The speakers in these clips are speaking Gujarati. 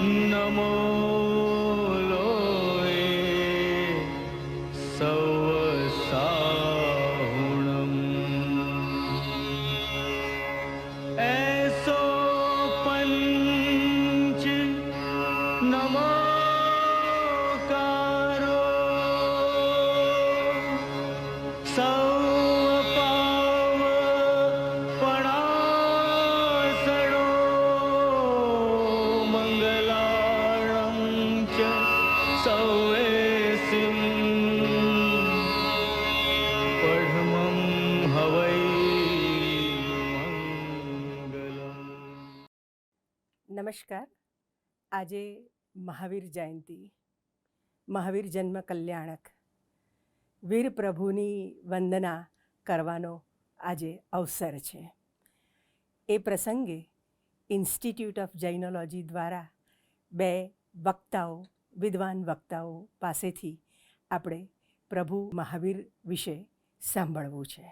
નમો લોય સવ સાહુણમ એસો પંચ નમોકારો સૌ નમસ્કાર. આજે મહાવીર જયંતિ, મહાવીર જન્મ કલ્યાણક, વીર પ્રભુની વંદના કરવાનો આજે અવસર છે. એ પ્રસંગે ઇન્સ્ટિટ્યૂટ ઓફ જૈનોલોજી દ્વારા બે વક્તાઓ, વિદ્વાન વક્તાઓ પાસેથી આપણે પ્રભુ મહાવીર વિશે સાંભળવું છે.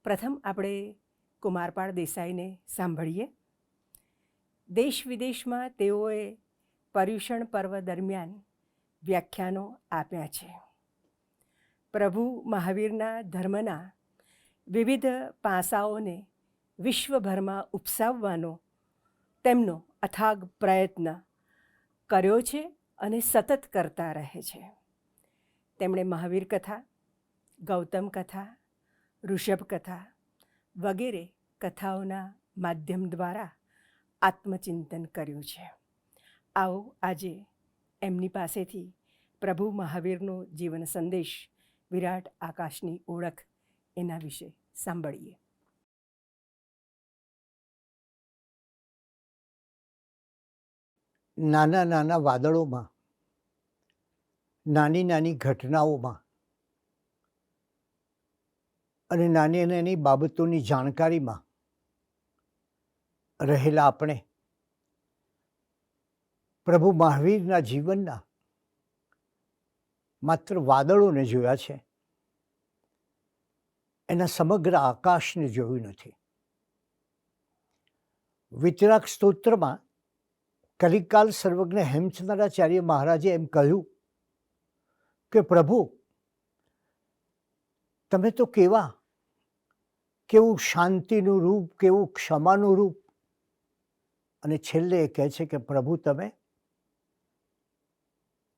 પ્રથમ આપણે કુમારપાળ દેસાઈને સાંભળીએ. દેશ વિદેશમાં તેઓએ પર્યુષણ પર્વ દરમિયાન વ્યાખ્યાનો આપ્યા છે. પ્રભુ મહાવીરના ધર્મના વિવિધ પાસાઓને વિશ્વભરમાં ઉપસાવવાનો તેમનો અથાગ પ્રયત્ન કર્યો છે અને સતત કરતા રહે છે. તેમણે મહાવીર કથા, ગૌતમ કથા, ઋષભ કથા વગેરે કથાઓના માધ્યમ દ્વારા આત્મચિંતન કર્યું છે. આવો આજે એમની પાસેથી પ્રભુ મહાવીરનો જીવન સંદેશ, વિરાટ આકાશની ઓળખ, એના વિશે સાંભળીએ. નાના નાના વાદળોમાં, નાની નાની ઘટનાઓમાં અને નાની નાની બાબતોની જાણકારીમાં રહેલા આપણે પ્રભુ મહાવીરના જીવનના માત્ર વાદળોને જોયા છે, એના સમગ્ર આકાશને જોયું નથી. વિતરાગ સ્તોત્રમાં કલિકાલ સર્વજ્ઞ હેમચંદ્રાચાર્ય મહારાજે એમ કહ્યું કે પ્રભુ તમે તો કેવું શાંતિનું રૂપ, કેવું ક્ષમાનું રૂપ, અને છેલ્લે એ કહે છે કે પ્રભુ તમે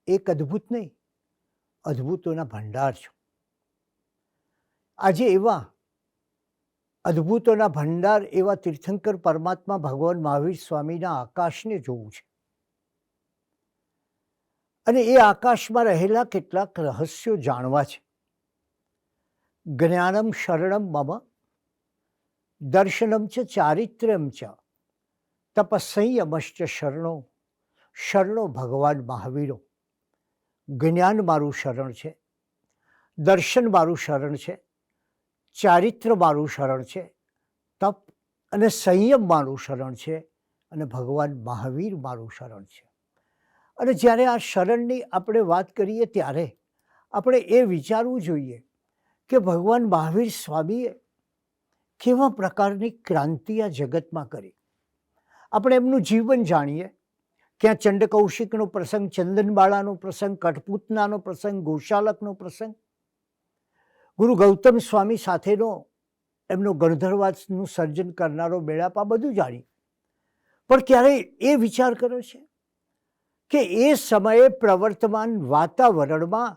એક અદ્ભુત નહીં, અદ્ભુતોના ભંડાર છો. આજે એવા અદ્ભુતોના ભંડાર, એવા તીર્થંકર પરમાત્મા ભગવાન મહાવીર સ્વામીના આકાશને જોવું છે અને એ આકાશમાં રહેલા કેટલાક રહસ્યો જાણવા છે. જ્ઞાનમ શરણમ મમ દર્શનમ ચ ચારિત્ર્યમ ચ તપસંયમશ્ચ શરણો ભગવાન મહાવીરો. જ્ઞાન મારું શરણ છે, દર્શન મારું શરણ છે, ચારિત્ર મારું શરણ છે, તપ અને સંયમ મારું શરણ છે, અને ભગવાન મહાવીર મારું શરણ છે. અને જ્યારે આ શરણની આપણે વાત કરીએ ત્યારે આપણે એ વિચારવું જોઈએ કે ભગવાન મહાવીર સ્વામીએ કેવા પ્રકારની ક્રાંતિ આ જગતમાં કરી. આપણે એમનું જીવન જાણીએ. ક્યાં ચંડકૌશિકનો પ્રસંગ, ચંદનબાળાનો પ્રસંગ, કઠપૂતનાનો પ્રસંગ, ગોશાલકનો પ્રસંગ, ગુરુ ગૌતમ સ્વામી સાથેનો એમનો ગણધર્વાનું સર્જન કરનારો મેળાપ, આ બધું જાણી. પણ ક્યારેય એ વિચાર કર્યો છે કે એ સમયે પ્રવર્તમાન વાતાવરણમાં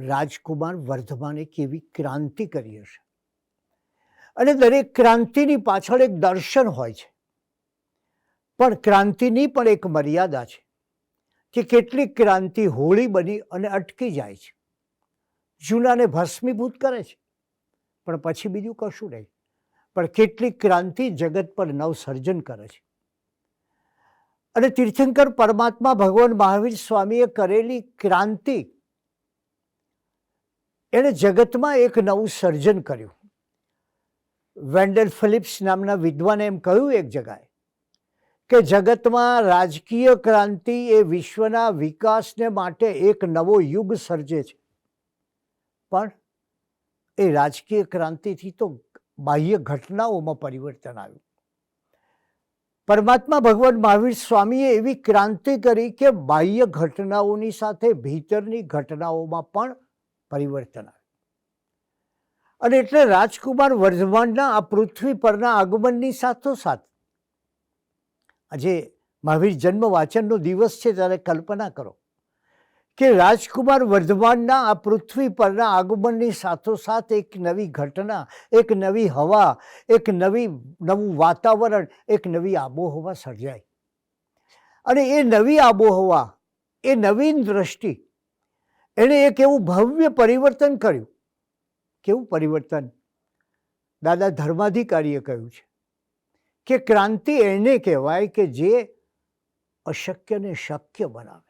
રાજકુમાર વર્ધમાને કેવી ક્રાંતિ કરી હશે? અને દરેક ક્રાંતિની પાછળ એક દર્શન હોય છે, પણ ક્રાંતિની પણ એક મર્યાદા છે કે કેટલીક ક્રાંતિ હોળી બની અને અટકી જાય છે, જૂનાને ભસ્મીભૂત કરે છે, પણ પછી બીજું કશું નહીં. પણ કેટલીક ક્રાંતિ જગત પર નવસર્જન કરે છે. અને તીર્થંકર પરમાત્મા ભગવાન મહાવીર સ્વામીએ કરેલી ક્રાંતિ, એણે જગતમાં એક નવું સર્જન કર્યું. વેન્ડેલ ફિલિપ્સ નામના વિદ્વાને એમ કહ્યું એક જગાએ કે જગતમાં રાજકીય ક્રાંતિ એ વિશ્વના વિકાસને માટે એક નવો યુગ સર્જે છે. પણ એ રાજકીય ક્રાંતિથી તો બાહ્ય ઘટનાઓમાં પરિવર્તન આવ્યું. પરમાત્મા ભગવાન મહાવીર સ્વામીએ એવી ક્રાંતિ કરી કે બાહ્ય ઘટનાઓની સાથે ભીતરની ઘટનાઓમાં પણ પરિવર્તન આવે. અને એટલે રાજકુમાર વર્ધમાનના આ પૃથ્વી પરના આગમનની સાથોસાથ આજે મહાવીર જન્મ વાચનનો દિવસ છે, ત્યારે કલ્પના કરો કે રાજકુમાર વર્ધમાનના આ પૃથ્વી પરના આગમનની સાથોસાથ એક નવી ઘટના, એક નવી હવા, એક નવું વાતાવરણ, એક નવી આબોહવા સર્જાય. અને એ નવી આબોહવા, એ નવીન દ્રષ્ટિ, એણે એક એવું ભવ્ય પરિવર્તન કર્યું. કેવું પરિવર્તન? દાદા ધર્માધિકારીએ કહ્યું છે કે ક્રાંતિ એને કહેવાય કે જે અશક્યને શક્ય બનાવે.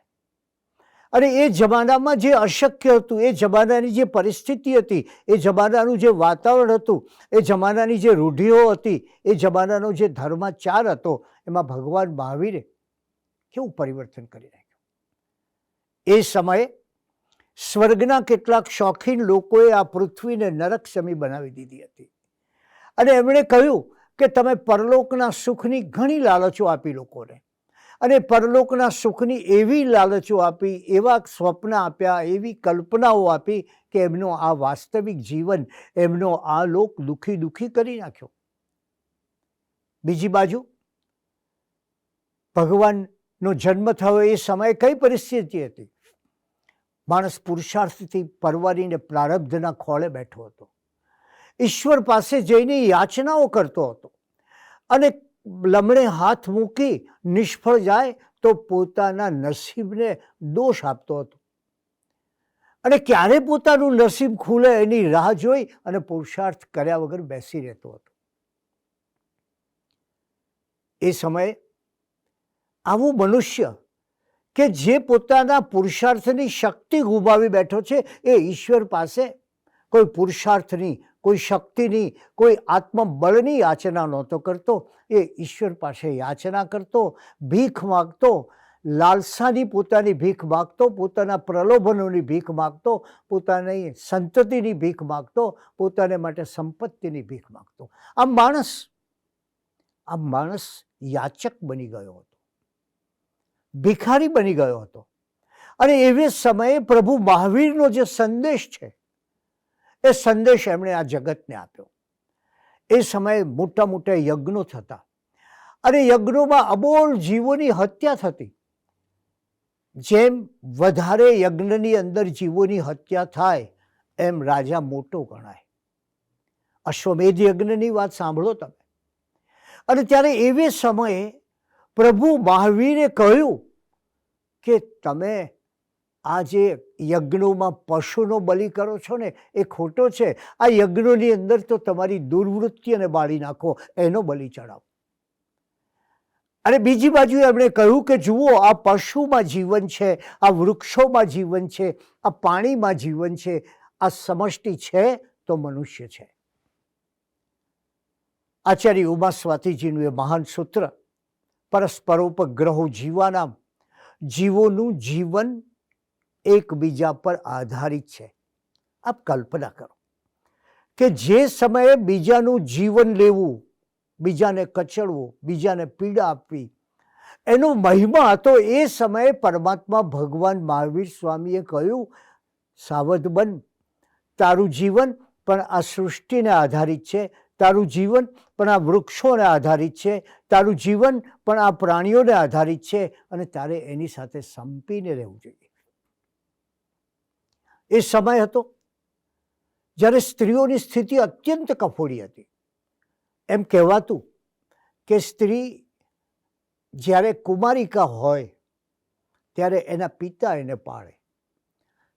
અને એ જમાનામાં જે અશક્ય હતું, એ જમાનાની જે પરિસ્થિતિ હતી, એ જમાનાનું જે વાતાવરણ હતું, એ જમાનાની જે રૂઢિઓ હતી, એ જમાનાનો જે ધર્માચાર હતો, એમાં ભગવાન મહાવીરે કેવું પરિવર્તન કરી નાખ્યું. એ સમયે સ્વર્ગના કેટલાક શોખીન લોકોએ આ પૃથ્વીને નરક સમી બનાવી દીધી હતી. અને એમણે કહ્યું કે તમે પરલોકના સુખની ઘણી લાલચો આપી લોકોને, અને પરલોકના સુખની એવી લાલચો આપી, એવા સ્વપ્ન આપ્યા, એવી કલ્પનાઓ આપી કે એમનો આ વાસ્તવિક જીવન, એમનો આ લોક દુઃખી કરી નાખ્યો. બીજી બાજુ ભગવાનનો જન્મ થયો એ સમયે કઈ પરિસ્થિતિ હતી? માણસ પુરુષાર્થથી પરવારીને પ્રારબ્ધના ખોળે બેઠો હતો, ઈશ્વર પાસે જઈને યાચનાઓ કરતો હતો, અને લમણે હાથ મૂકી નિષ્ફળ જાય તો પોતાના નસીબને દોષ આપતો હતો, અને ક્યારે પોતાનું નસીબ ખુલે એની રાહ જોઈ અને પુરુષાર્થ કર્યા વગર બેસી રહેતો હતો. એ સમયે આવું મનુષ્ય કે જે પોતાના પુરુષાર્થની શક્તિ ગુમાવી બેઠો છે, એ ઈશ્વર પાસે કોઈ પુરુષાર્થની, કોઈ શક્તિની, કોઈ આત્મબળની યાચના નહોતો કરતો. એ ઈશ્વર પાસે યાચના કરતો, ભીખ માગતો, લાલસાની પોતાની ભીખ માગતો, પોતાના પ્રલોભનોની ભીખ માગતો, પોતાની સંતતિની ભીખ માગતો, પોતાને માટે સંપત્તિની ભીખ માગતો. આ માણસ યાચક બની ગયો હતો, ભિખારી બની ગયો હતો. અને એવે સમયે પ્રભુ મહાવીરનો જે સંદેશ છે, એ સંદેશ એમણે આ જગતને આપ્યો. એ સમયે મોટા મોટા યજ્ઞો થતા, અને યજ્ઞોમાં અબોલ જીવોની હત્યા થતી. જેમ વધારે યજ્ઞની અંદર જીવોની હત્યા થાય, એમ રાજા મોટો ગણાય. અશ્વમેધ યજ્ઞની વાત સાંભળો તમે. અને ત્યારે એવે સમયે પ્રભુ મહાવીરે કહ્યું કે તમે આ જે યજ્ઞોમાં પશુનો બલિ કરો છો ને, એ ખોટો છે. આ યજ્ઞોની અંદર તો તમારી દુર્વૃત્તિને બાળી નાખો, એનો બલિ ચડાવો. અને બીજી બાજુ એમણે કહ્યું કે જુઓ, આ પશુમાં જીવન છે, આ વૃક્ષોમાં જીવન છે, આ પાણીમાં જીવન છે, આ સમષ્ટિ છે તો મનુષ્ય છે. આચાર્ય ઉમા સ્વાતિજીનું એ મહાન સૂત્ર, પરસ્પરોપગ્રહો જીવાનામ, જીવોનું જીવન એકબીજા પર આધારિત છે. આપ કલ્પના કરો કે જે સમયે બીજાનું જીવન લેવું, બીજાને કચડવું, બીજાને પીડા આપવી, એનો મહિમા હતો, એ સમયે પરમાત્મા ભગવાન મહાવીર સ્વામીએ કહ્યું, સાવધ બન, તારું જીવન પણ આ સૃષ્ટિને આધારિત છે, તારું જીવન પણ આ વૃક્ષોને આધારિત છે, તારું જીવન પણ આ પ્રાણીઓને આધારિત છે, અને તારે એની સાથે સંપીને રહેવું જોઈએ. એ સમય હતો જ્યારે સ્ત્રીઓની સ્થિતિ અત્યંત કફોડી હતી. એમ કહેવાતું કે સ્ત્રી જ્યારે કુમારિકા હોય ત્યારે એના પિતા એને પાળે.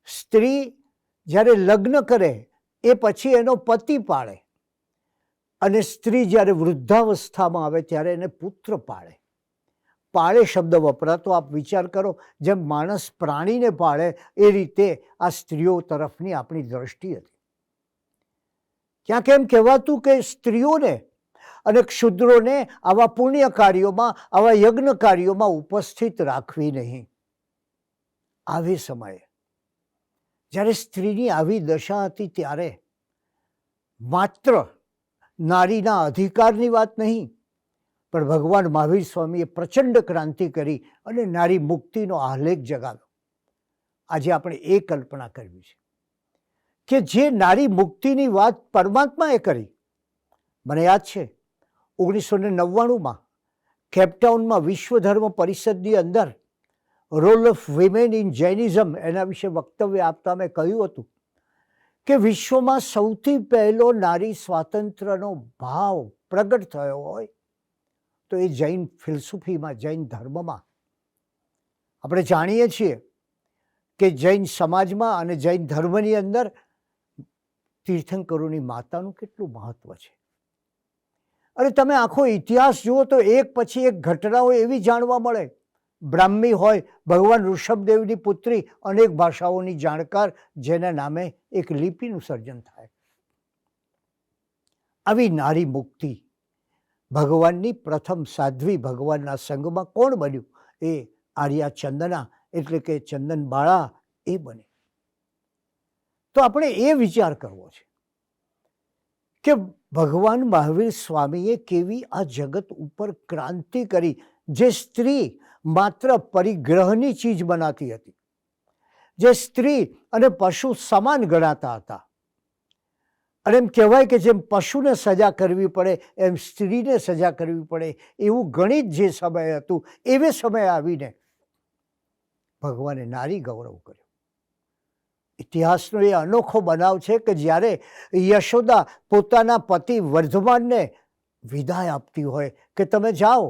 સ્ત્રી જ્યારે લગ્ન કરે એ પછી એનો પતિ પાળે, અને સ્ત્રી જ્યારે વૃદ્ધાવસ્થામાં આવે ત્યારે એને પુત્ર પાળે. પાળે શબ્દ વપરાતો આપ વિચાર કરો, જેમ માણસ પ્રાણીને પાળે એ રીતે આ સ્ત્રીઓ તરફની આપણી દ્રષ્ટિ હતી. ક્યાંક એમ કહેવાતું કે સ્ત્રીઓને અને ક્ષુદ્રોને આવા પુણ્ય કાર્યોમાં, આવા યજ્ઞ કાર્યોમાં ઉપસ્થિત રાખવી નહીં. આવી સમયે જ્યારે સ્ત્રીની આવી દશા હતી, ત્યારે માત્ર નારીના અધિકારની વાત નહીં, પણ ભગવાન મહાવીર સ્વામીએ પ્રચંડ ક્રાંતિ કરી અને નારી મુક્તિનો આલેખ જગાવ્યો. આજે આપણે એ કલ્પના કરવી છે કે જે નારી મુક્તિની વાત પરમાત્માએ કરી. મને યાદ છે 1999માં કેપટાઉનમાં વિશ્વ ધર્મ પરિષદની અંદર role of women in Jainism એના વિશે વક્તવ્ય આપતા મેં કહ્યું હતું કે વિશ્વમાં સૌથી પહેલો નારી સ્વાતંત્ર્યનો ભાવ પ્રગટ થયો હોય તો એ જૈન ફિલસૂફીમાં, જૈન ધર્મમાં. આપણે જાણીએ છીએ કે જૈન સમાજમાં અને જૈન ધર્મની અંદર તીર્થંકરોની માતાનું કેટલું મહત્વ છે. અને તમે આખો ઇતિહાસ જુઓ તો એક પછી એક ઘટનાઓ એવી જાણવા મળે. બ્રાહ્મી હોય, ભગવાન ઋષભદેવની પુત્રી, અનેક ભાષાઓની જાણકાર, જેના નામે એક લિપિનું સર્જન થાય. આવી નારી મુક્તિ ભગવાનની પ્રથમ સાધ્વી ભગવાનના સંગમાં કોણ બન્યું? એ આર્યા ચંદના એટલે કે ચંદન બાળા એ બને. તો આપણે એ વિચાર કરવો છે કે ભગવાન મહાવીર સ્વામીએ કેવી આ જગત ઉપર ક્રાંતિ કરી. જે સ્ત્રી માત્ર પરિગ્રહની ચીજ બનાતી હતી, જે સ્ત્રી અને પશુ સમાન ગણાતા હતા, અને એમ કહેવાય કે જેમ પશુને સજા કરવી પડે એમ સ્ત્રીને સજા કરવી પડે, એવું ગણિત જે સમય હતું એવે સમયે આવીને ભગવાને નારી ગૌરવ કર્યો. ઇતિહાસનો એ અનોખો બનાવ છે કે જ્યારે યશોદા પોતાના પતિ વર્ધમાનને વિદાય આપતી હોય કે તમે જાઓ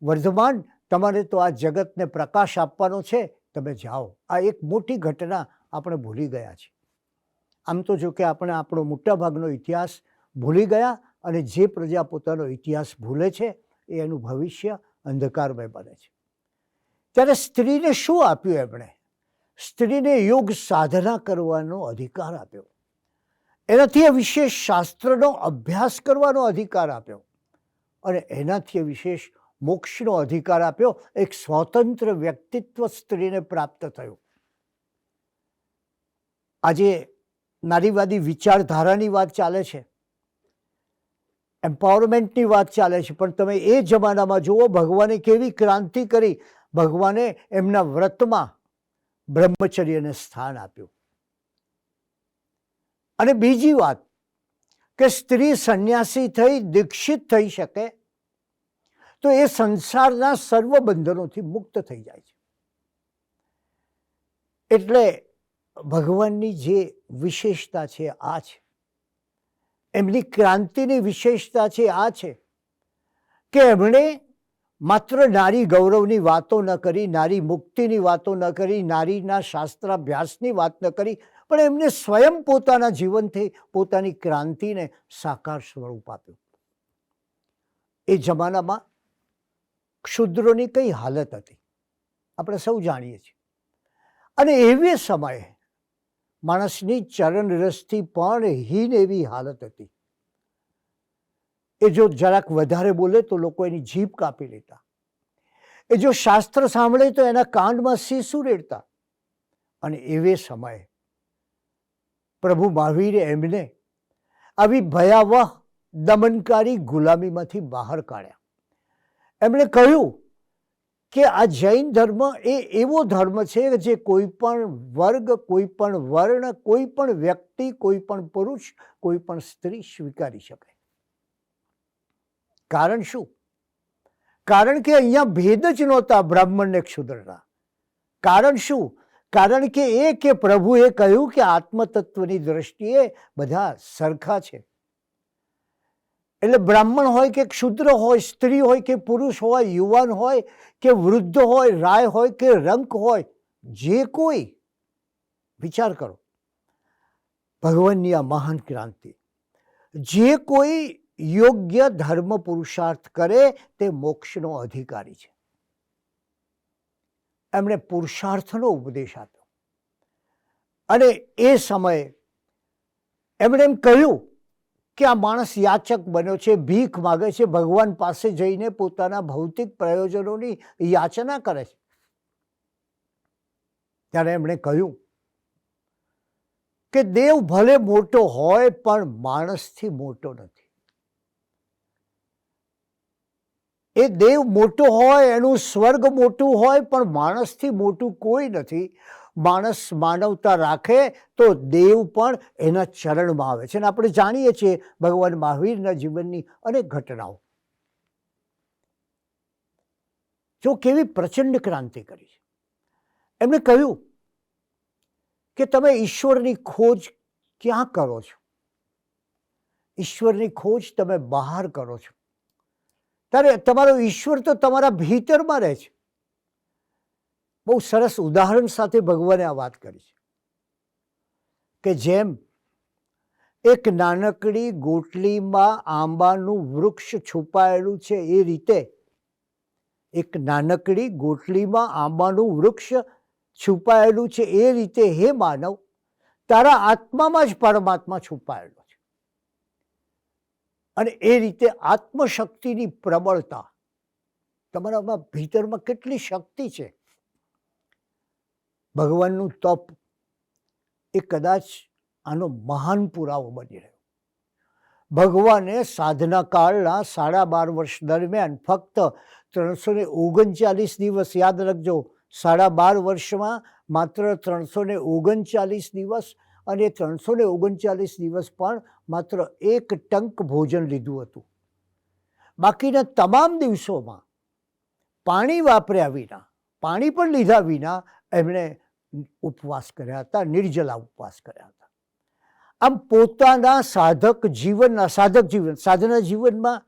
વર્ધમાન, તમારે તો આ જગતને પ્રકાશ આપવાનો છે, તમે જાઓ. આ એક મોટી ઘટના આપણે ભૂલી ગયા છીએ. આમ તો જો કે આપણે આપણો મોટાભાગનો ઇતિહાસ ભૂલી ગયા, અને જે પ્રજા પોતાનો ઇતિહાસ ભૂલે છે એ એનું ભવિષ્ય અંધકારમય બને છે. ત્યારે સ્ત્રીને શું આપ્યું એમણે? સ્ત્રીને યોગ સાધના કરવાનો અધિકાર આપ્યો, એનાથી એ વિશેષ શાસ્ત્રનો અભ્યાસ કરવાનો અધિકાર આપ્યો, અને એનાથી વિશેષ મોક્ષનો અધિકાર આપ્યો. એક સ્વતંત્ર વ્યક્તિત્વ સ્ત્રીને પ્રાપ્ત થયું. આજે નારીવાદી વિચારધારાની વાત ચાલે છે, એમ્પાવરમેન્ટની વાત ચાલે છે, પણ તમે એ જમાનામાં જુઓ ભગવાને કેવી ક્રાંતિ કરી. ભગવાને એમના વ્રતમાં બ્રહ્મચર્યને સ્થાન આપ્યું. અને બીજી વાત કે સ્ત્રી સંન્યાસી થઈ દીક્ષિત થઈ શકે તો એ સંસારના સર્વ બંધનોથી મુક્ત થઈ જાય છે. એટલે ભગવાનની જે વિશેષતા છે આ છે, એમની ક્રાંતિની વિશેષતા છે આ છે કે એમણે માત્ર નારી ગૌરવની વાતો ન કરી, નારી મુક્તિની વાતો ન કરી, નારીના શાસ્ત્રાભ્યાસની વાત ન કરી, પણ એમને સ્વયં પોતાના જીવનથી પોતાની ક્રાંતિને સાકાર સ્વરૂપ આપ્યું. એ જમાનામાં ક્ષુદ્રોની કઈ હાલત હતી આપણે સૌ જાણીએ છીએ. અને એવી સમયે માણસની ચરણ રસથી પણ હીન એવી હાલત હતી. એ જો જરાક વધારે બોલે તો લોકો એની જીભ કાપી લેતા, એ જો શાસ્ત્ર સાંભળે તો એના કાનમાં શીશું રેડતા. અને એવે સમયે પ્રભુ મહાવીરે એમને આવી ભયાવહ દમનકારી ગુલામીમાંથી બહાર કાઢ્યા. એમણે કહ્યું કે આ જૈન ધર્મ એ એવો ધર્મ છે જે કોઈ પણ વર્ગ, કોઈ પણ વર્ણ, કોઈ પણ વ્યક્તિ, કોઈ પણ પુરુષ, કોઈ પણ સ્ત્રી સ્વીકારી શકે. કારણ શું? કારણ કે અહીંયા ભેદ જ નહોતા બ્રાહ્મણ ને ક્ષુદ્રના. કારણ શું? કારણ કે પ્રભુએ કહ્યું કે આત્મતત્વની દ્રષ્ટિએ બધા સરખા છે. એટલે બ્રાહ્મણ હોય કે ક્ષુદ્ર હોય, સ્ત્રી હોય કે પુરુષ હોય, યુવાન હોય કે વૃદ્ધ હોય, રાય હોય કે રંક હોય, જે કોઈ, વિચાર કરો ભગવાનની આ મહાન ક્રાંતિ, જે કોઈ યોગ્ય ધર્મ પુરુષાર્થ કરે તે મોક્ષનો અધિકારી છે. એમણે પુરુષાર્થનો ઉપદેશ આપ્યો. અને એ સમયે એમણે એમ કહ્યું કે આ માણસ યાચક બન્યો છે, ભીખ માગે છે, ભગવાન પાસે જઈને પોતાના ભૌતિક પ્રયોજનોની યાચના કરે છે. ત્યારે એમણે કહ્યું કે દેવ ભલે મોટો હોય પણ માણસથી મોટો નથી. એ દેવ મોટો હોય, એનું સ્વર્ગ મોટું હોય, પણ માણસથી મોટું કોઈ નથી. માણસ માનવતા રાખે તો દેવ પણ એના ચરણમાં આવે છે. અને આપણે જાણીએ છીએ ભગવાન મહાવીરના જીવનની અનેક ઘટનાઓ. જો કેવી પ્રચંડ ક્રાંતિ કરી છે. એમણે કહ્યું કે તમે ઈશ્વરની ખોજ ક્યાં કરો છો? ઈશ્વરની ખોજ તમે બહાર કરો છો. ત્યારે તમારો ઈશ્વર તો તમારા ભીતરમાં રહે છે. બહુ સરસ ઉદાહરણ સાથે ભગવાને આ વાત કરી છે કે જેમ એક નાનકડી ગોટલીમાં આંબાનું વૃક્ષ છુપાયેલું છે, એ રીતે એક નાનકડી ગોટલીમાં આંબાનું વૃક્ષ છુપાયેલું છે, એ રીતે હે માનવ, તારા આત્મામાં જ પરમાત્મા છુપાયેલો છે. અને એ રીતે આત્મશક્તિની પ્રબળતા, તમારામાં ભીતરમાં કેટલી શક્તિ છે. ભગવાનનું તપ એ કદાચ આનો મહાન પુરાવો બની રહ્યો. ભગવાને સાધના કાળના 12.5 વર્ષ દરમિયાન ફક્ત 339 દિવસ, યાદ રાખજો, 12.5 વર્ષમાં માત્ર 339 દિવસ, અને 339 દિવસ પણ માત્ર 1 ટંક ભોજન લીધું હતું. બાકીના તમામ દિવસોમાં પાણી વાપર્યા વિના, પાણી પણ લીધા વિના એમણે ઉપવાસ કર્યા હતા, નિર્જલા ઉપવાસ કર્યા હતા. આમ પોતાના સાધના જીવનમાં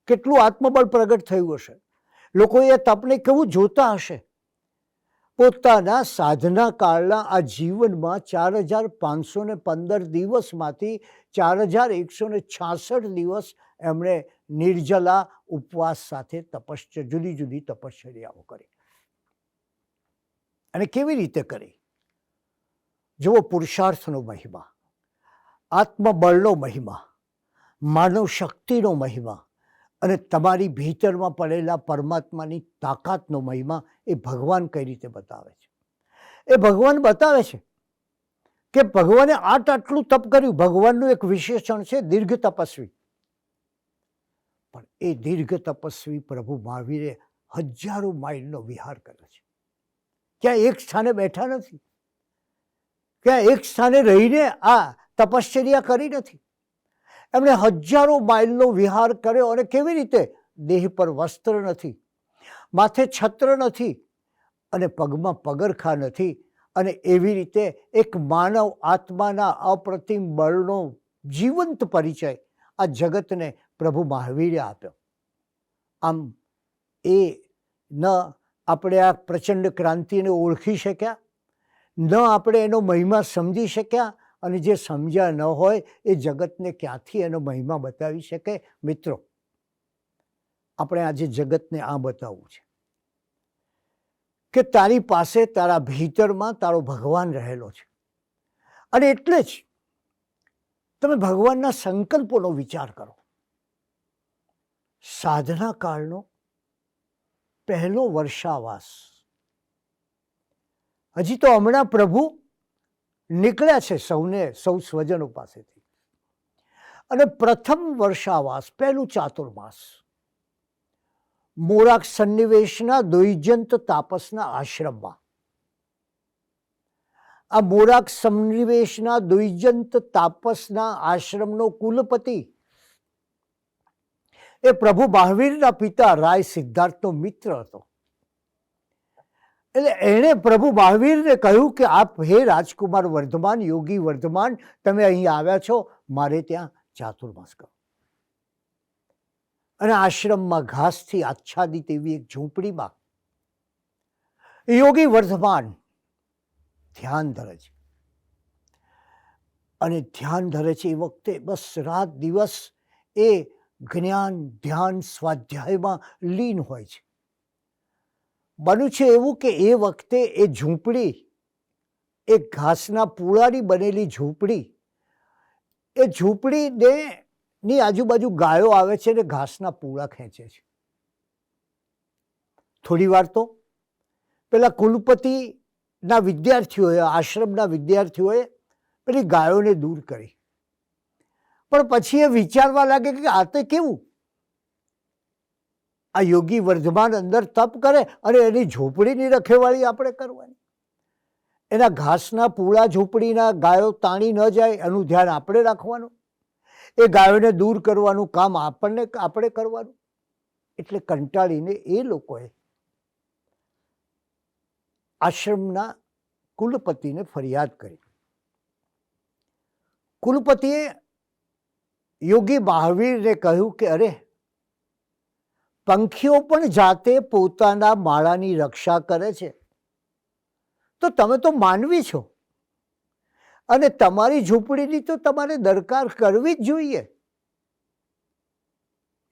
કેટલું આત્મબળ પ્રગટ થયું હશે. લોકોએ એ તપને કેવું જોતા હશે. પોતાના સાધના કાળના આ જીવનમાં 4515 દિવસમાંથી 4166 દિવસ એમણે નિર્જલા ઉપવાસ સાથે જુદી જુદી તપશ્ચર્યાઓ કરી. અને કેવી રીતે કરી? જુઓ, પુરુષાર્થનો મહિમા, આત્મબળનો મહિમા, માનવ શક્તિનો મહિમા અને તમારી ભીતરમાં પડેલા પરમાત્માની તાકાતનો મહિમા એ ભગવાન કઈ રીતે બતાવે છે. એ ભગવાન બતાવે છે કે ભગવાને આટલું તપ કર્યું. ભગવાનનું એક વિશેષણ છે દીર્ઘ તપસ્વી. પણ એ દીર્ઘ તપસ્વી પ્રભુ મહાવીરે હજારો માઇલનો વિહાર કર્યો છે. ક્યાં એક સ્થાને બેઠા નથી, ક્યાં એક સ્થાને રહીને આ તપશ્ચર્યા કરી નથી. એમણે હજારો માઇલનો વિહાર કર્યો. અને કેવી રીતે? દેહ પર વસ્ત્ર નથી, માથે છત્ર નથી અને પગમાં પગરખા નથી. અને એવી રીતે એક માનવ આત્માના અપ્રતિમ બળનો જીવંત પરિચય આ જગતને પ્રભુ મહાવીરે આપ્યો. આમ એ ન આપણે આ પ્રચંડ ક્રાંતિને ઓળખી શક્યા, ન આપણે એનો મહિમા સમજી શક્યા, અને જે સમજ્યા ન હોય એ જગતને ક્યાંથી એનો મહિમા બતાવી શકે? મિત્રો, આપણે આજે જગતને આ બતાવવું છે કે તારી પાસે, તારા ભીતરમાં તારો ભગવાન રહેલો છે. અને એટલે જ તમે ભગવાનના સંકલ્પોનો વિચાર કરો. સાધના કાળનો પહેલો વર્ષાવાસ, હજી તો હમણાં પ્રભુ નીકળ્યા છે સૌ સ્વજનો પાસેથી. અને પ્રથમ વર્ષાવાસ, પહેલું ચાતુર્માસ, મોરાક સન્નિવેશના દ્વૈજયંત તાપસના આશ્રમમાં. આ મોરાક સન્નિવેશના દ્વૈજયંત તાપસના આશ્રમનો કુલપતિ એ પ્રભુ મહાવીરના પિતા રાય સિદ્ધાર્થનો મિત્ર હતો. એટલે એણે પ્રભુ મહાવીરને કહ્યું કે આપ, હે રાજકુમાર વર્ધમાન, યોગી વર્ધમાન, તમે અહીં આવ્યા છો, મારે ત્યાં ચાતુર્માસ કરો. અને આશ્રમમાં ઘાસથી આચ્છાદિત એવી એક ઝૂંપડીમાં યોગી વર્ધમાન ધ્યાન ધરે છે. અને ધ્યાન ધરે છે એ વખતે બસ રાત દિવસ એ જ્ઞાન, ધ્યાન, સ્વાધ્યાયમાં લીન હોય છે. બન્યું છે એવું કે એ વખતે એ ઝૂંપડી, એ ઘાસના પૂળાની બનેલી ઝૂંપડી, એ ઝૂંપડીની આજુબાજુ ગાયો આવે છે અને ઘાસના પૂળા ખેંચે છે. થોડી વાર તો પેલા કુલપતિના વિદ્યાર્થીઓએ, આશ્રમના વિદ્યાર્થીઓએ પેલી ગાયોને દૂર કરી. પણ પછી એ વિચારવા લાગે કે આ તો કેવું, આ યોગી વર્ધમાન અંદર તપ કરે અને એની ઝૂંપડીની રખેવાળી આપણે કરવાની. એના ઘાસના પૂળા ઝૂંપડીના ગાયો તાણી ન જાય એનું ધ્યાન આપણે રાખવાનું. એ ગાયોને દૂર કરવાનું કામ આપણે કરવાનું. એટલે કંટાળીને એ લોકોએ આશ્રમના કુલપતિને ફરિયાદ કરી. કુલપતિએ યોગી મહાવીરને કહ્યું કે અરે, પંખીઓ પણ જાતે પોતાના માળાની રક્ષા કરે છે, તો તમે તો માનવી છો અને તમારી ઝૂંપડીની તો તમારે દરકાર કરવી જ જોઈએ.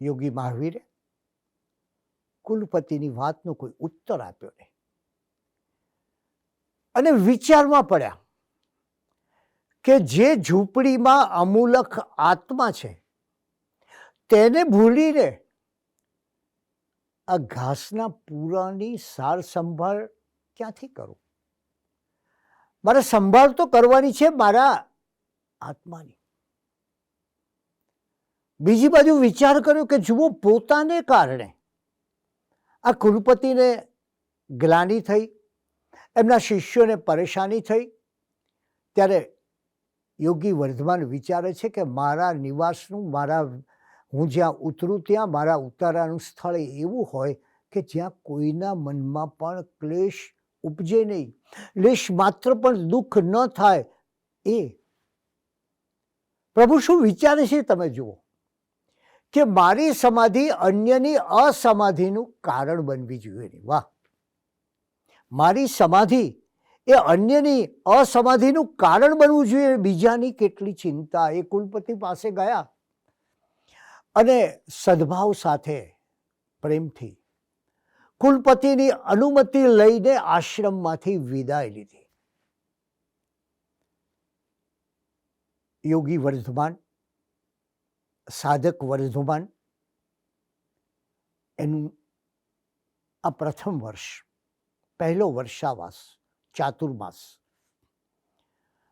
યોગી મહાવીરે કુલપતિની વાતનો કોઈ ઉત્તર આપ્યો નહીં અને વિચારમાં પડ્યા કે જે ઝૂંપડીમાં અમૂલક આત્મા છે તેને ભૂલીને આ ઘાસના પૂરાની સાર સંભાળ ક્યાંથી કરું? મારે સંભાળ તો કરવાની છે મારા આત્માની. બીજી બાજુ વિચાર કર્યો કે જુઓ, પોતાને કારણે આ કુલપતિને ગ્લાનિ થઈ, એમના શિષ્યોને પરેશાની થઈ. ત્યારે યોગી વર્ધમાન વિચારે છે કે મારા નિવાસનું, હું જ્યાં ઉતરું ત્યાં મારા ઉતારાનું સ્થળ એવું હોય કે જ્યાં કોઈના મનમાં પણ ક્લેશ ઉપજે નહીં, લેશ માત્ર પણ દુઃખ ન થાય. એ પ્રભુ શું વિચારે છે તમે જુઓ, કે મારી સમાધિ અન્યની અસમાધિનું કારણ બનવી જોઈએ નહીં. વાહ! મારી સમાધિ એ અન્યની અસમાધિનું કારણ બનવું જોઈએ. બીજાની કેટલી ચિંતા. એ કુલપતિ પાસે ગયા અને સદભાવ સાથે પ્રેમથી કુલપતિની અનુમતિ લઈને આશ્રમમાંથી વિદાય લીધી. યોગી વર્ધમાન, સાધક વર્ધમાન, એનું આ પ્રથમ વર્ષ, પહેલો વર્ષાવાસ, ચાતુર્માસ.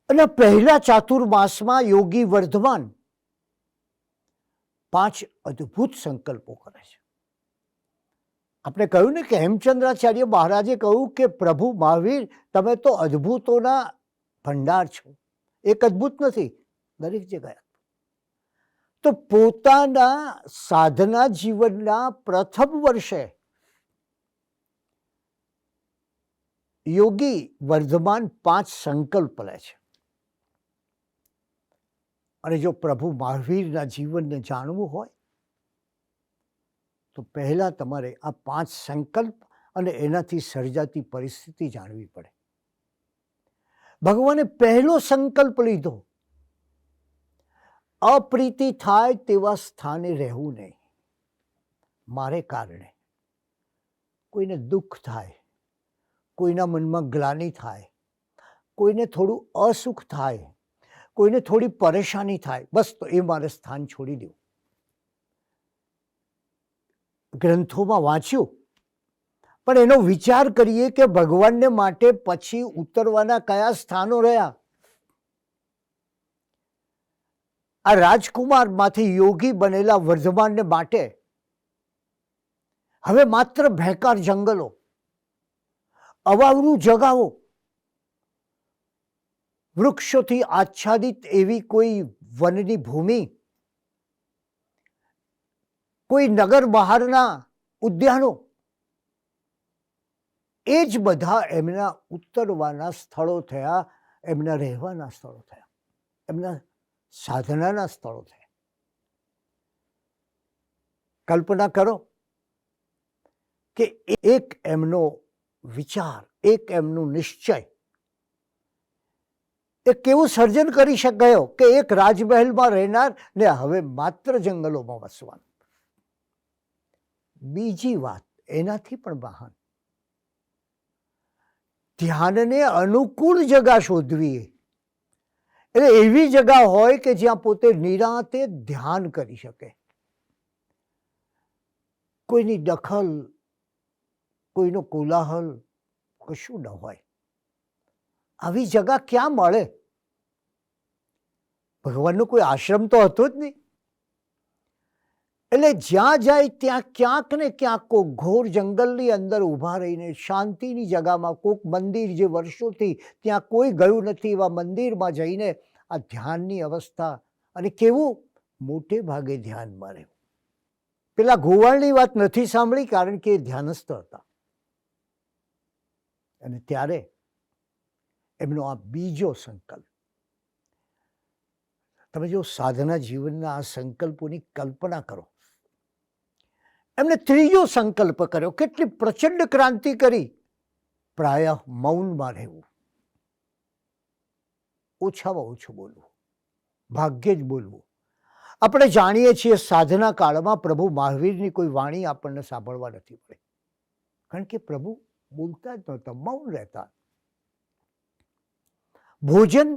અને પહેલા ચાતુર્માસમાં યોગી વર્ધમાન 5 અદ્ભુત સંકલ્પો કરે છે. આપણે કહ્યું ને કે હેમચંદ્રાચાર્ય મહારાજે કહ્યું કે પ્રભુ મહાવીર, તમે તો અદ્ભુતોના ભંડાર છો. એક અદ્ભુત નથી, દરેક જગ્યાએ. તો પોતાના સાધના જીવનના પ્રથમ વર્ષે યોગી વર્ધમાન 5 સંકલ્પ લે છે. અને જો પ્રભુ મહાવીરના જીવનને જાણવું હોય તો પહેલા તમારે આ 5 સંકલ્પ અને એનાથી સર્જાતી પરિસ્થિતિ જાણવી પડે. ભગવાને પહેલો સંકલ્પ લીધો, અપ્રીતિ થાય તેવા સ્થાને રહેવું નહીં. મારે કારણે કોઈને દુઃખ થાય, કોઈના મનમાં ગ્લાનિ થાય, કોઈને થોડું અસુખ થાય, કોઈને થોડી પરેશાની થાય, બસ તો એ મારે સ્થાન છોડી દઉં. ગ્રંથોમાં વાંચ્યું, પણ એનો વિચાર કરીએ કે ભગવાનને માટે પછી ઉતરવાના કયા સ્થાનો રહ્યા. આ રાજકુમારમાંથી યોગી બનેલા વર્ધમાનને માટે હવે માત્ર ભેકાર જંગલો, અવાવરું જગાઓ, વૃક્ષોથી આચ્છાદિત એવી કોઈ વનની ભૂમિ, કોઈ નગર બહારના ઉદ્યાનો, એ જ બધા એમના ઉતરવાના સ્થળો થયા, એમના રહેવાના સ્થળો થયા, એમના સાધનાના સ્થળો થયા. કલ્પના કરો કે એક એમનો વિચાર, એક એમનું નિશ્ચય એ કેવું સર્જન કરી શકાયો કે એક રાજમહેલમાં રહેનાર ને હવે માત્ર જંગલોમાં વસવાનું. બીજી વાત એનાથી પણ મહાન, ધ્યાનને અનુકૂળ જગા શોધવી. એટલે એવી જગા હોય કે જ્યાં પોતે નિરાંતે ધ્યાન કરી શકે, કોઈની દખલ, કોઈનો કોલાહલ કશું ન હોય. આવી જગા ક્યાં મળે? ભગવાનનો કોઈ આશ્રમ તો હતો જ નહીં. એટલે જ્યાં જાય ત્યાં ક્યાંક ને ક્યાંક કોક ઘોર જંગલની અંદર ઊભા રહીને શાંતિની જગામાં કોક મંદિર જે વર્ષોથી ત્યાં કોઈ ગયું નથી એવા મંદિરમાં જઈને આ ધ્યાનની અવસ્થા, અને કેવું મોટે ભાગે ધ્યાનમાં રહેવું. પેલા ગોવાળની વાત નથી સાંભળી, કારણ કે એ ધ્યાનસ્થ હતા. અને ત્યારે એમનો આ બીજો સંકલ્પ, તમે જો સાધના જીવનના આ સંકલ્પોની કલ્પના કરો. એમને ત્રીજો સંકલ્પ કર્યો. કેટલી પ્રચંડ ક્રાંતિ કરી. પ્રાય મૌનમાં રહેવું, ઓછામાં ઓછું બોલવું, ભાગ્યે જ બોલવું. આપણે જાણીએ છીએ સાધના કાળમાં પ્રભુ મહાવીરની કોઈ વાણી આપણને સાંભળવા નથી પડે, કારણ કે પ્રભુ બોલતા જ નહોતા, મૌન રહેતા. ભોજન,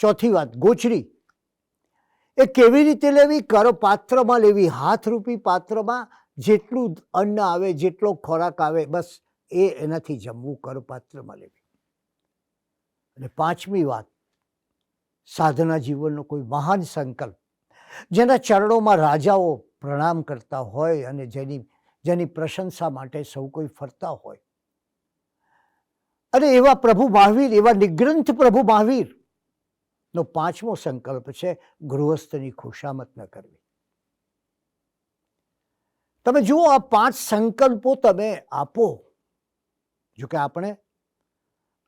ચોથી વાત ગોચરી, એ કેવી રીતે લેવી? કરો પાત્રમાં લેવી, હાથરૂપી પાત્રમાં જેટલું અન્ન આવે, જેટલો ખોરાક આવે, બસ એનાથી જમવું, કરો પાત્રમાં લેવી. અને પાંચમી વાત, સાધના જીવનનો કોઈ મહાન સંકલ્પ, જેના ચરણોમાં રાજાઓ પ્રણામ કરતા હોય અને જેની પ્રશંસા માટે સૌ કોઈ ફરતા હોય. અને એવા પ્રભુ મહાવીર, એવા નિગ્રંથ પ્રભુ મહાવીર નો પાંચમો સંકલ્પ છે ગૃહસ્થની ખુશામત ન કરવી. તમે જુઓ, આ પાંચ સંકલ્પો તમે આપો, જો કે આપણે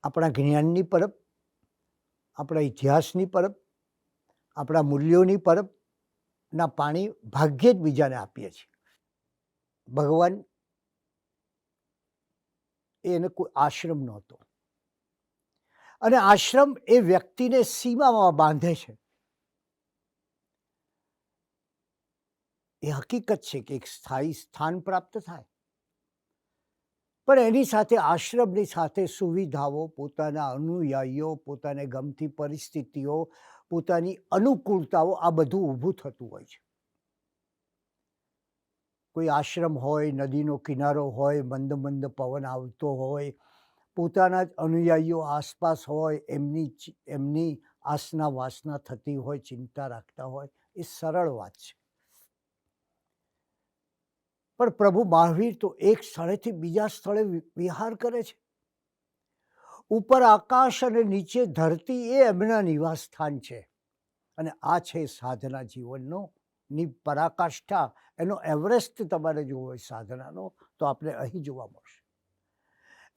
આપણા જ્ઞાનની પરબ, આપણા ઇતિહાસની પરબ, આપણા મૂલ્યોની પરબ ના પાણી ભાગ્યે જ બીજાને આપીએ છીએ. ભગવાન એને કોઈ આશ્રમ નહોતો, અને આશ્રમ એ વ્યક્તિને સીમામાં બાંધે છે. એ હકીકત છે કે એક સ્થાયી સ્થાન પ્રાપ્ત થાય, પણ એની સાથે આશ્રમની સાથે સુવિધાઓ, પોતાના અનુયાયીઓ, પોતાને ગમતી પરિસ્થિતિઓ, પોતાની અનુકૂળતાઓ, આ બધું ઊભું થતું હોય છે. કોઈ આશ્રમ હોય, નદીનો કિનારો હોય, મંદ મંદ પવન આવતો હોય, પોતાના જ અનુયાયીઓ આસપાસ હોય, એમની આસના વાસના થતી હોય, ચિંતા રાખતા હોય, એ સરળ વાત છે. પણ પ્રભુ મહાવીર તો એક સ્થળેથી બીજા સ્થળે વિહાર કરે છે. ઉપર આકાશ અને નીચે ધરતી, એ એમના નિવાસ સ્થાન છે. અને આ છે સાધના જીવનનો ની પરાકાષ્ઠા. એનો એવરેસ્ટ તમારે જોવો હોય સાધનાનો, તો આપણે અહીં જોવા મળશે.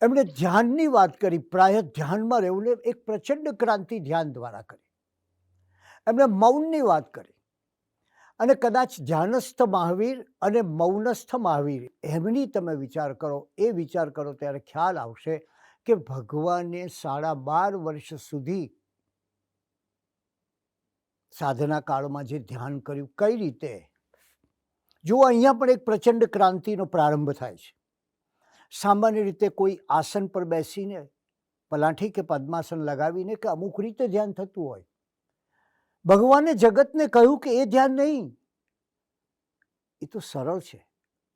એમણે ધ્યાનની વાત કરી, પ્રાય ધ્યાનમાં રહેવું, એક પ્રચંડ ક્રાંતિ ધ્યાન દ્વારા કરી. એમણે મૌનની વાત કરી, અને કદાચ ધ્યાનસ્થ મહાવીર અને મૌનસ્થ મહાવીર, એમની તમે વિચાર કરો, એ વિચાર કરો ત્યારે ખ્યાલ આવશે કે ભગવાને 12.5 વર્ષ સુધી સાધના કાળમાં જે ધ્યાન કર્યું, કઈ રીતે. જો અહીંયા પણ એક પ્રચંડ ક્રાંતિનો પ્રારંભ થાય છે. સામાન્ય રીતે કોઈ આસન પર બેસીને, પલાઠી કે પદ્માસન લગાવીને કે અમુક રીતે ધ્યાન થતું હોય. ભગવાને જગતને કહ્યું કે એ ધ્યાન નહીં, એ તો સરળ છે,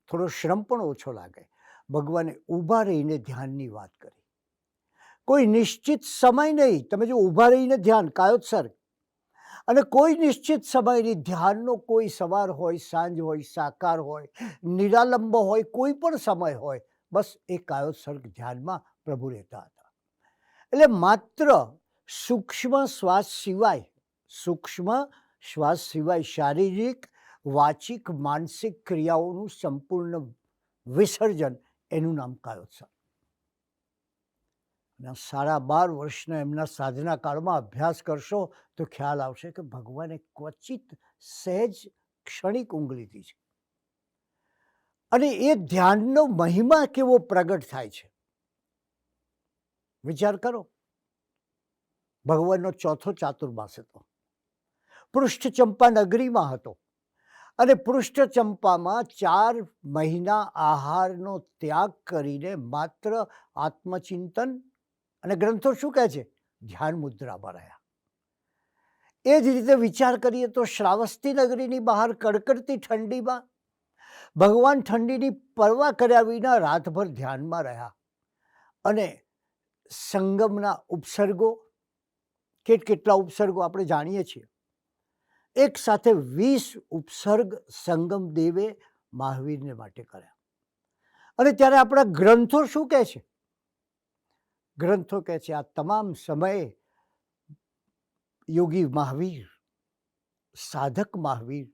થોડો શ્રમ પણ ઓછો લાગે. ભગવાને ઊભા રહીને ધ્યાનની વાત કરી. કોઈ નિશ્ચિત સમય નહીં, તમે જો ઊભા રહીને ધ્યાન કાયોત્સર્ગ, અને કોઈ નિશ્ચિત સમય નહીં. ધ્યાનનો કોઈ સવાર હોય, સાંજ હોય, સાકાર હોય, નિરાલંબ હોય, કોઈ પણ સમય હોય, બસ એ કાયોત્સર્ગ ધ્યાનમાં પ્રભુ રહેતા હતા. એટલે માત્ર સૂક્ષ્મ શ્વાસ સિવાય શારીરિક, વાચિક, માનસિક ક્રિયાઓનું સંપૂર્ણ વિસર્જન, એનું નામ કાયોત્સર્ગ. 12.5 વર્ષના એમના સાધના કાળમાં અભ્યાસ કરશો તો ખ્યાલ આવશે કે ભગવાને ક્વચિત સહેજ ક્ષણિક ઊંઘ લીધી છે. અને એ ધ્યાનનો મહિમા કેવો પ્રગટ થાય છે, વિચાર કરો. ભગવાનનો ચોથો ચાતુર્માસ હતો, પૃષ્ઠ ચંપા નગરીમાં હતો, અને પૃષ્ઠ ચંપામાં 4 મહિના આહારનો ત્યાગ કરીને માત્ર આત્મચિંતન, અને ગ્રંથો શું કહે છે, ધ્યાન મુદ્રામાં રહ્યા. એ જ રીતે વિચાર કરીએ તો શ્રાવસ્તી નગરીની બહાર કડકડતી ઠંડીમાં ભગવાન ઠંડીની પરવા કર્યા વિના રાતભર ધ્યાનમાં રહ્યા. અને સંગમના ઉપસર્ગો, કેટલા ઉપસર્ગો આપણે જાણીએ છીએ, એક સાથે 20 ઉપસર્ગ સંગમ દેવે મહાવીરને માટે કર્યા. અને ત્યારે આપણા ગ્રંથો શું કહે છે? ગ્રંથો કહે છે આ તમામ સમયે યોગી મહાવીર, સાધક મહાવીર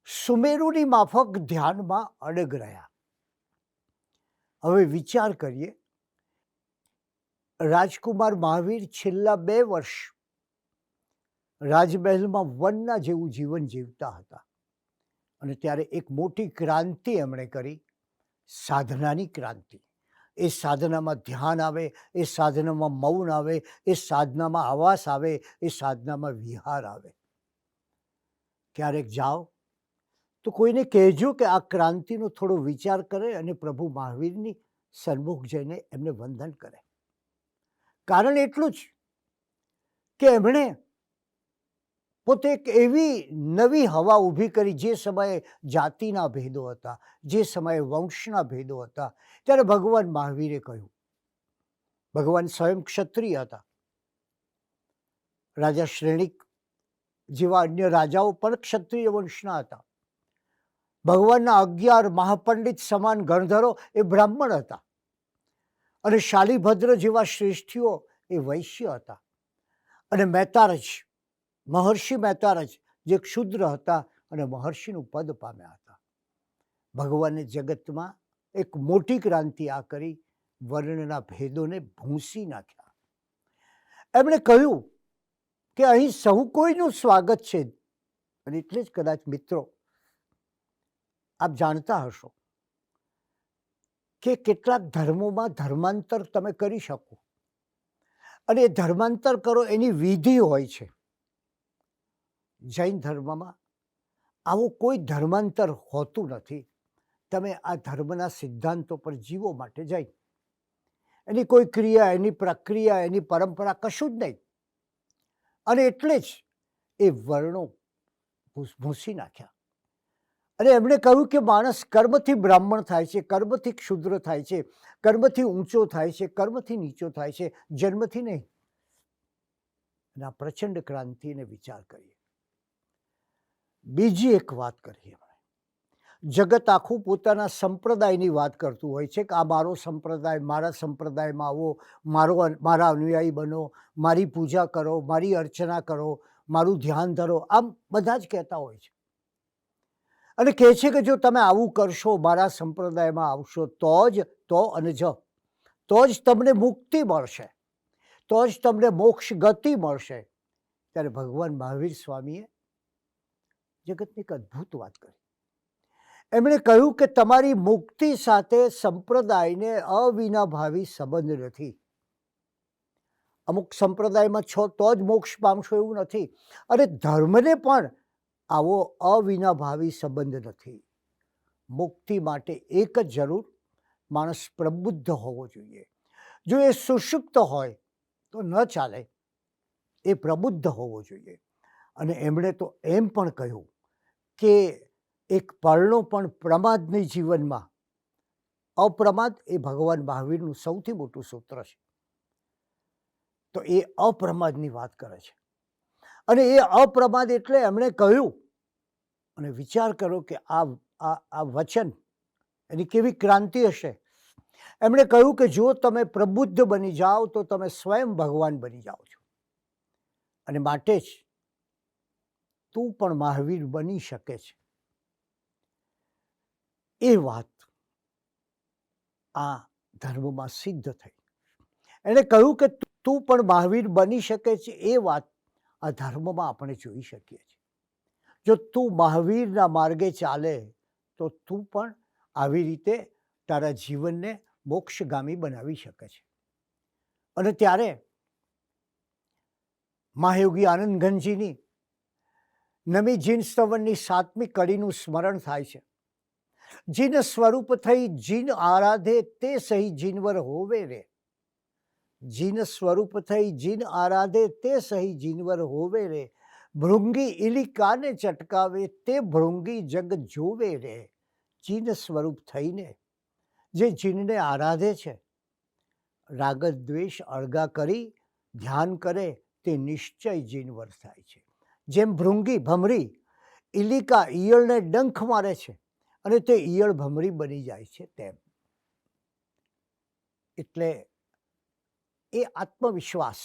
સુમેરુની માફક ધ્યાનમાં અડગ રહ્યા. હવે વિચાર કરીએ, રાજકુમાર મહાવીર છેલ્લા 2 વર્ષ રાજમહેલમાં વનના જેવું જીવન જીવતા હતા. અને ત્યારે એક મોટી ક્રાંતિ એમણે કરી, સાધનાની ક્રાંતિ. એ સાધનામાં ધ્યાન આવે, એ સાધનામાં મૌન આવે, એ સાધનામાં આવાસ આવે, એ સાધનામાં વિહાર આવે. ક્યારેક જાઓ તો કોઈને કહેજો કે આ ક્રાંતિનો થોડો વિચાર કરે અને પ્રભુ મહાવીરની સન્મુખ જઈને એમને વંદન કરે. કારણ એટલું જ કે એમણે પોતે એક એવી નવી હવા ઊભી કરી, જે સમયે જાતિના ભેદો હતા, જે સમયે વંશના ભેદો હતા. ત્યારે ભગવાન મહાવીરે કહ્યું, ભગવાન સ્વયં ક્ષત્રિય હતા, રાજા શ્રેણિક જેવા અન્ય રાજાઓ પણ ક્ષત્રિય વંશના હતા. ભગવાનના 11 મહાપંડિત સમાન ગણધરો એ બ્રાહ્મણ હતા. અને શાલિભદ્ર જેવા શ્રેષ્ઠીઓ એ વૈશ્ય હતા. અને મહેતારજ, મહર્ષિ મહેતારજ જે ક્ષુદ્ર હતા અને મહર્ષિનું પદ પામ્યા હતા. ભગવાને જગતમાં એક મોટી ક્રાંતિ આ કરી, વર્ણના ભેદોને ભૂંસી નાખ્યા. એમણે કહ્યું કે અહીં સહુ કોઈનું સ્વાગત છે. અને એટલે જ કદાચ મિત્રો આપ જાણતા હશો કે કેટલાક ધર્મોમાં ધર્માંતર તમે કરી શકો, અને એ ધર્માંતર કરો એની વિધિ હોય છે. જૈન ધર્મમાં આવું કોઈ ધર્માંતર હોતું નથી. તમે આ ધર્મના સિદ્ધાંતો પર જીવો માટે જઈ, એની કોઈ ક્રિયા, એની પ્રક્રિયા, એની પરંપરા કશું જ નહીં. અને એટલે જ એ વર્ણો ભૂંસી નાખ્યા. અને એમણે કહ્યું કે માણસ કર્મથી બ્રાહ્મણ થાય છે, કર્મથી ક્ષુદ્ર થાય છે, કર્મથી ઊંચો થાય છે, કર્મથી નીચો થાય છે, જન્મથી નહીં. અને આ પ્રચંડ ક્રાંતિને વિચાર કરીએ. બીજી એક વાત કરીએ. જગત આખું પોતાના સંપ્રદાયની વાત કરતું હોય છે કે આ મારો સંપ્રદાય, મારા સંપ્રદાયમાં આવો, મારા અનુયાયી બનો, મારી પૂજા કરો, મારી અર્ચના કરો, મારું ધ્યાન ધરો. આમ બધા જ કહેતા હોય છે. અને કહે છે કે જો તમે આવું કરશો, મારા સંપ્રદાયમાં આવશો, તો જ તમને મુક્તિ મળશે, તો જ તમને મોક્ષ ગતિ મળશે. ત્યારે ભગવાન મહાવીર સ્વામીએ જગતની એક અદ્ભુત વાત કરી. એમણે કહ્યું કે તમારી મુક્તિ સાથે સંપ્રદાયને અવિનાભાવી સંબંધ નથી. અમુક સંપ્રદાયમાં છો તો જ મોક્ષ પામશો એવું નથી. અને ધર્મને પણ આવો અવિનાભાવી સંબંધ નથી. મુક્તિ માટે એક જ જરૂર, માણસ પ્રબુદ્ધ હોવો જોઈએ. જો એ સુષુપ્ત હોય તો ન ચાલે, એ પ્રબુદ્ધ હોવો જોઈએ. અને એમણે તો એમ પણ કહ્યું કે એક પર્ણો પણ પ્રમાદની જીવનમાં, અપ્રમાદ એ ભગવાન મહાવીરનું સૌથી મોટું સૂત્ર છે. તો એ અપ્રમાદની વાત કરે છે. અને એ અપ્રમાદ એટલે એમણે કહ્યું, અને વિચાર કરો કે આ વચન એની કેવી ક્રાંતિ હશે. એમણે કહ્યું કે જો તમે પ્રબુદ્ધ બની જાઓ તો તમે સ્વયં ભગવાન બની જાઓ છો. અને માટે જ તું પણ મહાવીર બની શકે છે. એ વાત આ ધર્મમાં સિદ્ધ થઈ. એણે કહ્યું કે તું પણ મહાવીર બની શકે છે. એ વાત આ ધર્મમાં આપણે જોઈ શકીએ છીએ. જો તું મહાવીરના માર્ગે ચાલે તો તું પણ આવી રીતે તારા જીવનને મોક્ષગામી બનાવી શકે છે. અને ત્યારે મહાયોગી આનંદઘનજીની નમી જીન સ્તવનની 7મી કડીનું સ્મરણ થાય છે. જીન સ્વરૂપ થઈ જીન આરાધે તે સહી જીનવર હોવે રે. જીન સ્વરૂપ થઈ જીન આરાધે તે સહી જીનવર હોવે રે. ભૃંગી ઇલી કાને ચટકાવે તે ભૃંગી જગ જોવે રે. જીન સ્વરૂપ થઈને જે જીનને આરાધે છે, રાગ દ્વેષ અળગા કરી ધ્યાન કરે તે નિશ્ચય જીનવર થાય છે. જેમ ભૃંગી ભમરી ઇલિકા ઈયળને ડંખ મારે છે અને તે ઈયળ ભમરી બની જાય છે, તેમ એટલે એ આત્મવિશ્વાસ,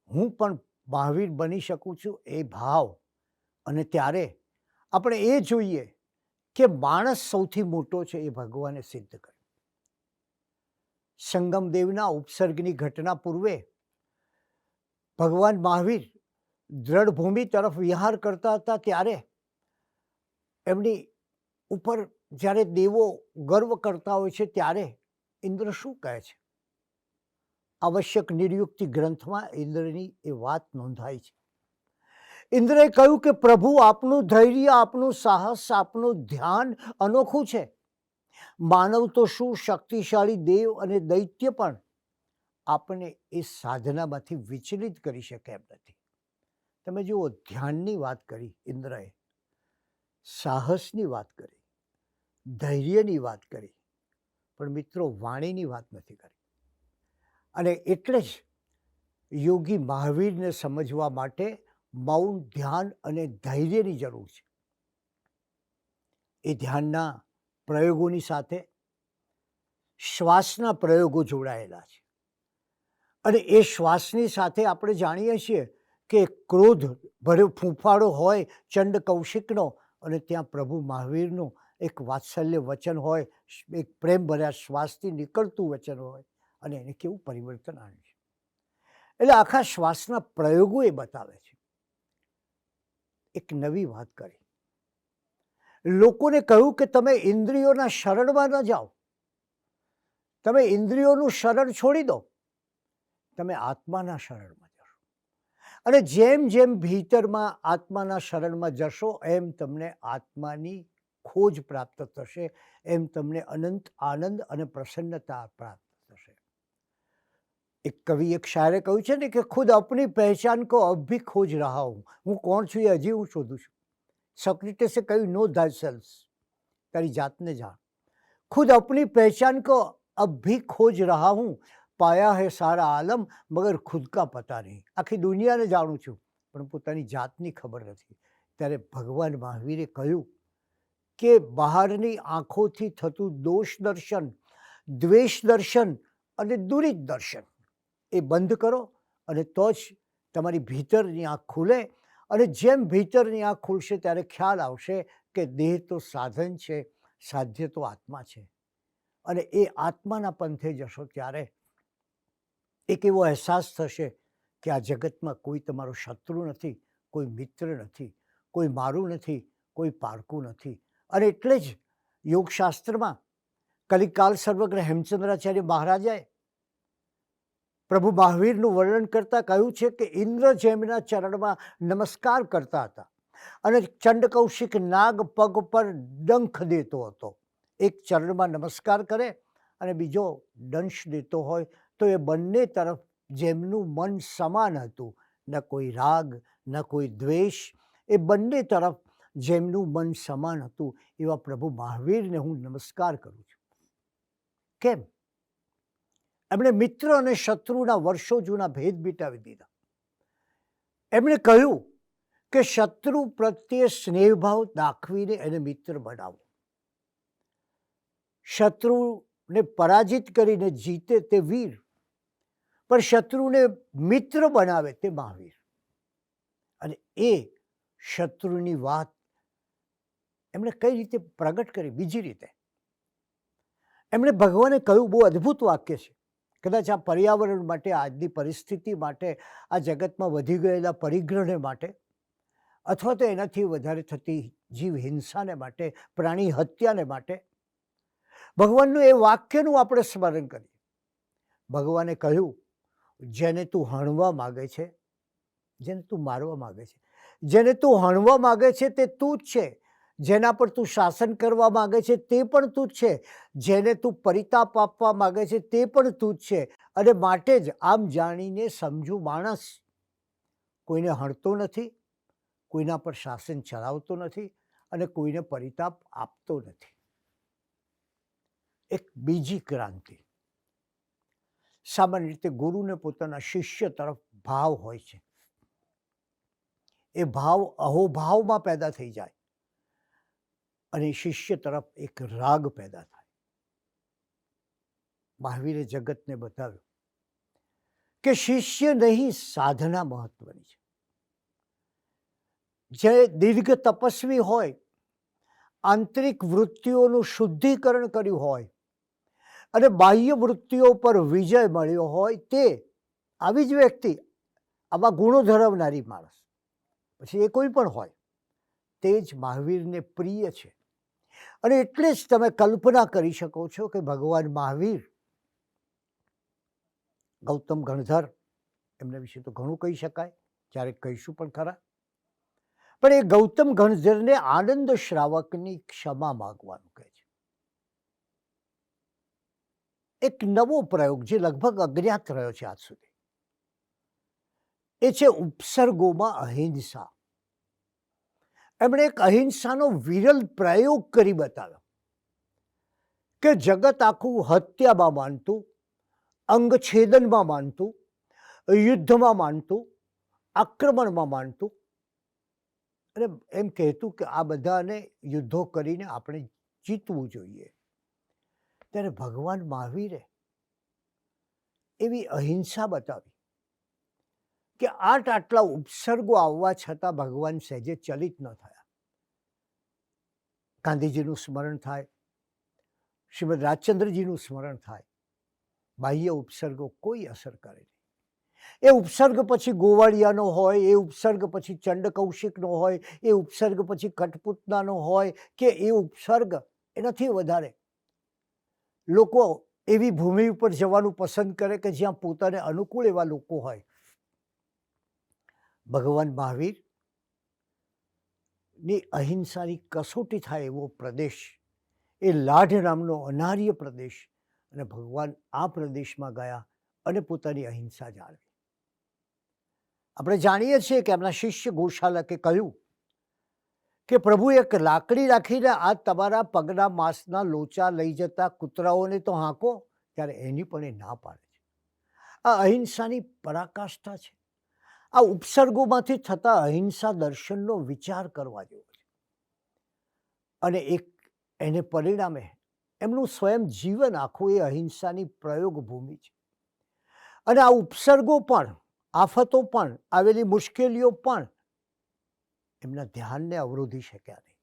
હું પણ મહાવીર બની શકું છું, એ ભાવ. અને ત્યારે આપણે એ જોઈએ કે માણસ સૌથી મોટો છે એ ભગવાને સિદ્ધ કર્યું. સંગમદેવના ઉપસર્ગની ઘટના પૂર્વે ભગવાન મહાવીર દ્રઢ ભૂમિ તરફ વિહાર કરતા હતા, ત્યારે એમની ઉપર જ્યારે દેવો ગર્વ કરતા હોય છે, ત્યારે ઇન્દ્ર શું કહે છે? આવશ્યક નિર્યુક્તિ ગ્રંથમાં ઇન્દ્રની એ વાત નોંધાઈ છે. ઇન્દ્રએ કહ્યું કે પ્રભુ, આપનું ધૈર્ય, આપનું સાહસ, આપનું ધ્યાન અનોખું છે. માનવ તો શું, શક્તિશાળી દેવ અને દૈત્ય પણ આપને એ સાધનામાંથી વિચલિત કરી શકે એમ નથી. તમે જુઓ, ધ્યાનની વાત કરી ઇન્દ્રએ, સાહસની વાત કરી, ધૈર્યની વાત કરી, પણ મિત્રો વાણીની વાત નથી કરી. અને એટલે જ યોગી મહાવીરને સમજવા માટે મૌન, ધ્યાન અને ધૈર્યની જરૂર છે. એ ધ્યાનના પ્રયોગોની સાથે શ્વાસના પ્રયોગો જોડાયેલા છે. અને એ શ્વાસની સાથે આપણે જાણીએ છીએ કે ક્રોધ ભર્યો ફૂંફાડો હોય ચંડ કૌશિકનો, અને ત્યાં પ્રભુ મહાવીરનું એક વાત્સલ્ય વચન હોય, એક પ્રેમ ભર્યા શ્વાસથી નીકળતું વચન હોય, અને એને કેવું પરિવર્તન આવ્યું છે. એટલે આખા શ્વાસના પ્રયોગો એ બતાવે છે. એક નવી વાત કરી, લોકોને કહ્યું કે તમે ઇન્દ્રિયોના શરણમાં ન જાઓ, તમે ઇન્દ્રિયોનું શરણ છોડી દો, તમે આત્માના શરણમાં જશો. અને જેમ જેમ ભીતરમાં આત્માના શરણમાં જશો, એમ તમને આત્માની ખોજ પ્રાપ્ત થશે, એમ તમને અનંત આનંદ અને પ્રસન્નતા પ્રાપ્ત થશે. એક કવિ, એક શાયરે કહ્યું છે ને કે ખુદ અપની પહેચાન કો અબ ભી ખોજ રહા હું. હું કોણ છું એ હજી હું શોધું છું. સોક્રેટિસે કહ્યું, નો થાય સેલ્ફ, તારી જાતને જાણ. ખુદ અપની પહેચાન કો અબ ભી ખોજ રહા હું, પાયા હૈ સારા આલમ મગર ખુદ કા પતા નહીં. આખી દુનિયાને જાણું છું, પણ પોતાની જાતની ખબર નથી. ત્યારે ભગવાન મહાવીરે કહ્યું કે બહારની આંખોથી થતું દોષ દર્શન, દ્વેષ દર્શન અને દુરિત દર્શન એ બંધ કરો, અને તો જ તમારી ભીતરની આંખ ખુલે. અને જેમ ભીતરની આંખ ખુલશે ત્યારે ખ્યાલ આવશે કે દેહ તો સાધન છે, સાધ્ય તો આત્મા છે. અને એ આત્માના પંથે જશો ત્યારે એક એવો અહેસાસ થશે કે આ જગતમાં કોઈ તમારો શત્રુ નથી, કોઈ મિત્ર નથી, કોઈ મારું નથી, કોઈ પારકું નથી. અને એટલે જ યોગશાસ્ત્રમાં કલિકાલ સર્વજ્ઞ હેમચંદ્રાચાર્ય મહારાજાએ પ્રભુ મહાવીરનું વર્ણન કરતા કહ્યું છે કે ઇન્દ્ર જેમના ચરણમાં નમસ્કાર કરતા હતા, અને ચંડ કૌશિક નાગ પગ પર ડંખ દેતો હતો. એક ચરણમાં નમસ્કાર કરે અને બીજો દંશ દેતો હોય, તો એ બંને તરફ જેમનું મન સમાન હતું, ન કોઈ રાગ ન કોઈ દ્વેષ, એ બંને તરફ જેમનું મન સમાન હતું, એવા પ્રભુ મહાવીરને હું નમસ્કાર કરું છું. કેમ? એમણે મિત્ર અને શત્રુના વર્ષો જૂના ભેદ મિટાવી દીધા. એમણે કહ્યું કે શત્રુ પ્રત્યે સ્નેહભાવ દાખવીને એને મિત્ર બનાવો. શત્રુને પરાજિત કરીને જીતે તે વીર, પણ શત્રુને મિત્ર બનાવે તે મહાવીર. અને એ શત્રુની વાત એમણે કઈ રીતે પ્રગટ કરી? બીજી રીતે એમણે ભગવાને કહ્યું, બહુ અદ્ભુત વાક્ય છે. કદાચ આ પર્યાવરણ માટે, આજની પરિસ્થિતિ માટે, આ જગતમાં વધી ગયેલા પરિગ્રહને માટે, અથવા તો એનાથી વધારે થતી જીવ હિંસાને માટે, પ્રાણી હત્યાને માટે ભગવાનનું એ વાક્યનું આપણે સ્મરણ કરીએ. ભગવાને કહ્યું, જેને તું હણવા માગે છે, જેને તું મારવા માગે છે, જેને તું હણવા માગે છે તે તું જ છે, જેના પર તું શાસન કરવા માગે છે તે પણ તું જ છે, જેને તું પરિતાપ આપવા માગે છે તે પણ તું જ છે. અને માટે જ આમ જાણીને સમજુ માણસ કોઈને હણતો નથી, કોઈના પર શાસન ચલાવતો નથી, અને કોઈને પરિતાપ આપતો નથી. એક બીજી ક્રાંતિ. સામાન્ય રીતે ગુરુને પોતાના શિષ્ય તરફ ભાવ હોય છે, એ ભાવ અહોભાવમાં પેદા થઈ જાય અને શિષ્ય તરફ એક રાગ પેદા થાય. મહાવીરે જગતને બતાવ્યું કે શિષ્ય નહીં, સાધના મહત્વની છે. જે દીર્ઘ તપસ્વી હોય, આંતરિક વૃત્તિઓનું શુદ્ધિકરણ કર્યું હોય અને બાહ્ય વૃત્તિઓ પર વિજય મળ્યો હોય, તે આવી જ વ્યક્તિ, આવા ગુણો ધરાવનારી માણસ, પછી એ કોઈ પણ હોય, તે જ મહાવીરને પ્રિય છે. અને એટલે જ તમે કલ્પના કરી શકો છો કે ભગવાન મહાવીર, ગૌતમ ગણધર, એમના વિશે તો ઘણું કહી શકાય, ક્યારેક કહીશું પણ ખરા, પણ એ ગૌતમ ગણધરને આનંદ શ્રાવકની ક્ષમા માગવાનું કહે છે. એક નવો પ્રયોગ જે લગભગ અજ્ઞાત રહ્યો છે આજ સુધી, એ છે ઉપસર્ગોમાં અહિંસા. એમણે એક અહિંસાનો વિરલ પ્રયોગ કરી બતાવ્યો કે જગત આખું હત્યામાં માનતું, અંગછેદનમાં માનતું, યુદ્ધમાં માનતું, આક્રમણમાં માનતું, અને એમ કહેતું કે આ બધાને યુદ્ધો કરીને આપણે જીતવું જોઈએ. ત્યારે ભગવાન મહાવીરે એવી અહિંસા બતાવી કે આટલા ઉપસર્ગો આવવા છતાં ભગવાન સહેજે ચલિત ન થયા. ગાંધીજીનું સ્મરણ થાય, શ્રીમદ રાજચંદ્રજીનું સ્મરણ થાય, બાહ્ય ઉપસર્ગો કોઈ અસર કરે નહીં. એ ઉપસર્ગ પછી ગોવાળિયાનો હોય, એ ઉપસર્ગ પછી ચંડકૌશિકનો હોય, એ ઉપસર્ગ પછી કઠપૂતનાનો હોય, કે એ ઉપસર્ગ એનાથી વધારે લોકો એવી ભૂમિ ઉપર જવાનું પસંદ કરે કે જ્યાં પોતાને અનુકૂળ એવા લોકો હોય. ભગવાન મહાવીરની અહિંસાની કસોટી થાય એવો પ્રદેશ એ લાઢ નામનો અનાર્ય પ્રદેશ, અને ભગવાન આ પ્રદેશમાં ગયા અને પોતાની અહિંસા જાળવી. આપણે જાણીએ છીએ કે એમના શિષ્ય ગોશાલકે કહ્યું કે પ્રભુ, એક લાકડી રાખીને આ તમારા પગના માંસના લોચા લઈ જતા કૂતરાઓને તો હાંકો, ત્યારે એની પણ એ ના પાડે છે. આ અહિંસાની પરાકાષ્ઠા છે. આ ઉપસર્ગોમાંથી થતા અહિંસા દર્શનનો વિચાર કરવા જેવો છે. અને એક એને પરિણામે એમનું સ્વયં જીવન આખું એ અહિંસાની પ્રયોગ ભૂમિ છે. અને આ ઉપસર્ગો પણ, આફતો પણ, આવેલી મુશ્કેલીઓ પણ એમના ધ્યાનને અવરોધી શક્યા નહીં.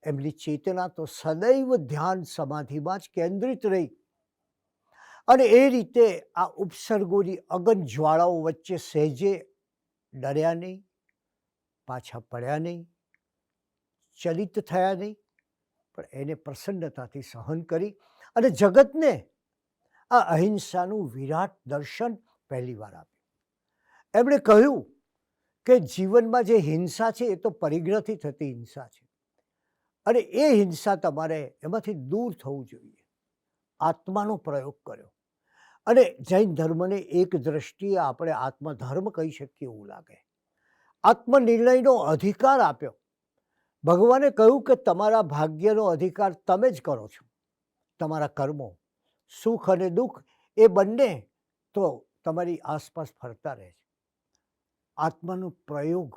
એમની ચેતના તો સદૈવ ધ્યાન સમાધિમાં જ કેન્દ્રિત રહી, અને એ રીતે આ ઉપસર્ગોની અગન જ્વાળાઓ વચ્ચે સહેજે ડર્યા નહીં, પાછા પડ્યા નહીં, ચલિત થયા નહીં, પણ એને પ્રસન્નતાથી સહન કરી અને જગતને આ અહિંસાનું વિરાટ દર્શન પહેલી વાર આપ્યું. એમણે કહ્યું કે જીવનમાં જે હિંસા છે એ તો પરિગ્રહથી થતી હિંસા છે, અને એ હિંસા તમારે એમાંથી દૂર થવું જોઈએ. આત્માનો પ્રયોગ કર્યો, અને જૈન ધર્મને એક દ્રષ્ટિએ આપણે આત્મધર્મ કહી શકીએ એવું લાગે. આત્મનિર્ણયનો અધિકાર આપ્યો. ભગવાને કહ્યું કે તમારા ભાગ્યનો અધિકાર તમે જ કરો છો. તમારા કર્મો, સુખ અને દુઃખ એ બંને તો તમારી આસપાસ ફરતા રહે છે. આત્માનો પ્રયોગ.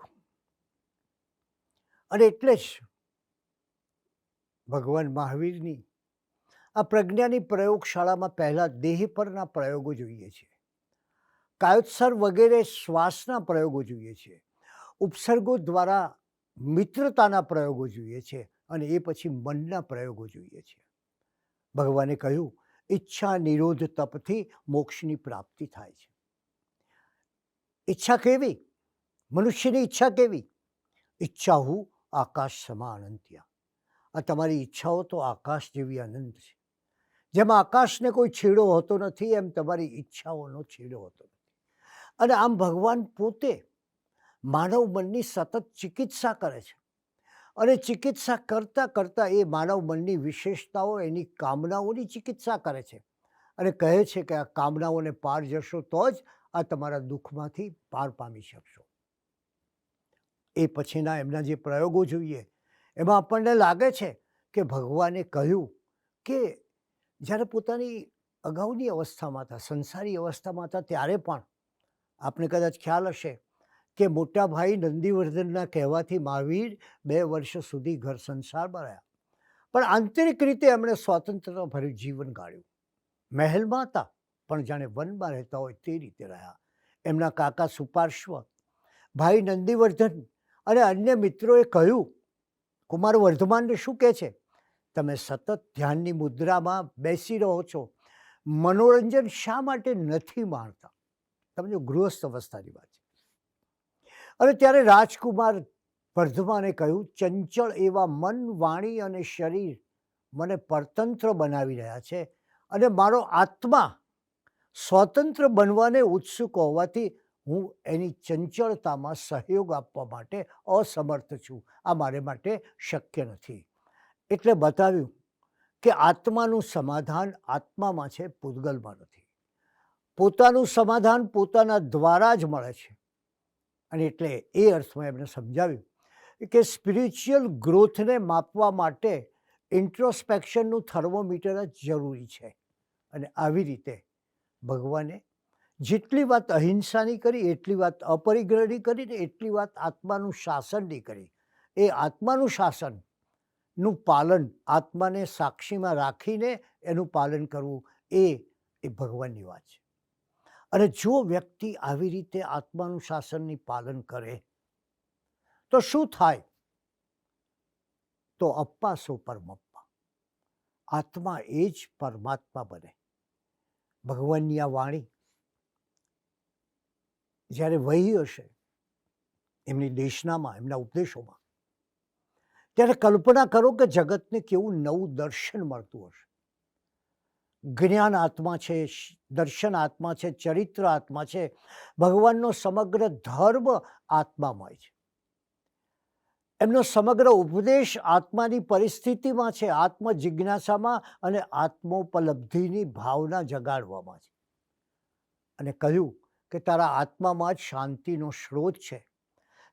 અને એટલે જ ભગવાન મહાવીરની આ પ્રજ્ઞાની પ્રયોગશાળામાં પહેલા દેહ પરના પ્રયોગો જોઈએ છે, કાયોત્સર્ગ વગેરે શ્વાસના પ્રયોગો જોઈએ છે, ઉપસર્ગો દ્વારા મિત્રતાના પ્રયોગો જોઈએ છે, અને એ પછી મનના પ્રયોગો જોઈએ છે. ભગવાને કહ્યું, ઈચ્છા નિરોધ તપથી મોક્ષની પ્રાપ્તિ થાય છે. ઈચ્છા કેવી? મનુષ્યની ઈચ્છા કેવી? ઈચ્છા હું આકાશ સમા અનંત્યા. આ તમારી ઈચ્છાઓ તો આકાશ જેવી અનંત છે. જેમ આકાશને કોઈ છેડો હોતો નથી, એમ તમારી ઈચ્છાઓનો છેડો હોતો નથી. અને આમ ભગવાન પોતે માનવ મનની સતત ચિકિત્સા કરે છે, અને ચિકિત્સા કરતાં કરતાં એ માનવ મનની વિશેષતાઓ, એની કામનાઓની ચિકિત્સા કરે છે, અને કહે છે કે આ કામનાઓને પાર જશો તો જ આ તમારા દુઃખમાંથી પાર પામી શકશો. એ પછીના એમના જે પ્રયોગો જોઈએ, એમાં આપણને લાગે છે કે ભગવાને કહ્યું કે જ્યારે પોતાની અગાઉની અવસ્થામાં હતા, સંસારી અવસ્થામાં હતા, ત્યારે પણ આપણે કદાચ ખ્યાલ હશે કે મોટા ભાઈ નંદીવર્ધનના કહેવાથી મહાવીર 2 વર્ષ સુધી ઘર સંસારમાં રહ્યા, પણ આંતરિક રીતે એમણે સ્વાતંત્ર્યભર્યું જીવન ગાળ્યું. મહેલમાં હતા પણ જાણે વનમાં રહેતા હોય તે રીતે રહ્યા. એમના કાકા સુપાર્શ્વ ભાઈ નંદીવર્ધન અને અન્ય મિત્રોએ કહ્યું, કુમાર વર્ધમાનને શું કહે છે, તમે સતત ધ્યાનની મુદ્રામાં બેસી રહો છો, મનોરંજન શા માટે નથી માણતા? તમે જો ગૃહસ્થ અવસ્થાની વાત છે. અને ત્યારે રાજકુમાર વર્ધમાને કહ્યું, ચંચળ એવા મન, વાણી અને શરીર મને પરતંત્ર બનાવી રહ્યા છે અને મારો આત્મા સ્વતંત્ર બનવાને ઉત્સુક હોવાથી હું એની ચંચળતામાં સહયોગ આપવા માટે અસમર્થ છું. આ મારે માટે શક્ય નથી. એટલે બતાવ્યું કે આત્માનું સમાધાન આત્મામાં છે, પૂતગલમાં નથી. પોતાનું સમાધાન પોતાના દ્વારા જ મળે છે. અને એટલે એ અર્થમાં એમણે સમજાવ્યું કે સ્પિરિચ્યુઅલ ગ્રોથને માપવા માટે ઇન્ટ્રોસ્પેક્શનનું થર્મોમીટર જ જરૂરી છે. અને આવી રીતે ભગવાને જેટલી વાત અહિંસાની કરી, એટલી વાત અપરિગ્રહની કરી ને એટલી વાત આત્માનું શાસનની કરી. એ આત્માનું શાસનનું પાલન, આત્માને સાક્ષીમાં રાખીને એનું પાલન કરવું, એ ભગવાનની વાત છે. અને જો વ્યક્તિ આવી રીતે આત્માનું શાસનની પાલન કરે તો શું થાય? તો અપ્પા સો પરમપ્પા, આત્મા એ જ પરમાત્મા બને. ભગવાનની આ વાણી જ્યારે વહી હશે એમની દેશનામાં, એમના ઉપદેશોમાં, ત્યારે કલ્પના કરો કે જગતને કેવું નવું દર્શન મળતું હશે. જ્ઞાન આત્મા છે, દર્શન આત્મા છે, ચરિત્ર આત્મા છે, ભગવાનનો સમગ્ર ધર્મ આત્મામય છે. એમનો સમગ્ર ઉપદેશ આત્માની પરિસ્થિતિમાં છે, આત્મ જિજ્ઞાસામાં અને આત્મોપલબ્ધિની ભાવના જગાડવામાં છે. અને કહ્યું કે તારા આત્મામાં જ શાંતિનો સ્ત્રોત છે.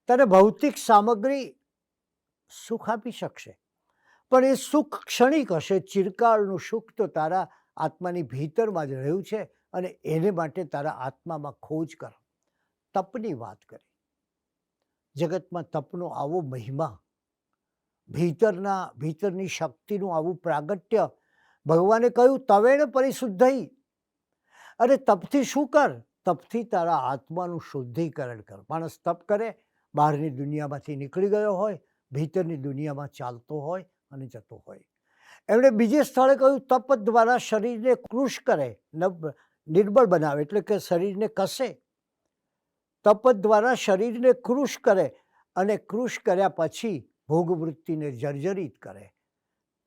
તને ભૌતિક સામગ્રી સુખ આપી શકશે, પણ એ સુખ ક્ષણિક હશે. ચિરકાળનું સુખ તો તારા આત્માની ભીતરમાં જ રહ્યું છે અને એને માટે તારા આત્મામાં ખોજ કર. તપની વાત કરી. જગતમાં તપનો આવો મહિમા, ભીતરની શક્તિનું આવું પ્રાગટ્ય. ભગવાને કહ્યું તવેણ પરિશુદ્ધઈ. અરે તપથી શું કર? તપથી તારા આત્માનું શુદ્ધિકરણ કર. માણસ તપ કરે, બહારની દુનિયામાંથી નીકળી ગયો હોય, ભીતરની દુનિયામાં ચાલતો હોય અને જતો હોય. એમણે બીજે સ્થળે કહ્યું તપ દ્વારા શરીરને કૃશ કરે, નિર્બળ બનાવે, એટલે કે શરીરને કસે. તપ દ્વારા શરીરને કૃશ કરે અને કૃશ કર્યા પછી ભોગવૃત્તિને જર્જરિત કરે.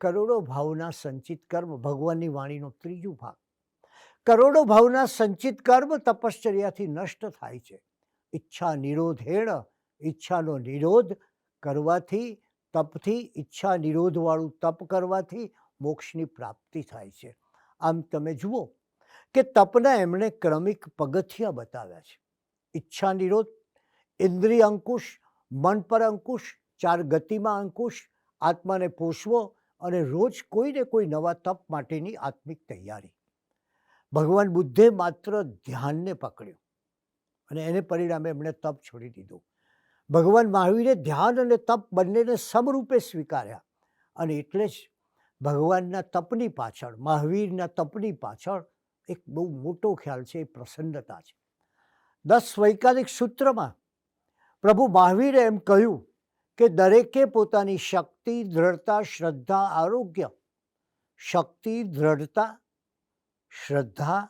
કરોડો ભાવના સંચિત કર્મ, ભગવાનની વાણીનો ત્રીજો ભાગ. કરોડો ભાવના સંચિત કર્મ તપશ્ચર્યાથી નષ્ટ થાય છે. ઈચ્છા નિરોધેણ, ઈચ્છાનો નિરોધ કરવાથી, તપથી, ઈચ્છા નિરોધવાળું તપ કરવાથી મોક્ષની પ્રાપ્તિ થાય છે. આમ તમે જુઓ કે તપના એમણે ક્રમિક પગથિયા બતાવ્યા છે. ઈચ્છા નિરોધ, ઇન્દ્રિય અંકુશ, મન પર અંકુશ, 4 ગતિમાં અંકુશ, આત્માને પોષવો અને રોજ કોઈને કોઈ નવા તપ માટેની આત્મિક તૈયારી. ભગવાન બુદ્ધે માત્ર ધ્યાનને પકડ્યું અને એને પરિણામે એમણે તપ છોડી દીધું. ભગવાન મહાવીરે ધ્યાન અને તપ બંનેને સમરૂપે સ્વીકાર્યા અને એટલે જ ભગવાનના તપની પાછળ, મહાવીરના તપની પાછળ એક બહુ મોટો ખ્યાલ છે, એ પ્રસન્નતા છે. 10 વૈકાલિક સૂત્રમાં પ્રભુ મહાવીરે એમ કહ્યું કે દરેકે પોતાની શક્તિ, દ્રઢતા, શ્રદ્ધા, આરોગ્ય, શક્તિ, દ્રઢતા, શ્રદ્ધા,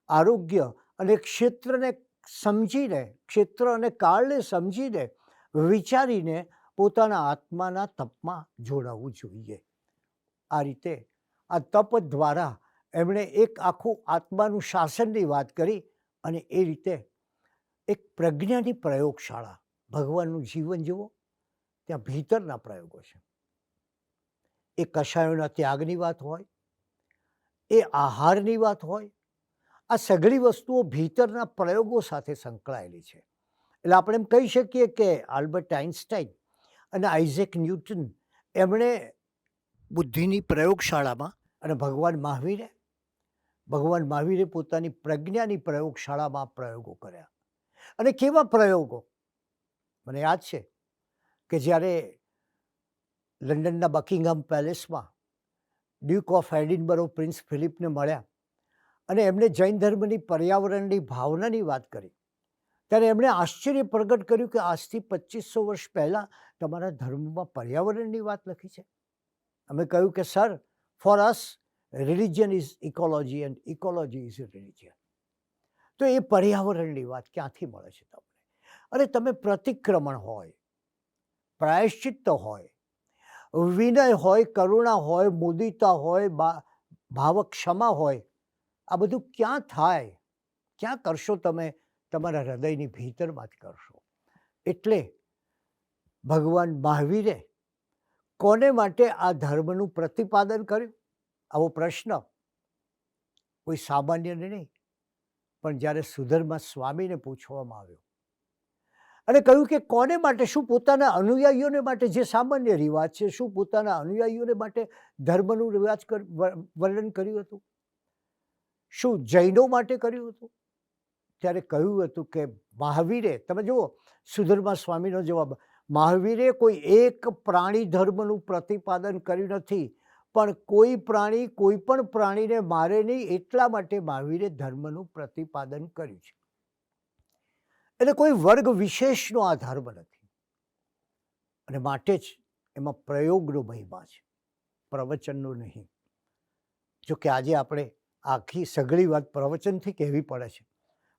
આરોગ્ય અને ક્ષેત્રને સમજીને, ક્ષેત્ર અને કાળને સમજીને, વિચારીને પોતાના આત્માના તપમાં જોડાવવું જોઈએ. આ રીતે આ તપ દ્વારા એમણે એક આખું આત્માનું શાસનની વાત કરી અને એ રીતે એક પ્રજ્ઞાની પ્રયોગશાળા, ભગવાનનું જીવન જુઓ, ત્યાં ભીતરના પ્રયોગો છે. એ કષાયોના ત્યાગની વાત હોય, એ આહારની વાત હોય, આ સઘળી વસ્તુઓ ભીતરના પ્રયોગો સાથે સંકળાયેલી છે. એટલે આપણે એમ કહી શકીએ કે આલ્બર્ટ આઇન્સ્ટાઈન અને આઇઝેક ન્યૂટન એમણે બુદ્ધિની પ્રયોગશાળામાં અને ભગવાન મહાવીરે પોતાની પ્રજ્ઞાની પ્રયોગશાળામાં પ્રયોગો કર્યા. અને કેવા પ્રયોગો? મને યાદ છે કે જ્યારે લંડનના બકિંગહામ પેલેસમાં ડ્યુક ઓફ એડિનબરો પ્રિન્સ ફિલિપને મળ્યા અને એમણે જૈન ધર્મની પર્યાવરણની ભાવનાની વાત કરી, ત્યારે એમણે આશ્ચર્ય પ્રગટ કર્યું કે આજથી 2500 વર્ષ પહેલાં તમારા ધર્મમાં પર્યાવરણની વાત લખી છે. અમે કહ્યું કે sir, for us religion is ecology and ecology is religion. તો એ પર્યાવરણની વાત ક્યાંથી મળે છે તમને? અને તમે પ્રતિક્રમણ હોય, પ્રાયશ્ચિત્ત હોય, વિનય હોય, કરુણા હોય, મુદિતા હોય, ભાવક્ષમા હોય, આ બધું ક્યાં થાય? ક્યાં કરશો તમે? તમારા હૃદયની ભીતરમાં જ કરશો. એટલે ભગવાન મહાવીરે કોને માટે આ ધર્મનું પ્રતિપાદન કર્યું? આવો પ્રશ્ન કોઈ સામાન્યને નહીં, પણ જ્યારે સુધર્મા સ્વામીને પૂછવામાં આવ્યો અને કહ્યું કે કોને માટે? શું પોતાના અનુયાયીઓને માટે, જે સામાન્ય રિવાજ છે, શું પોતાના અનુયાયીઓને માટે ધર્મનું રિવાજ વર્ણન કર્યું હતું? શું જૈનો માટે કર્યું હતું? ત્યારે કહ્યું હતું કે મહાવીરે, તમે જુઓ સુધર્મા સ્વામીનો જવાબ, મહાવીરે કોઈ એક પ્રાણી ધર્મનું પ્રતિપાદન કર્યું નથી, પણ કોઈ પ્રાણી કોઈ પણ પ્રાણીને મારે નહીં એટલા માટે મહાવીરે ધર્મનું પ્રતિપાદન કર્યું છે. એટલે કોઈ વર્ગ વિશેષનો આ ધર્મ નથી અને માટે જ એમાં પ્રયોગનો મહિમા છે, પ્રવચનનો નહીં. જો કે આજે આપણે આખી સઘળી વાત પ્રવચનથી કહેવી પડે છે,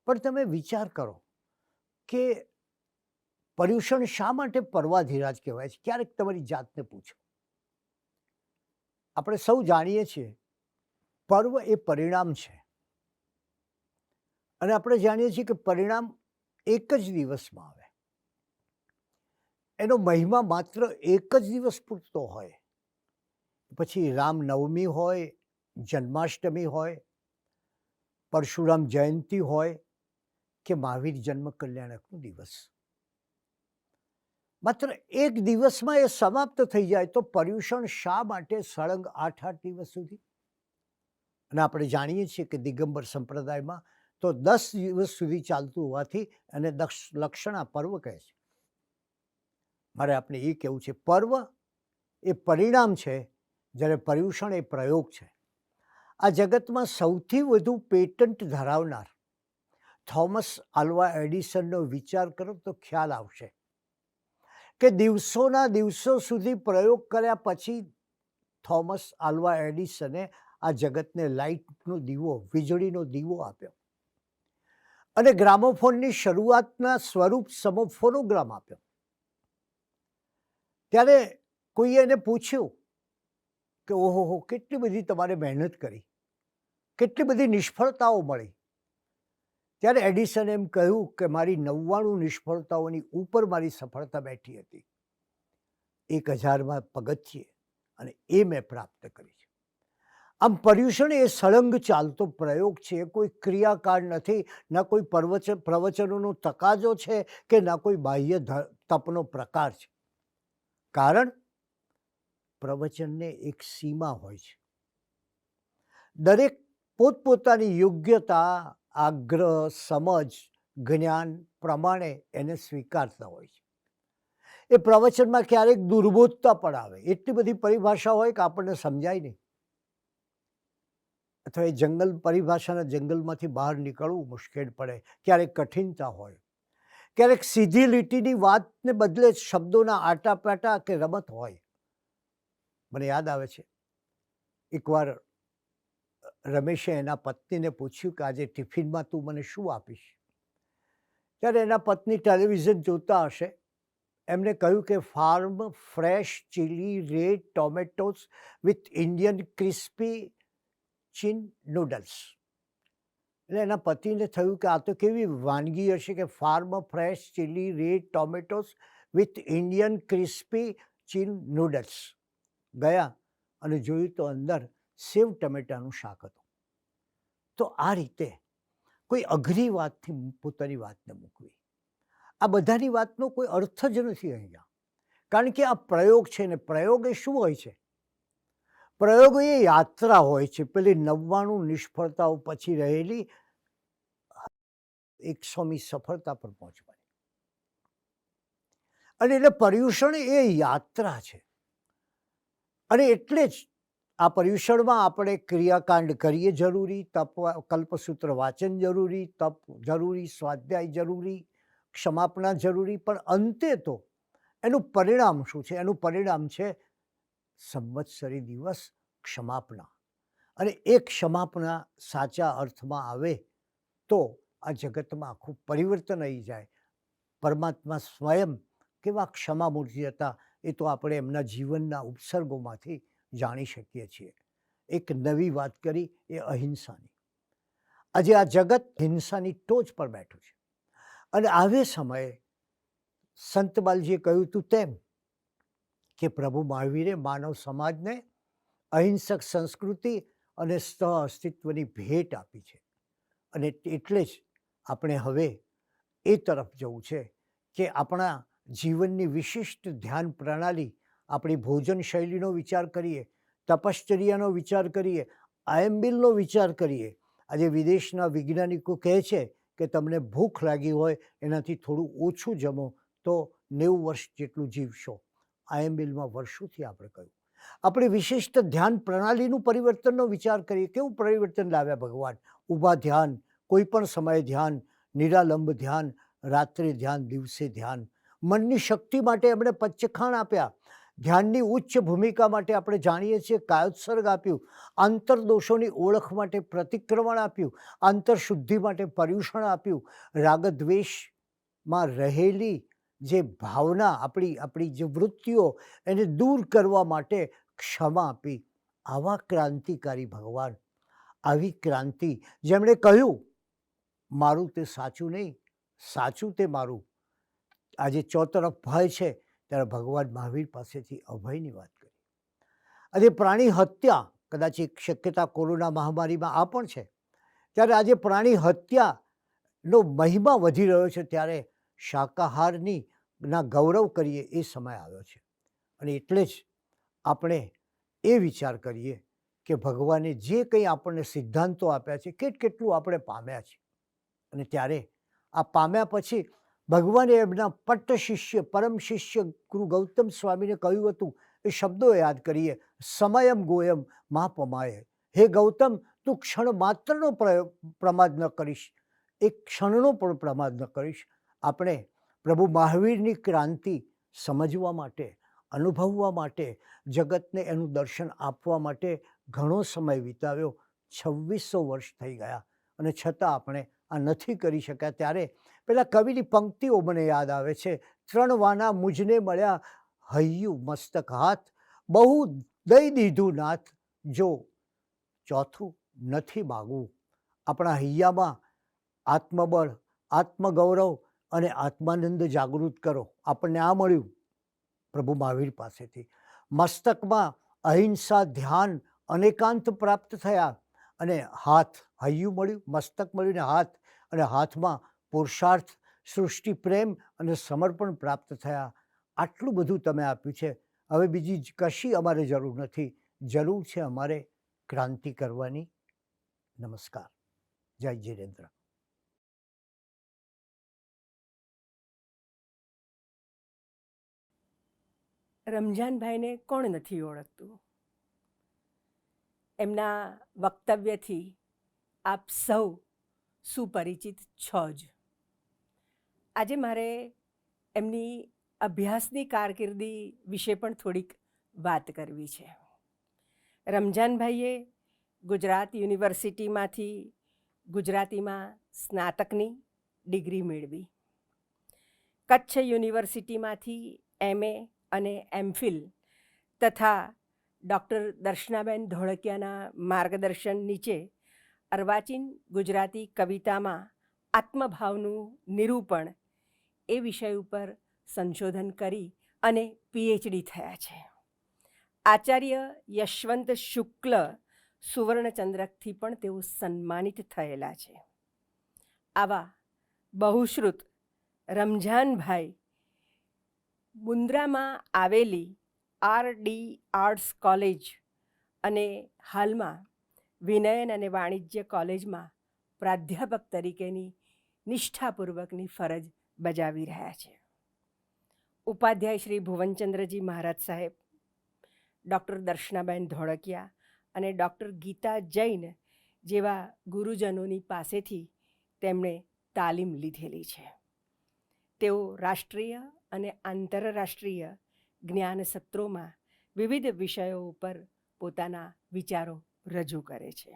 પણ તમે વિચાર કરો કે પર્યુષણ શા માટે પર્વાધિરાજ કહેવાય છે? ક્યારેક તમારી જાતને પૂછો. આપણે સૌ જાણીએ છીએ પર્વ એ પરિણામ છે અને આપણે જાણીએ છીએ કે પરિણામ એક જ દિવસમાં આવે. એનો મહિમા માત્ર એક જ દિવસ પૂરતો હોય. પછી રામનવમી હોય, જન્માષ્ટમી હોય, પરશુરામ જયંતિ હોય કે મહાવીર જન્મ કલ્યાણકનો દિવસ, માત્ર એક દિવસમાં એ સમાપ્ત થઈ જાય તો પર્યુષણ શા માટે સળંગ 8 દિવસ સુધી? અને આપણે જાણીએ છીએ કે દિગંબર સંપ્રદાયમાં તો 10 દિવસ સુધી ચાલતું હોવાથી એને લક્ષણા પર્વ કહે છે. મારે આપણે એ કહેવું છે, પર્વ એ પરિણામ છે, જ્યારે પર્યુષણ એ પ્રયોગ છે. આ જગતમાં સૌથી વધુ પેટન્ટ ધરાવનાર થોમસ આલ્વા એડિસનનો વિચાર કરો તો ખ્યાલ આવશે કે દિવસોના દિવસો સુધી પ્રયોગ કર્યા પછી થોમસ આલ્વા એડિસને આ જગતને લાઇટનો દીવો, વીજળીનો દીવો આપ્યો અને ગ્રામોફોનની શરૂઆતના સ્વરૂપ સમો ફોનોગ્રામ આપ્યો. ત્યારે કોઈએ એને પૂછ્યું કે ઓહો, કેટલી બધી તમારે મહેનત કરી, કેટલી બધી નિષ્ફળતાઓ મળી. ત્યારે એડિસને એમ કહ્યું કે મારી 99 નિષ્ફળતાઓની ઉપર મારી સફળતા બેઠી હતી, 1000માં પગથિયે, અને એ મેં પ્રાપ્ત કરી છે. આમ પર્યુષણ એ સળંગ ચાલતો પ્રયોગ છે, કોઈ ક્રિયાકાળ નથી, ના કોઈ પ્રવચનોનો તકાજો છે કે ના કોઈ બાહ્ય તપનો પ્રકાર છે. કારણ પ્રવચનને એક સીમા હોય છે. દરેક પોતપોતાની યોગ્યતા, આગ્રહ, સમજ, જ્ઞાન પ્રમાણે એને સ્વીકારતા હોય છે. એ પ્રવચનમાં ક્યારેક દુર્બોધતા પણ આવે, એટલી બધી પરિભાષા હોય કે આપણને સમજાય નહીં, અથવા એ પરિભાષાના જંગલમાંથી બહાર નીકળવું મુશ્કેલ પડે, ક્યારેક કઠિનતા હોય, ક્યારેક સીધી લીટીની વાતને બદલે શબ્દોના આટાપાટા કે રમત હોય. મને યાદ આવે છે, એકવાર રમેશે એના પત્નીને પૂછ્યું કે આજે ટિફિનમાં તું મને શું આપીશ? ત્યારે એના પત્ની ટેલિવિઝન જોતા હશે, એમને કહ્યું કે farm fresh chilli red tomatoes with Indian crispy ચીન નૂડલ્સ. એટલે એના પતિને થયું કે આ તો કેવી વાનગી હશે કે farm fresh chilli red tomatoes with Indian crispy ચીન નૂડલ્સ. ગયા અને જોયું તો અંદર સેવ ટમેટાનું શાક હતું. તો આ રીતે કોઈ અઘરી વાતથી પોતાની વાતને મૂકવી, આ બધાની વાતનો કોઈ અર્થ જ નથી અહીંયા. કારણ કે આ પ્રયોગ છે ને પ્રયોગ એ શું હોય છે? પ્રયોગ એ યાત્રા હોય છે, પેલી 99 નિષ્ફળતાઓ પછી રહેલી 100મી સફળતા પર પહોંચવાની. અને એટલે પર્યુષણ એ યાત્રા છે. અને એટલે જ આ પર્યુષણમાં આપણે ક્રિયાકાંડ કરીએ જરૂરી, કલ્પસૂત્ર વાંચન જરૂરી, તપ જરૂરી, સ્વાધ્યાય જરૂરી, ક્ષમાપના જરૂરી, પણ અંતે તો એનું પરિણામ શું છે? એનું પરિણામ છે સંવત્સરી દિવસ ક્ષમાપના. અને એ ક્ષમાપના સાચા અર્થમાં આવે તો આ જગતમાં આખું પરિવર્તન આવી જાય. પરમાત્મા સ્વયં કેવા ક્ષમામૂર્તિ હતા એ તો આપણે એમના જીવનના ઉપસર્ગોમાંથી જાણી શકીએ છીએ. એક નવી વાત કરી એ અહિંસાની. આજે આ જગત હિંસાની ટોચ પર બેઠું છે. અને આવે સમયે સંત બાલજીએ કહ્યું હતું તેમ કે પ્રભુ મહાવીરે માનવ સમાજને અહિંસક સંસ્કૃતિ અને સહ અસ્તિત્વની ભેટ આપી છે. અને એટલે જ આપણે હવે એ તરફ જવું છે કે આપણા જીવનની વિશિષ્ટ ધ્યાન પ્રણાલી, આપણી ભોજન શૈલીનો વિચાર કરીએ, તપશ્ચર્યાનો વિચાર કરીએ, આયંબિલનો વિચાર કરીએ. આજે વિદેશના વૈજ્ઞાનિકો કહે છે કે તમને ભૂખ લાગી હોય એનાથી થોડું ઓછું જમો તો 90 વર્ષ જેટલું જીવશો. આયંબિલમાં વર્ષોથી આપણે કહ્યું. આપણી વિશિષ્ટ ધ્યાન પ્રણાલીનું પરિવર્તનનો વિચાર કરીએ. કેવું પરિવર્તન લાવ્યા ભગવાન? ઊભા ધ્યાન, કોઈ પણ સમયે ધ્યાન, નિરાલંબ ધ્યાન, રાત્રે ધ્યાન, દિવસે ધ્યાન. મનની શક્તિ માટે એમણે પંચખાણ આપ્યા. ધ્યાનની ઉચ્ચ ભૂમિકા માટે આપણે જાણીએ છીએ કાયોત્સર્ગ આપ્યું. આંતરદોષોની ઓળખ માટે પ્રતિક્રમણ આપ્યું. આંતરશુદ્ધિ માટે પર્યુષણ આપ્યું. રાગદ્વેષમાં રહેલી જે ભાવના, આપણી જે વૃત્તિઓ, એને દૂર કરવા માટે ક્ષમા આપી. આવા ક્રાંતિકારી ભગવાન, આવી ક્રાંતિ જેમણે કહ્યું મારું તે સાચું નહીં, સાચું તે મારું. આજે ચોતરફ ભય છે ત્યારે ભગવાન મહાવીર પાસેથી અભયની વાત કરી. આજે પ્રાણી હત્યા, કદાચ એક શક્યતા કોરોના મહામારીમાં આ પણ છે, ત્યારે આજે પ્રાણી હત્યાનો મહિમા વધી રહ્યો છે ત્યારે શાકાહારની ગૌરવ કરીએ એ સમય આવ્યો છે. અને એટલે જ આપણે એ વિચાર કરીએ કે ભગવાને જે કંઈ આપણને સિદ્ધાંતો આપ્યા છે કેટલું આપણે પામ્યા છે. અને ત્યારે આ પામ્યા પછી ભગવાને એમના પટ્ટ શિષ્ય, પરમ શિષ્ય ગુરુ ગૌતમ સ્વામીને કહ્યું હતું, એ શબ્દો યાદ કરીએ. સમયમ ગોયમ મા પમાય. હે ગૌતમ, તું ક્ષણ માત્રનો પ્રમાદ ન કરીશ, એક ક્ષણનો પણ પ્રમાદ ન કરીશ. આપણે પ્રભુ મહાવીરની ક્રાંતિ સમજવા માટે, અનુભવવા માટે, જગતને એનું દર્શન આપવા માટે ઘણો સમય વિતાવ્યો. 2600 વર્ષ થઈ ગયા અને છતાં આપણે આ નથી કરી શક્યા. ત્યારે પેલા કવિની પંક્તિઓ મને યાદ આવે છે. 3 વાના મુજને મળ્યા, હૈયું મસ્તક હાથ, બહુ દઈ દીધું નાથ, જો ચોથું નથી માગવું. આપણા હૈયામાં આત્મબળ, આત્મગૌરવ અને આત્માનંદ જાગૃત કરો. આપણને આ મળ્યું પ્રભુ મહાવીર પાસેથી. મસ્તકમાં અહિંસા, ધ્યાન, અનેકાંત પ્રાપ્ત થયા. અને હાથ, હૈયું મળ્યું, મસ્તક મળ્યું ને હાથ, અને હાથમાં પુરુષાર્થ, સૃષ્ટિ પ્રેમ અને સમર્પણ પ્રાપ્ત થયા. આટલું બધું તમે આપ્યું છે. હવે બીજી કશી અમારે જરૂર નથી. જરૂર છે અમારે ક્રાંતિ કરવાની. નમસ્કાર. જય જીરેન્દ્ર. રમજાનભાઈને કોણ નથી ઓળખતું? એમના વક્તવ્યથી આપ સૌ સુપરિચિત છો જ. આજે મારે એમની અભ્યાસની કારકિર્દી વિશે પણ થોડીક વાત કરવી છે. રમજાનભાઈએ ગુજરાત યુનિવર્સિટીમાંથી ગુજરાતીમાં સ્નાતકની ડિગ્રી મેળવી. કચ્છ યુનિવર્સિટીમાંથી MA અને MPhil તથા ડૉક્ટર દર્શનાબેન ધોળકિયાના માર્ગદર્શન નીચે અર્વાચીન ગુજરાતી કવિતામાં આત્મભાવનું નિરૂપણ એ વિષય ઉપર સંશોધન કરી અને PhD થયા છે. આચાર્ય યશવંત શુક્લ સુવર્ણચંદ્રકથી પણ તેઓ સન્માનિત થયેલા છે. આવા બહુશ્રુત રમજાનભાઈ મુન્દ્રામાં આવેલી RD આર્ટ્સ કોલેજ અને હાલમાં વિનયન અને વાણિજ્ય કોલેજમાં પ્રાધ્યાપક તરીકેની નિષ્ઠાપૂર્વકની ફરજ બજાવી રહ્યા છે. ઉપાધ્યાય શ્રી ભુવનચંદ્રજી મહારાજ સાહેબ, ડૉક્ટર દર્શનાબેન ધોળકિયા અને ડૉક્ટર ગીતા જૈન જેવા ગુરુજનોની પાસેથી તેમણે તાલીમ લીધેલી છે. તેઓ રાષ્ટ્રીય અને આંતરરાષ્ટ્રીય જ્ઞાન સત્રોમાં વિવિધ વિષયો ઉપર પોતાના વિચારો રજૂ કરે છે.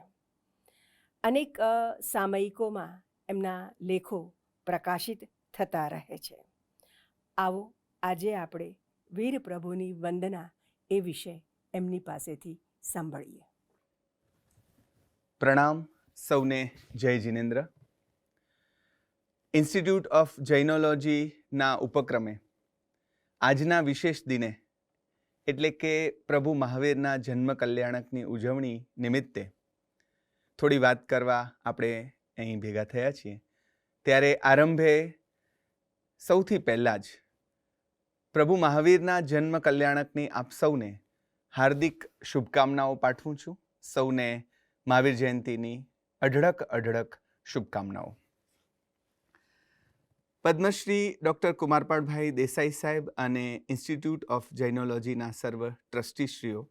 અનેક સામયિકોમાં એમના લેખો પ્રકાશિત થતા રહે છે. આવો આજે આપણે વીર પ્રભુની વંદના એ વિશે એમની પાસેથી સાંભળીએ. પ્રણામ સૌને, જય જિનેન્દ્ર. ઇન્સ્ટિટ્યૂટ ઓફ જૈનોલોજીના ઉપક્રમે આજના વિશેષ દિને એટલે કે પ્રભુ મહાવીરના જન્મ કલ્યાણકની ઉજવણી નિમિત્તે થોડી વાત કરવા આપણે અહીં ભેગા થયા છીએ. ત્યારે આરંભે સૌથી પહેલાં જ પ્રભુ મહાવીરના જન્મ કલ્યાણકની આપ સૌને હાર્દિક શુભકામનાઓ પાઠવું છું. સૌને મહાવીર જયંતીની અઢળક શુભકામનાઓ. પદ્મશ્રી ડૉક્ટર કુમારપાળભાઈ દેસાઈ સાહેબ અને ઇન્સ્ટિટ્યૂટ ઓફ જૈનોલોજીના સર્વ ટ્રસ્ટીશ્રીઓ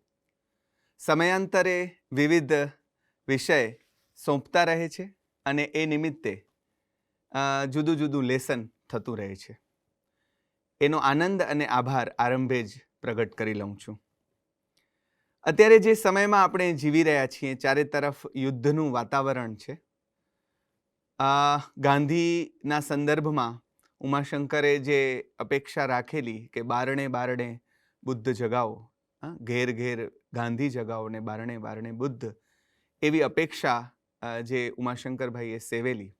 સમયાંતરે વિવિધ વિષય સોંપતા રહે છે અને એ નિમિત્તે જુદું લેસન થતું રહે છે. એનો આનંદ અને આભાર આરંભે જ પ્રગટ કરી લઉં છું. અત્યારે જે સમયમાં આપણે જીવી રહ્યા છીએ ચારે તરફ યુદ્ધનું વાતાવરણ છે. ગાંધીના સંદર્ભમાં ઉમાશંકરે જે અપેક્ષા રાખેલી કે બારણે બુદ્ધ જગાવો, ઘેર ગાંધી જગાવો ને બારણે બુદ્ધ, એવી અપેક્ષા જે ઉમાશંકરભાઈએ સેવેલી,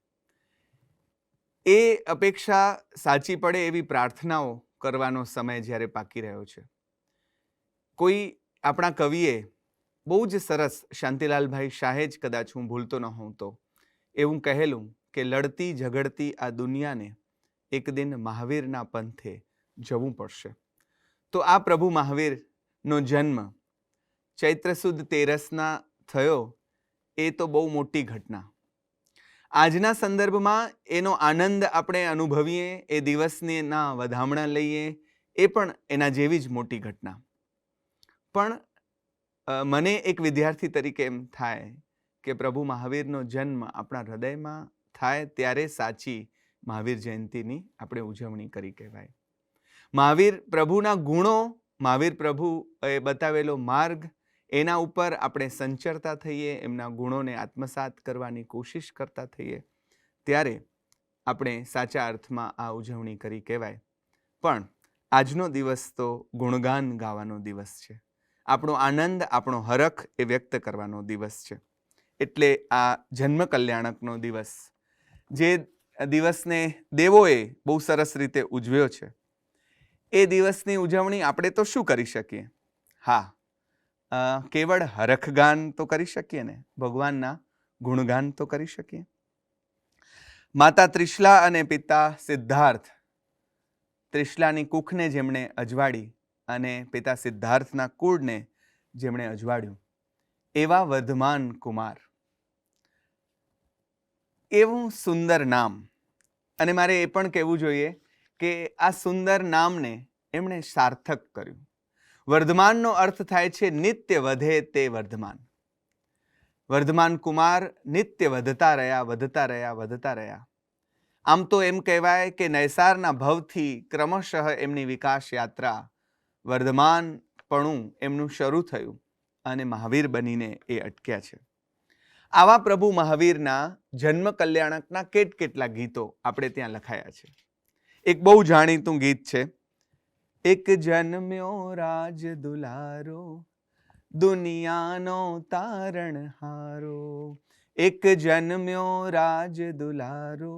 એ અપેક્ષા સાચી પડે એવી પ્રાર્થનાઓ કરવાનો સમય જ્યારે પાકી રહ્યો છે. કોઈ આપણા કવિએ બહુ જ સરસ, શાંતિલાલભાઈ શાહે જ કદાચ, હું ભૂલતો ન હોઉં તો, એવું કહેલું કે લડતી ઝઘડતી આ દુનિયાને એક દિન મહાવીરના પંથે જવું પડશે. તો આ પ્રભુ મહાવીરનો જન્મ ચૈત્ર સુદ 13ના થયો, એ તો બહુ મોટી ઘટના. આજના સંદર્ભમાં એનો આનંદ આપણે અનુભવીએ, એ દિવસના વધામણા લઈએ, એ પણ એના જેવી જ મોટી ઘટના. પણ મને એક વિદ્યાર્થી તરીકે એમ થાય કે પ્રભુ મહાવીરનો જન્મ આપણા હૃદયમાં થાય ત્યારે સાચી મહાવીર જયંતીની આપણે ઉજવણી કરી કહેવાય. મહાવીર પ્રભુના ગુણો, મહાવીર પ્રભુએ બતાવેલો માર્ગ, એના ઉપર આપણે સંચરતા થઈએ, એમના ગુણોને આત્મસાત કરવાની કોશિશ કરતા થઈએ, ત્યારે આપણે સાચા અર્થમાં આ ઉજવણી કરી કહેવાય. પણ આજનો દિવસ તો ગુણગાન ગાવાનો દિવસ છે. આપણો આનંદ, આપણો હરખ એ વ્યક્ત કરવાનો દિવસ છે. એટલે આ જન્મ કલ્યાણકનો દિવસ, જે દિવસને દેવોએ બહુ સરસ રીતે ઉજવ્યો છે, એ દિવસની ઉજવણી આપણે તો શું કરી શકીએ? હા, કેવળ હરખગાન તો કરી શકીએ ને, ભગવાનના ગુણગાન તો કરી શકીએ. માતા ત્રિશલા અને પિતા સિદ્ધાર્થ, ત્રિશલાની કુખને જેમણે અજવાળી અને પિતા સિદ્ધાર્થના કુળને જેમણે અજવાળ્યું, એવા વર્ધમાન કુમાર, એવું સુંદર નામ. અને મારે એ પણ કહેવું જોઈએ કે આ સુંદર નામને એમણે સાર્થક કર્યું. વર્ધમાનનો અર્થ થાય છે નિત્ય વધે તે વર્ધમાન. વર્ધમાન કુમાર નિત્ય વધતા રહ્યા. આમ તો એમ કહેવાય કે નૈસારના ભવથી ક્રમશઃ એમની વિકાસ યાત્રા, વર્ધમાનપણું એમનું શરૂ થયું અને મહાવીર બનીને એ અટક્યા છે. આવા પ્રભુ મહાવીરના જન્મ કલ્યાણકના કેટલા ગીતો આપણે ત્યાં લખાયા છે. એક બહુ જાણીતું ગીત છે, એક જન્મ્યો રાજ દુલારો, દુનિયાનો તારણહારો. એક જન્મ્યો રાજ દુલારો,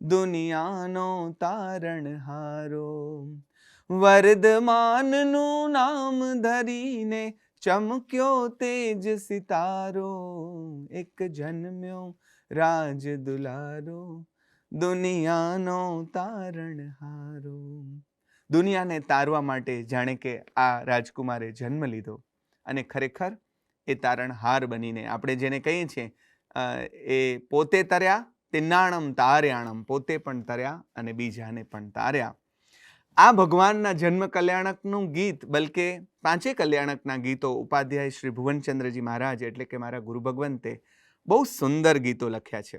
દુનિયાનો તારણહારો. વર્ધમાનનું નામ ધરીને ચમક્યો તેજ સિતારો. એક જન્મ્યો રાજ દુલારો, દુનિયાનો તારણહારો. દુનિયાને તારવા માટે જાણે કે આ રાજકુમારે જન્મ લીધો અને ખરેખર એ તારણહાર બનીને, આપણે જેને કહીએ છીએ, એ પોતે તર્યા, તિન્નાણમ તાર્યાણમ, પોતે પણ તર્યા અને બીજાને પણ તાર્યા. આ ભગવાનના જન્મ કલ્યાણકનું ગીત, બલકે પાંચે કલ્યાણકના ગીતો ઉપાધ્યાય શ્રી ભુવનચંદ્રજી મહારાજ એટલે કે મારા ગુરુ ભગવંતે બહુ સુંદર ગીતો લખ્યા છે.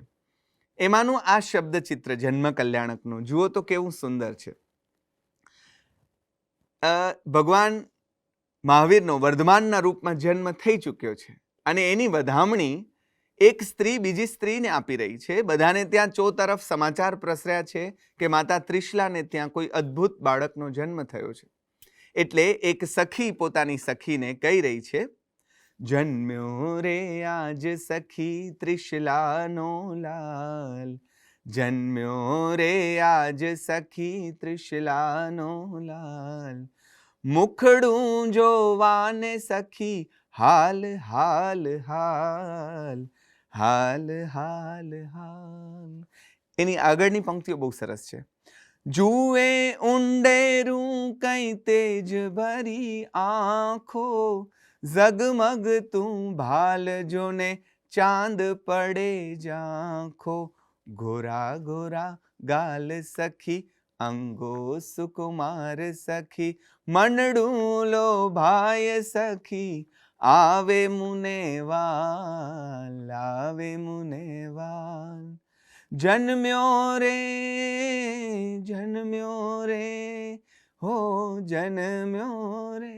એમાંનું આ શબ્દ ચિત્ર જન્મ કલ્યાણકનું જુઓ તો કેવું સુંદર છે. ભગવાન મહાવીરનો વર્ધમાનના રૂપમાં જન્મ થઈ ચૂક્યો છે અને એની વધામણી એક સ્ત્રી બીજી સ્ત્રીને આપી રહી છે. બધાને ત્યાં ચોતરફ સમાચાર પ્રસર્યા છે કે માતા ત્રિશલાને ત્યાં કોઈ અદ્ભુત બાળકનો જન્મ થયો છે. એટલે એક સખી પોતાની સખીને કહી રહી છે, જન્મ્યો રે આજ સખી ત્રિશલાનો લાલ, જન્મ્યો રે આજ સખી ત્રિશલાનો લાલ, મુખડું જોવાને સખી હાલ હાલ હાલ, હાલ હાલ હાલ. એની આગળની પંક્તિઓ બહુ સરસ છે. જુએ ઊંડેરું કઈ તેજ ભરી આંખો, ઝગમગ તું ભાલ જોને ચાંદ પડે ઝાંખો, ગોરા ગોરા ગાલ સખી અંગો સુકુમાર સખી, મનડું લો ભાય સખી આવે મુને વાલ, આવે મુને વાલ. જન્મ્યો રે હો જન્મ્યો રે,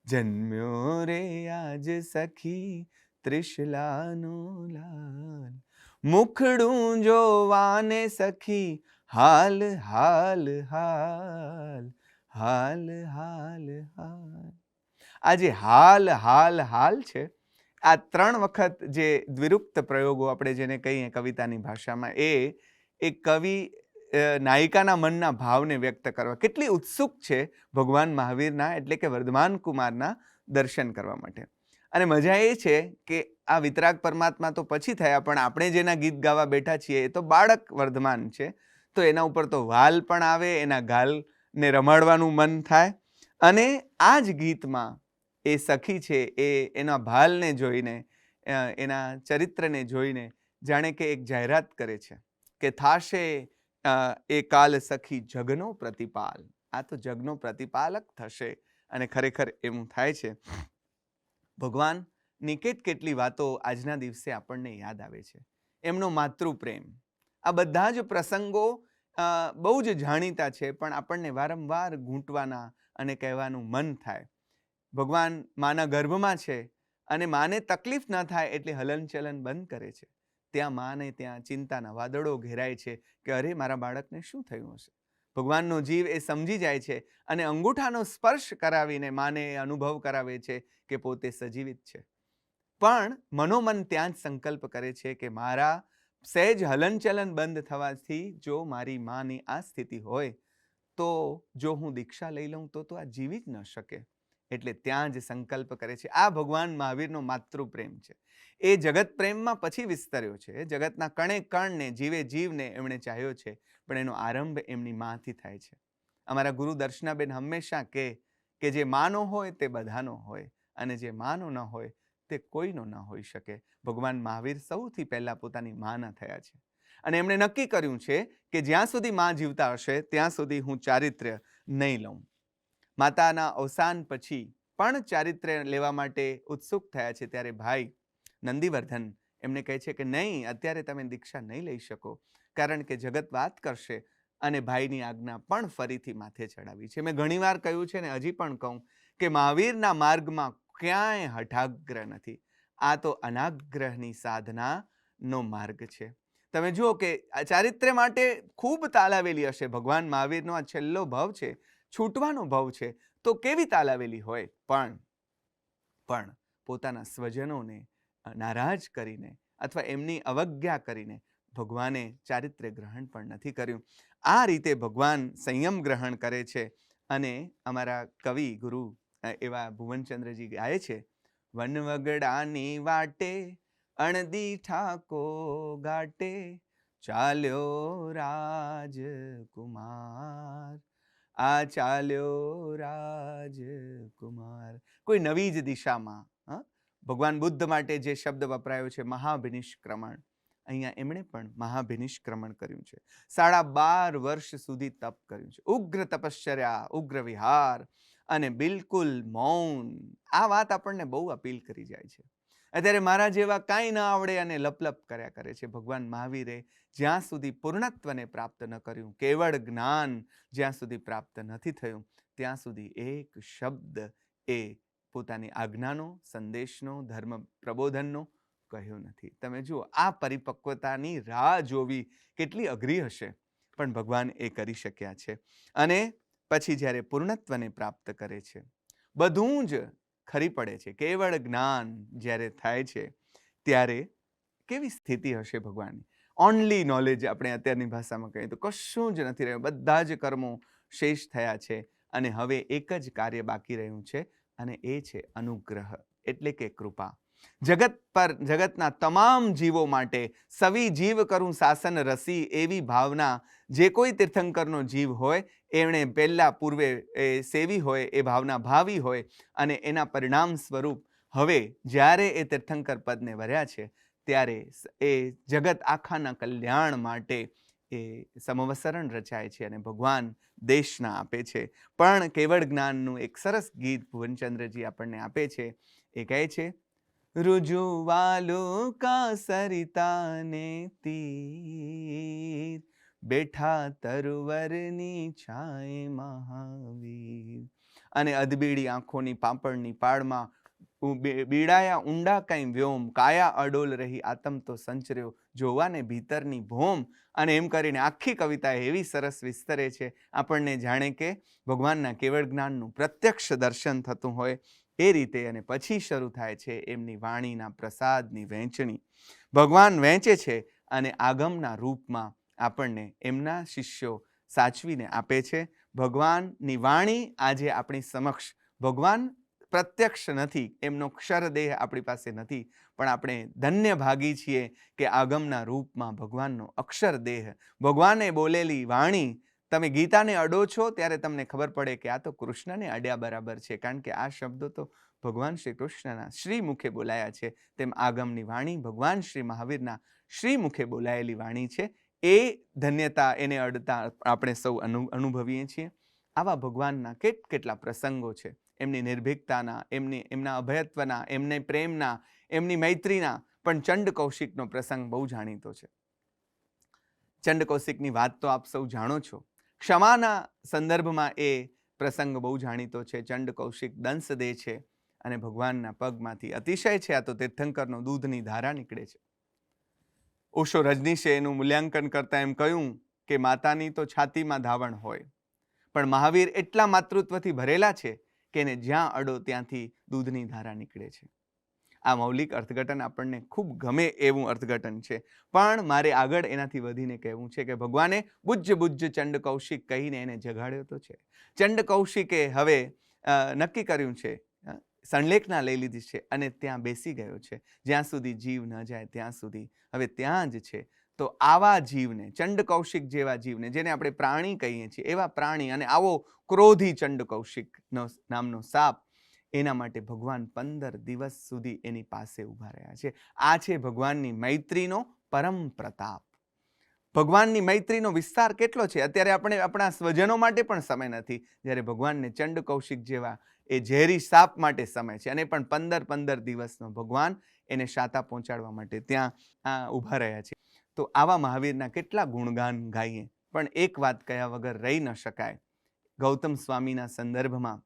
જન્મ્યો રે આજ સખી ત્રિશલાનો લાલ, મુખડું જોવાને સખી હાલ હાલ હાલ, હાલ હાલ હાલ. આ જે હાલ હાલ હાલ છે, આ 3 વખત જે દ્વિરુક્ત પ્રયોગો આપણે જેને કહીએ કવિતાની ભાષામાં, એ કવિ નાયિકાના મનના ભાવને વ્યક્ત કરવા કેટલી ઉત્સુક છે ભગવાન મહાવીરના એટલે કે વર્ધમાન કુમારના દર્શન કરવા માટે. અને મજા એ છે કે આ વિતરાગ પરમાત્મા તો પછી થયા, પણ આપણે જેના ગીત ગાવા બેઠા છીએ એ તો બાળક વર્ધમાન છે. તો એના ઉપર તો વાલ પણ આવે, એના ગાલને રમાડવાનું મન થાય. અને આ જ ગીતમાં એ સખી છે એ એના ભાલને જોઈને, એના ચરિત્રને જોઈને જાણે કે એક જાહેરાત કરે છે કે થાશે એ કાલ સખી જગનો પ્રતિપાલ. આ તો જગનો પ્રતિપાલક થશે. અને ખરેખર એવું થાય છે. ભગવાનની કેટલી વાતો આજના દિવસે આપણને યાદ આવે છે. એમનો માતૃપ્રેમ, આ બધા જ પ્રસંગો બહુ જ જાણીતા છે, પણ આપણને વારંવાર ઘૂંટવાના અને કહેવાનું મન થાય. ભગવાન માના ગર્ભમાં છે અને માને તકલીફ ન થાય એટલે હલનચલન બંધ કરે છે. ત્યાં માને ત્યાં ચિંતાના વાદળો ઘેરાય છે કે અરે મારા બાળકને શું થયું હશે. ભગવાનનો જીવ એ સમજી જાય છે અને અંગૂઠાનો સ્પર્શ કરાવીને માને અનુભવ કરાવે છે કે પોતે સજીવિત છે. પણ મનોમન ત્યાં જ સંકલ્પ કરે છે કે મારા સહેજ હલનચલન બંધ થવાથી જો મારી માની આ સ્થિતિ હોય તો જો હું દીક્ષા લઈ લઉં તો આ જીવી જ ન શકે. એટલે ત્યાં જ સંકલ્પ કરે છે. આ ભગવાન મહાવીરનો માતૃપ્રેમ છે. એ જગત પ્રેમમાં પછી વિસ્તર્યો છે. જગતના કણે કણને જીવે જીવને એમણે ચાહ્યો છે, પણ એનો આરંભ એમની માથી થાય છે. અમારા ગુરુ દર્શનાબેન હંમેશા કે જે માનો હોય તે બધાનો હોય અને જે માનો ન હોય તે કોઈનો ન હોઈ શકે. ભગવાન મહાવીર સૌથી પહેલા પોતાની માના થયા છે અને એમણે નક્કી કર્યું છે કે જ્યાં સુધી મા જીવતા હશે ત્યાં સુધી હું ચારિત્ર્ય નહીં લઉં. માતાના અવસાન પછી પણ ચારિત્ર્ય લેવા માટે ઉત્સુક થયા છે ત્યારે ભાઈ નંદીવર્ધન એમને કહે છે કે નહીં, અત્યારે તમે દીક્ષા નહીં લઈ શકો, કારણ કે જગત વાત કરશે. અને ભાઈની આજ્ઞા પણ ફરીથી માથે ચડાવી છે. મેં ઘણીવાર કહ્યું છે ને હજી પણ કહું કે મહાવીરના માર્ગમાં ક્યાંય હઠાગ્રહ નથી. આ તો અનાગ્રહની સાધનાનો માર્ગ છે. તમે જુઓ કે ચારિત્ર્ય માટે ખૂબ તાલાવેલી હશે. ભગવાન મહાવીરનો આ છેલ્લો ભવ છે, છૂટવાનો ભવ છે, તો કેવી તાલાવેલી હોય, પણ પોતાના સ્વજનોને નારાજ કરીને અથવા એમની અવજ્ઞા કરીને ભગવાને ચારિત્ર્ય ગ્રહણ પણ નથી કર્યું. આ રીતે ભગવાન સંયમ ગ્રહણ કરે છે. અને અમારા કવિ ગુરુ એવા ભુવનચંદ્રજી ગાય છે, વનવગડાની વાટે અણદી ઠાકો ઘાટે ચાલ્યો રાજકુમાર, આ ચાલ્યો રાજકુમાર. કોઈ નવી જ દિશામાં. ભગવાન બુદ્ધ માટે જે શબ્દ વપરાયો છે મહાભિનિષ્ક્રમણ, અહીંયા એમણે પણ મહાભિનિષ્ક્રમણ કર્યું છે. 12.5 વર્ષ સુધી તપ કર્યું છે. ઉગ્ર તપશ્ચર્યા, ઉગ્ર વિહાર અને બિલકુલ મૌન. આ વાત આપણને બહુ અપીલ કરી જાય છે. અત્યારે મારા જેવા કાંઈ ન આવડે અને લપલપ કર્યા કરે છે. ભગવાન મહાવીરે જ્યાં સુધી પૂર્ણત્વને પ્રાપ્ત ન કર્યું, કેવળ જ્ઞાન જ્યાં સુધી પ્રાપ્ત નથી થયું, ત્યાં સુધી એક શબ્દ એ પોતાની આજ્ઞાનો, સંદેશનો, ધર્મ પ્રબોધનનો કહ્યો નથી. તમે જુઓ, આ પરિપક્વતાની રાહ જોવી કેટલી અઘરી હશે, પણ ભગવાન એ કરી શક્યા છે. અને પછી જ્યારે પૂર્ણત્વને પ્રાપ્ત કરે છે, બધું જ ખરી પડે છે, કેવળ જ્ઞાન જ્યારે થાય છે, ત્યારે કેવી સ્થિતિ હશે ભગવાનની? ઓનલી નોલેજ, આપણે અત્યારની ભાષામાં કહીએ તો કશું જ નથી રહ્યું. બધા જ કર્મો શેષ થયા છે અને હવે એક જ કાર્ય બાકી રહ્યું છે, અને એ છે અનુગ્રહ, એટલે કે કૃપા. જગતના તમામ જીવો માટે સવી જીવ કરું શાસન રસી, એવી ભાવના જે કોઈ તીર્થંકરનો જીવ હોય એમણે પહેલા પૂર્વે સેવી હોય, એ ભાવના ભાવી હોય, અને એના પરિણામ સ્વરૂપ હવે જ્યારે એ તીર્થંકર પદને વર્યા છે, ત્યારે એ જગત આખાના કલ્યાણ માટે એ સમવસરણ રચાય છે અને ભગવાન દેશના આપે છે. પણ કેવળ જ્ઞાનનું એક સરસ ગીત ભુવનચંદ્રજી આપણને આપે છે. એ કહે છે, રુજુવાલો કા સરિતાને તીર, બેઠા તરુવરની છાએ મહાવીર. અને અધબીડી આંખોની પાપડની પાળમાં બીડાયા ઊંડા કઈ વ્યોમ, કાયા અડોલ રહી આતમ તો સંચર્યો, જોવાને ભીતરની ભોમ. અને એમ કરીને આખી કવિતા એવી સરસ વિસ્તરે છે, આપણને જાણે કે ભગવાનના કેવળ જ્ઞાનનું પ્રત્યક્ષ દર્શન થતું હોય એ રીતે. અને પછી શરૂ થાય છે એમની વાણીના પ્રસાદની વહેંચણી. ભગવાન વહેંચે છે અને આગમના રૂપમાં આપણને એમના શિષ્યો સાચવીને આપે છે. ભગવાનની વાણી આજે આપણી સમક્ષ, ભગવાન પ્રત્યક્ષ નથી, એમનો ક્ષરદેહ આપણી પાસે નથી, પણ આપણે ધન્ય ભાગી છીએ કે આગમના રૂપમાં ભગવાનનો અક્ષરદેહ, ભગવાને બોલેલી વાણી. તમે ગીતાને અડો છો ત્યારે તમને ખબર પડે કે આ તો કૃષ્ણને અડ્યા બરાબર છે, કારણ કે આ શબ્દો તો ભગવાન શ્રી કૃષ્ણના શ્રી મુખે બોલાયા છે. તેમ આગમની વાણી ભગવાન શ્રી મહાવીરના શ્રી મુખે બોલાયેલી વાણી છે. એ ધન્યતા એને અડતા આપણે સૌ અનુભવીએ છીએ. આવા ભગવાનના કેટલા પ્રસંગો છે, એમની નિર્ભીકતાના, એમના અભયત્વના, એમને પ્રેમના, એમની મૈત્રીના. પણ ચંડ કૌશિકનો પ્રસંગ બહુ જાણીતો છે. ચંડ કૌશિકની વાત તો આપ સૌ જાણો છો. ક્ષમાના સંદર્ભમાં એ પ્રસંગ બહુ જાણીતો છે. ચંડ કૌશિક દંશ દે છે અને ભગવાનના પગમાંથી અતિશય છે, આ તો તીર્થંકરનો દૂધની ધારા નીકળે છે. ઓશો રજનીશે એનું મૂલ્યાંકન કરતા એમ કહ્યું કે માતાની તો છાતીમાં ધાવણ હોય, પણ મહાવીર એટલા માતૃત્વથી ભરેલા છે કે એને જ્યાં અડો ત્યાંથી દૂધની ધારા નીકળે છે. આ મૌલિક અર્થઘટન આપણને ખૂબ ગમે એવું અર્થઘટન છે, પણ મારે આગળ એનાથી વધીને કહેવું છે કે ભગવાને બુજ્જ ચંડ કૌશિક કહીને એને જગાડ્યો તો છે. ચંડ કૌશિકે હવે નક્કી કર્યું છે, સંલેખના લઈ લીધી છે અને ત્યાં બેસી ગયો છે. જ્યાં સુધી જીવ ન જાય ત્યાં સુધી હવે ત્યાં જ છે. તો આવા જીવને, ચંડ કૌશિક જેવા જીવને, જેને આપણે પ્રાણી કહીએ છીએ, એવા પ્રાણી અને આવો ક્રોધી ચંડ કૌશિક નામનો સાપ, એના માટે ભગવાન 15 દિવસ સુધી એની પાસે ઊભા રહ્યા છે. આ છે ભગવાનની મૈત્રીનો પરમ પ્રતાપ. ભગવાનની મૈત્રીનો વિસ્તાર કેટલો છે! અત્યારે આપણે આપણા સ્વજનો માટે પણ સમય નથી, જ્યારે ભગવાનને ચંડ કૌશિક જેવા એ ઝેરી સાપ માટે સમય છે. અને પણ 15 દિવસનો ભગવાન એને શાતા પહોંચાડવા માટે ત્યાં ઊભા રહ્યા છે. તો આવા મહાવીરના કેટલા ગુણગાન ગાઈએ, પણ એક વાત કયા વગર રહી ન શકાય. ગૌતમ સ્વામીના સંદર્ભમાં,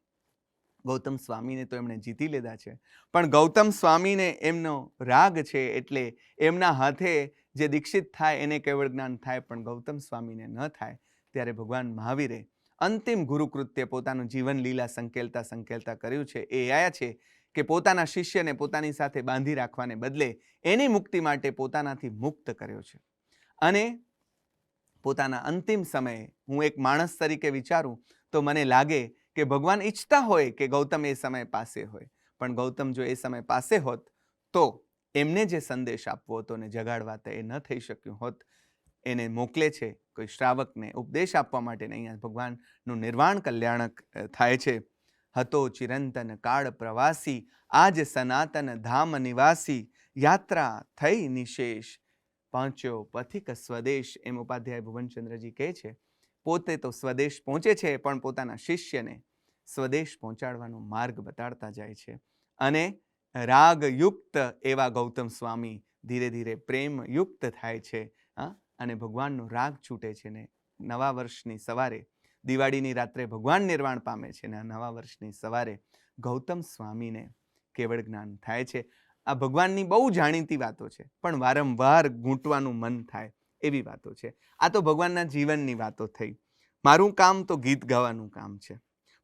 ગૌતમ સ્વામીને તો એમણે જીતી લીધા છે, પણ ગૌતમ સ્વામીને એમનો રાગ છે, એટલે એમના હાથે જે દીક્ષિત થાય એને કેવળ જ્ઞાન થાય, પણ ગૌતમ સ્વામીને ન થાય. ત્યારે ભગવાન મહાવીરે અંતિમ ગુરુકૃત્ય પોતાનું જીવન લીલા સંકેલતા કર્યું છે. એ આયા છે કે પોતાના શિષ્યને પોતાની સાથે બાંધી રાખવાને બદલે એની મુક્તિ માટે પોતાનાથી મુક્ત કર્યો છે. અને પોતાના અંતિમ સમયે હું એક માણસ તરીકે વિચારું તો મને લાગે કે ભગવાન ઈચ્છતા હોય કે ગૌતમ એ સમય પાસે હોય, પણ ગૌતમ જો એ સમય પાસે હોત તો એમને જે સંદેશ આપવો હતો ને જગાડવા તો એ ન થઈ શક્યું હોત. એને મોકલે છે કોઈ શ્રાવકને ઉપદેશ આપવા માટે. અહીંયા ભગવાનનું નિર્વાણ કલ્યાણક થાય છે. હતો ચિરંતન કાળ પ્રવાસી, આજ સનાતન ધામ નિવાસી, યાત્રા થઈ નિશેષ, પહોંચ્યો પથિક સ્વદેશ, એમ ઉપાધ્યાય ભુવનચંદ્રજી કહે છે. પોતે તો સ્વદેશ પહોંચે છે, પણ પોતાના શિષ્યને સ્વદેશ પહોંચાડવાનો માર્ગ બતાડતા જાય છે. અને રાગયુક્ત એવા ગૌતમ સ્વામી ધીરે ધીરે પ્રેમયુક્ત થાય છે. અને ભગવાનનો રાગ છૂટે છે ને નવા વર્ષની સવારે, દિવાળીની રાત્રે ભગવાન નિર્વાણ પામે છે ને નવા વર્ષની સવારે ગૌતમ સ્વામીને કેવળ જ્ઞાન થાય છે. આ ભગવાનની બહુ જાણીતી વાતો છે, પણ વારંવાર ગૂંટવાનું મન થાય એવી વાતો છે. આ તો ભગવાનના જીવનની વાતો થઈ. મારું કામ તો ગીત ગાવાનું કામ છે,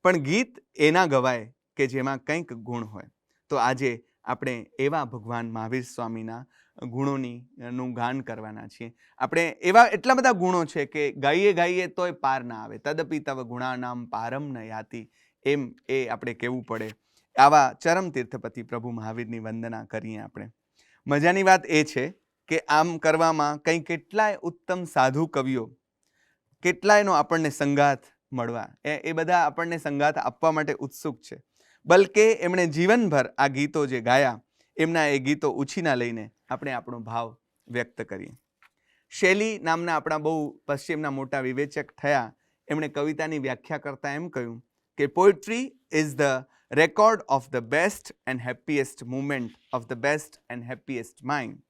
પણ ગીત એના ગવાય કે જેમાં કંઈક ગુણ હોય. તો આજે આપણે એવા ભગવાન મહાવીર સ્વામીના ગુણોનું ગાન કરવાના છીએ. આપણે એવા એટલા બધા ગુણો છે કે ગાઈએ ગાઈએ તોય પાર ના આવે. તદપી તવ ગુણાનામ પારમ ન યાતિ, એમ એ આપણે કહેવું પડે. આવા ચરમ તીર્થપતિ પ્રભુ મહાવીરની વંદના કરીએ આપણે. મજાની વાત એ છે કે આમ કરવામાં કંઈ કેટલાય ઉત્તમ સાધુ કવિઓ, કેટલાયનો આપણને સંગાથ મળવા, એ બધા આપણને સંગાથ આપવા માટે ઉત્સુક છે. બલકે એમણે જીવનભર આ ગીતો જે ગાયા, એમના એ ગીતો ઉછીના લઈને આપણે આપણો ભાવ વ્યક્ત કરીએ. શૈલી નામના આપણા બહુ પશ્ચિમના મોટા વિવેચક થયા, એમણે કવિતાની વ્યાખ્યા કરતા એમ કહ્યું કે poetry is the record of the best and happiest moment of the best and happiest mind.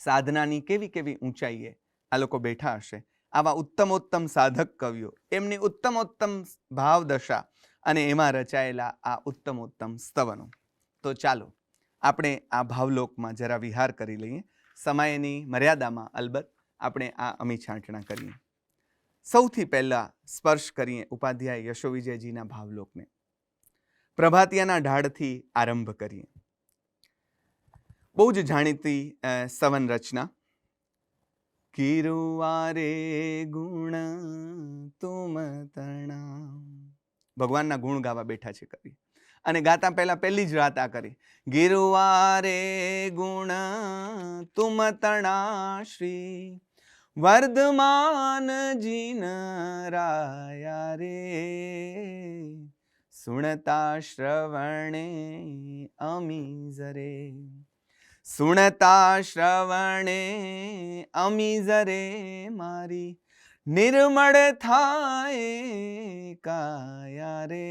સાધનાની કેવી કેવી ઊંચાઈએ આ લોકો બેઠા હશે, આવા ઉત્તમોત્તમ સાધક કવિઓ, એમની ઉત્તમોત્તમ ભાવદશા અને એમાં રચાયેલા આ ઉત્તમોત્તમ સ્તવનો. તો ચાલો આપણે આ ભાવલોકમાં જરા વિહાર કરી લઈએ. સમયની મર્યાદામાં અલબત્ત આપણે આ અમી છાંટણા કરીએ. સૌથી પહેલાં સ્પર્શ કરીએ ઉપાધ્યાય યશોવિજયજીના ભાવલોકને. પ્રભાતિયાના ઢાળથી આરંભ કરીએ. બહુ જ જાણીતી સવન રચના. કિરુવારે ગુણ તુમ તણા. ભગવાનના ગુણ ગાવા બેઠા છે કવિ, અને ગાતા પહેલા પહેલી જ રાત આ કરી. ગિરુવારે ગુણ તુમ તણા શ્રી વર્ધમાન જીન રાયા રે, સુણતા શ્રવણે અમીઝરે. સુણતા શ્રવણે અમીઝરે મારી નિર્મળ થાય કાયા રે.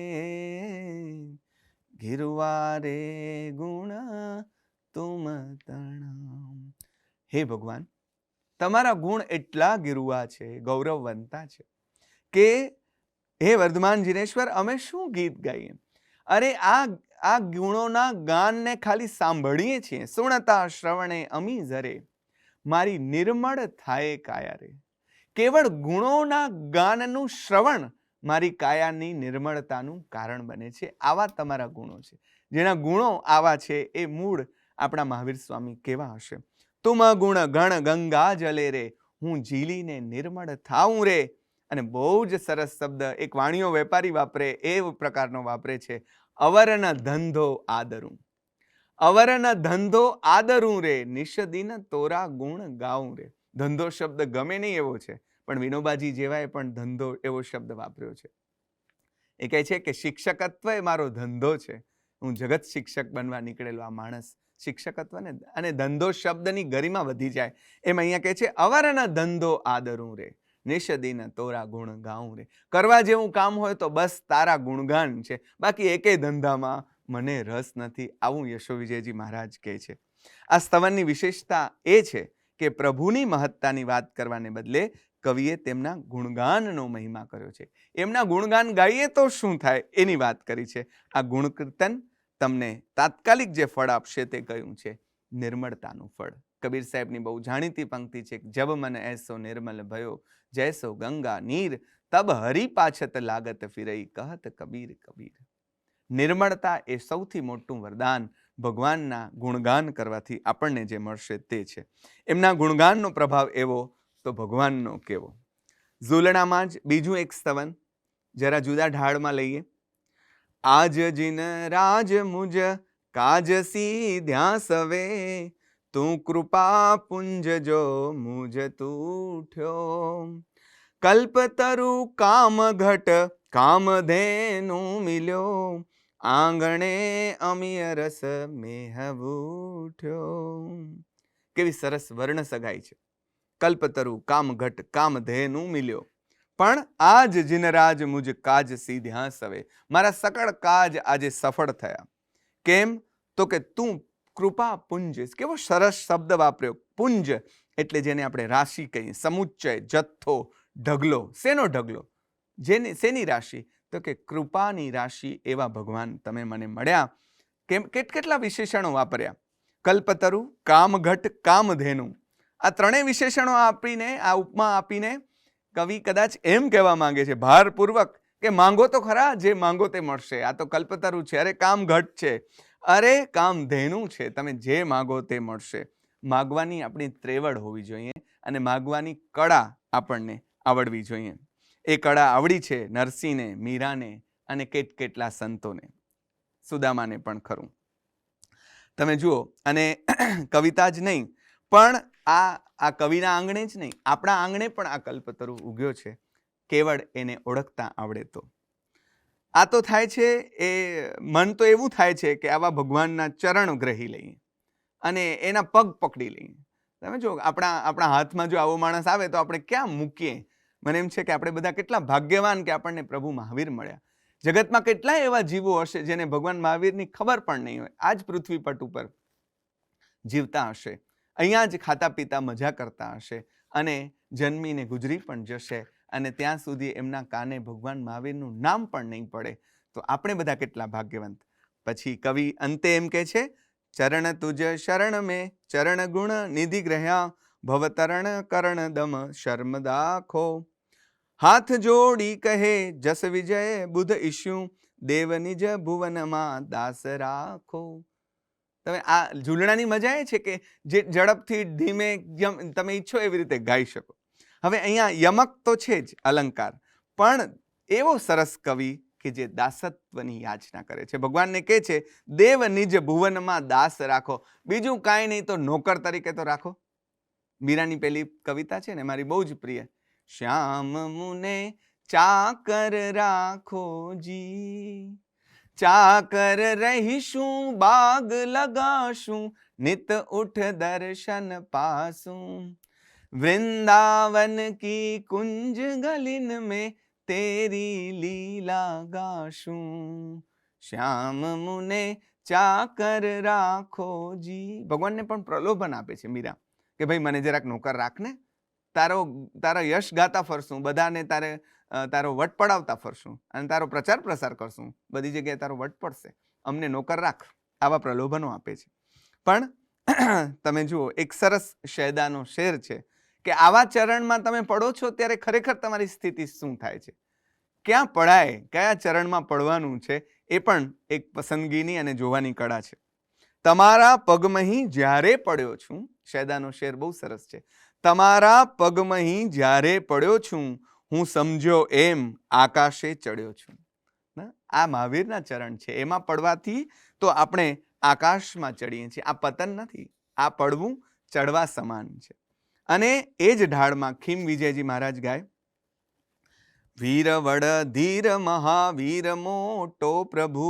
ગિરવારે ગુણ તુમ તણા. હે ભગવાન, તમારા ગુણ એટલા ગિરુવા છે, ગૌરવવંતા છે કે હે વર્ધમાન જીનેશ્વર, અમે શું ગીત ગાઈએ. અરે આ ગુણોના ગાનને ખાલી સાંભળીએ છીએ. સુણતા શ્રવણે અમી ઝરે મારી નિર્મળ થાય કાયા રે. કેવળ ગુણોના ગાનનું શ્રવણ મારી કાયાની નિર્મળતાનું કારણ બને છે. આવા તમારા ગુણો છે. જેના ગુણો આવા છે એ મૂળ આપણા મહાવીર સ્વામી કેવા હશે. તુમ ગુણ ગણ ગંગા જલે રે, હું ઝીલીને નિર્મળ થાઉં રે. અને બહુ જ સરસ શબ્દ એક વાણિયો વેપારી વાપરે એ પ્રકારનો વાપરે છે. અવરન ધંધો આદરું. અવરન ધંધો આદરું રે, નિષદિન તોરા ગુણ ગાઉં રે. ધંધો શબ્દ ગમે નહીં એવો છે, પણ વિનોબાજી જેવાએ પણ ધંધો એવો શબ્દ વાપર્યો છે. એ કહે છે કે શિક્ષકત્વ એ મારો ધંધો છે. હું જગત શિક્ષક બનવા નીકળેલો આ માણસ શિક્ષકત્વ ને અને ધંધો શબ્દની ગરિમા વધી જાય એમ અહીંયા કહે છે. અવરના ધંધો આદરું રે, નિષદિન તોરા ગુણ ગાઉં રે. કરવા જેવું કામ હોય તો બસ તારા ગુણગાન છે, બાકી એકેય ધંધામાં મને રસ નથી. આવું યશોવિજયજી મહારાજ કહે છે. આ સ્તવનની વિશેષતા એ છે કે પ્રભુની મહત્તાની વાત કરવાને બદલે કવિએ તેમના ગુણગાનનો મહિમા કર્યો છે. એમના ગુણગાન ગાઈએ તો શું થાય એની વાત કરી છે. આ ગુણકીર્તન તમને તાત્કાલિક જે ફળ આપશે તે કયું છે? નિર્મળતાનું ફળ. કબીર સાહેબની બહુ જાણીતી પંક્તિ છે, જબ મન એસો નિર્મલ ભયો જૈસો ગંગા નીર, તબ હરી પાછત લાગત ફિરઈ કહત કબીર કબીર. નિર્મળતા એ સૌથી મોટું વરદાન ભગવાનના ગુણગાન કરવાથી આપણને જે મળશે તે છે. એમના ગુણગાનનો પ્રભાવ એવો તો ભગવાનનો કેવો. ઝૂલણામાં જ બીજું એક સ્તવન જરા જુદા ઢાળમાં લઈએ. આજ જીન રાજ મુજ કાજ સીધ્યા સવે, તું કૃપા પુંજ જો મુજ તૂઠ્યો. કલ્પતરુ કામ ઘટ કામ ધેનુ મિલ્યો, આંગણે અમિય રસ મેહ ઉઠ્યો. કેવી સરસ વર્ણ સગાઈ છે. કલ્પતરુ કામઘટ કામધેનું મિલ્યો, પણ આજ જીનરાજ મુજ કાજ સીધ્યા સવે. મારા સકળ કાજ આજે સફળ થયા. કેમ? તો કે તું કૃપા પુંજ. કેવો સરસ શબ્દ વાપર્યો. પુંજ એટલે જેને આપણે રાશિ કહીએ, સમુચ્ચય, જથ્થો, ઢગલો. શેનો ઢગલો? શેની રાશિ? તો કે કૃપાની રાશિ એવા ભગવાન તમે મને મળ્યા. કેમ? કેટલા વિશેષણો વાપર્યા. કલ્પતરુ, કામઘટ, કામધેનુ. આ ત્રણેય વિશેષણો આપીને, આ ઉપમા આપીને કવિ કદાચ એમ કહેવા માંગે છે ભારપૂર્વક કે માંગો તો ખરા, જે માંગો તે મળશે. આ તો કલ્પતરુ છે, અરે કામઘટ છે, અરે કામધેનુ છે. તમે જે માંગો તે મળશે. માગવાની આપણી ત્રેવડ હોવી જોઈએ અને માગવાની કળા આપણને આવડવી જોઈએ. એ કળા આવડી છે નરસિંહને, મીરાને અને કેટલા સંતોને, સુદામાને પણ ખરું. તમે જુઓ, અને કવિતા જ નહીં પણ આ કવિના આંગણે જ નહીં, આપણા આંગણે પણ આ કલ્પતરુ ઉગ્યો છે. કેવળ એને ઓળખતા આવડે તો. આ તો થાય છે, એ મન તો એવું થાય છે કે આવા ભગવાનના ચરણ ગ્રહી લઈએ અને એના પગ પકડી લઈએ. તમે જો આપણા હાથમાં જો આવો માણસ આવે તો આપણે ક્યાં મૂકીએ? મને એમ છે કે આપણે બધા કેટલા ભાગ્યવાન કે આપણને પ્રભુ મહાવીર મળ્યા. જગતમાં કેટલાય એવા જીવો હશે જેને ભગવાન મહાવીરની ખબર પણ નહીં હોય. આ જ પૃથ્વી પટ ઉપર જીવતા હશે, અહીંયા જ ખાતા પીતા મજા કરતા હશે અને જન્મીને ગુજરી પણ જશે અને ત્યાં સુધી એમના કાને ભગવાન મહાવીરનું નામ પણ નહીં પડે. તો આપણે બધા કેટલા ભાગ્યવંત. પછી કવિ અંતે એમ કહે છે, ચરણ તુજ શરણ મેં ચરણ ગુણ નિધિ ગ્રહ્યા ભવતરણ કરણ દમ શર્મ દાખો. હાથ જોડી કહે જસ વિજય બુધ ઈશ્યુ દેવ નિજ ભુવનમાં દાસ રાખો. તમે આ ઝૂલણાની મજા એ છે કે જે ઝડપથી ધીમે તમે ઈચ્છો એવી રીતે ગાઈ શકો. હવે અહીંયા યમક તો છે જ અલંકાર, પણ એવો સરસ કવિ કે જે દાસત્વની યાચના કરે છે. ભગવાનને કહે છે દેવ નિજ ભુવનમાં દાસ રાખો. બીજું કાંઈ નહીં તો નોકર તરીકે તો રાખો. મીરાની પેલી કવિતા છે ને, મારી બહુ જ પ્રિય. શ્યામ મુને ચાકર રાખો જી, ચાકર રહીશું બાગ લગાશું, નિત ઉઠ દર્શન પાસું, વૃંદાવન કી કુંજ ગલિન में तेरी લીલા ગાશું. શ્યામ મુને ચાકર રાખો જી. ભગવાનને પણ પ્રલોભન આપે છે મીરા કે ભાઈ મને જરાક નોકર રાખને, તારા યશ ગાતા ફરશું, બધાને તારો વટ પડાવતા ફરશું અને તારો પ્રચાર પ્રસાર કરશું, બધી જગ્યાએ તારો વટ પડશે, અમને નોકર રાખ. આવા પ્રલોભનો આપે છે. પણ તમે જુઓ, એક સરસ શેદાનો શેર છે કે આવા ચરણમાં તમે પડો છો ત્યારે ખરેખર તમારી સ્થિતિ શું થાય છે, ક્યાં પડાય, કયા ચરણમાં પડવાનું છે, એ પણ એક પસંદગીની અને જોવાની કળા છે. તમારા પગમહી જ્યારે પડ્યો છું, શેદાનો શેર બહુ સરસ છે. તમારા પગમહી જ્યારે પડ્યો છું, હું સમજ્યો એમ આકાશે ચડ્યો છું. આ મહાવીરના ચરણ છે, એમાં પડવાથી તો આપણે આકાશમાં ચડીએ છીએ. આ પતન નથી, આ પડવું ચડવા સમાન છે. અને એ જ ઢાળમાં ખીમ વિજયજી મહારાજ ગાય, વીર વડ ધીર મહાવીર મોટો પ્રભુ,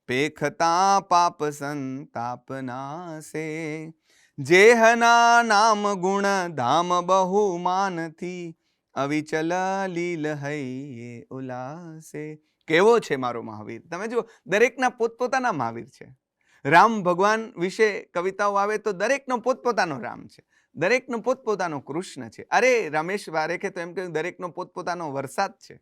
પેખતા પાપ સંતાપ નાશે, જેહના નામ ગુણ ધામ બહુમાનથી, અવિચલ લીલ હૈયે ઉલાસે. કેવો છે મારો મહાવીર! તમે જુઓ, દરેકના પોતપોતાના મહાવીર છે. રામ ભગવાન વિશે કવિતાઓ આવે તો દરેકનો પોતપોતાનો રામ છે, દરેકનો પોતપોતાનો કૃષ્ણ છે. અરે રમેશ વારેખે તો એમ કહ્યું દરેકનો પોતપોતાનો વરસાદ છે.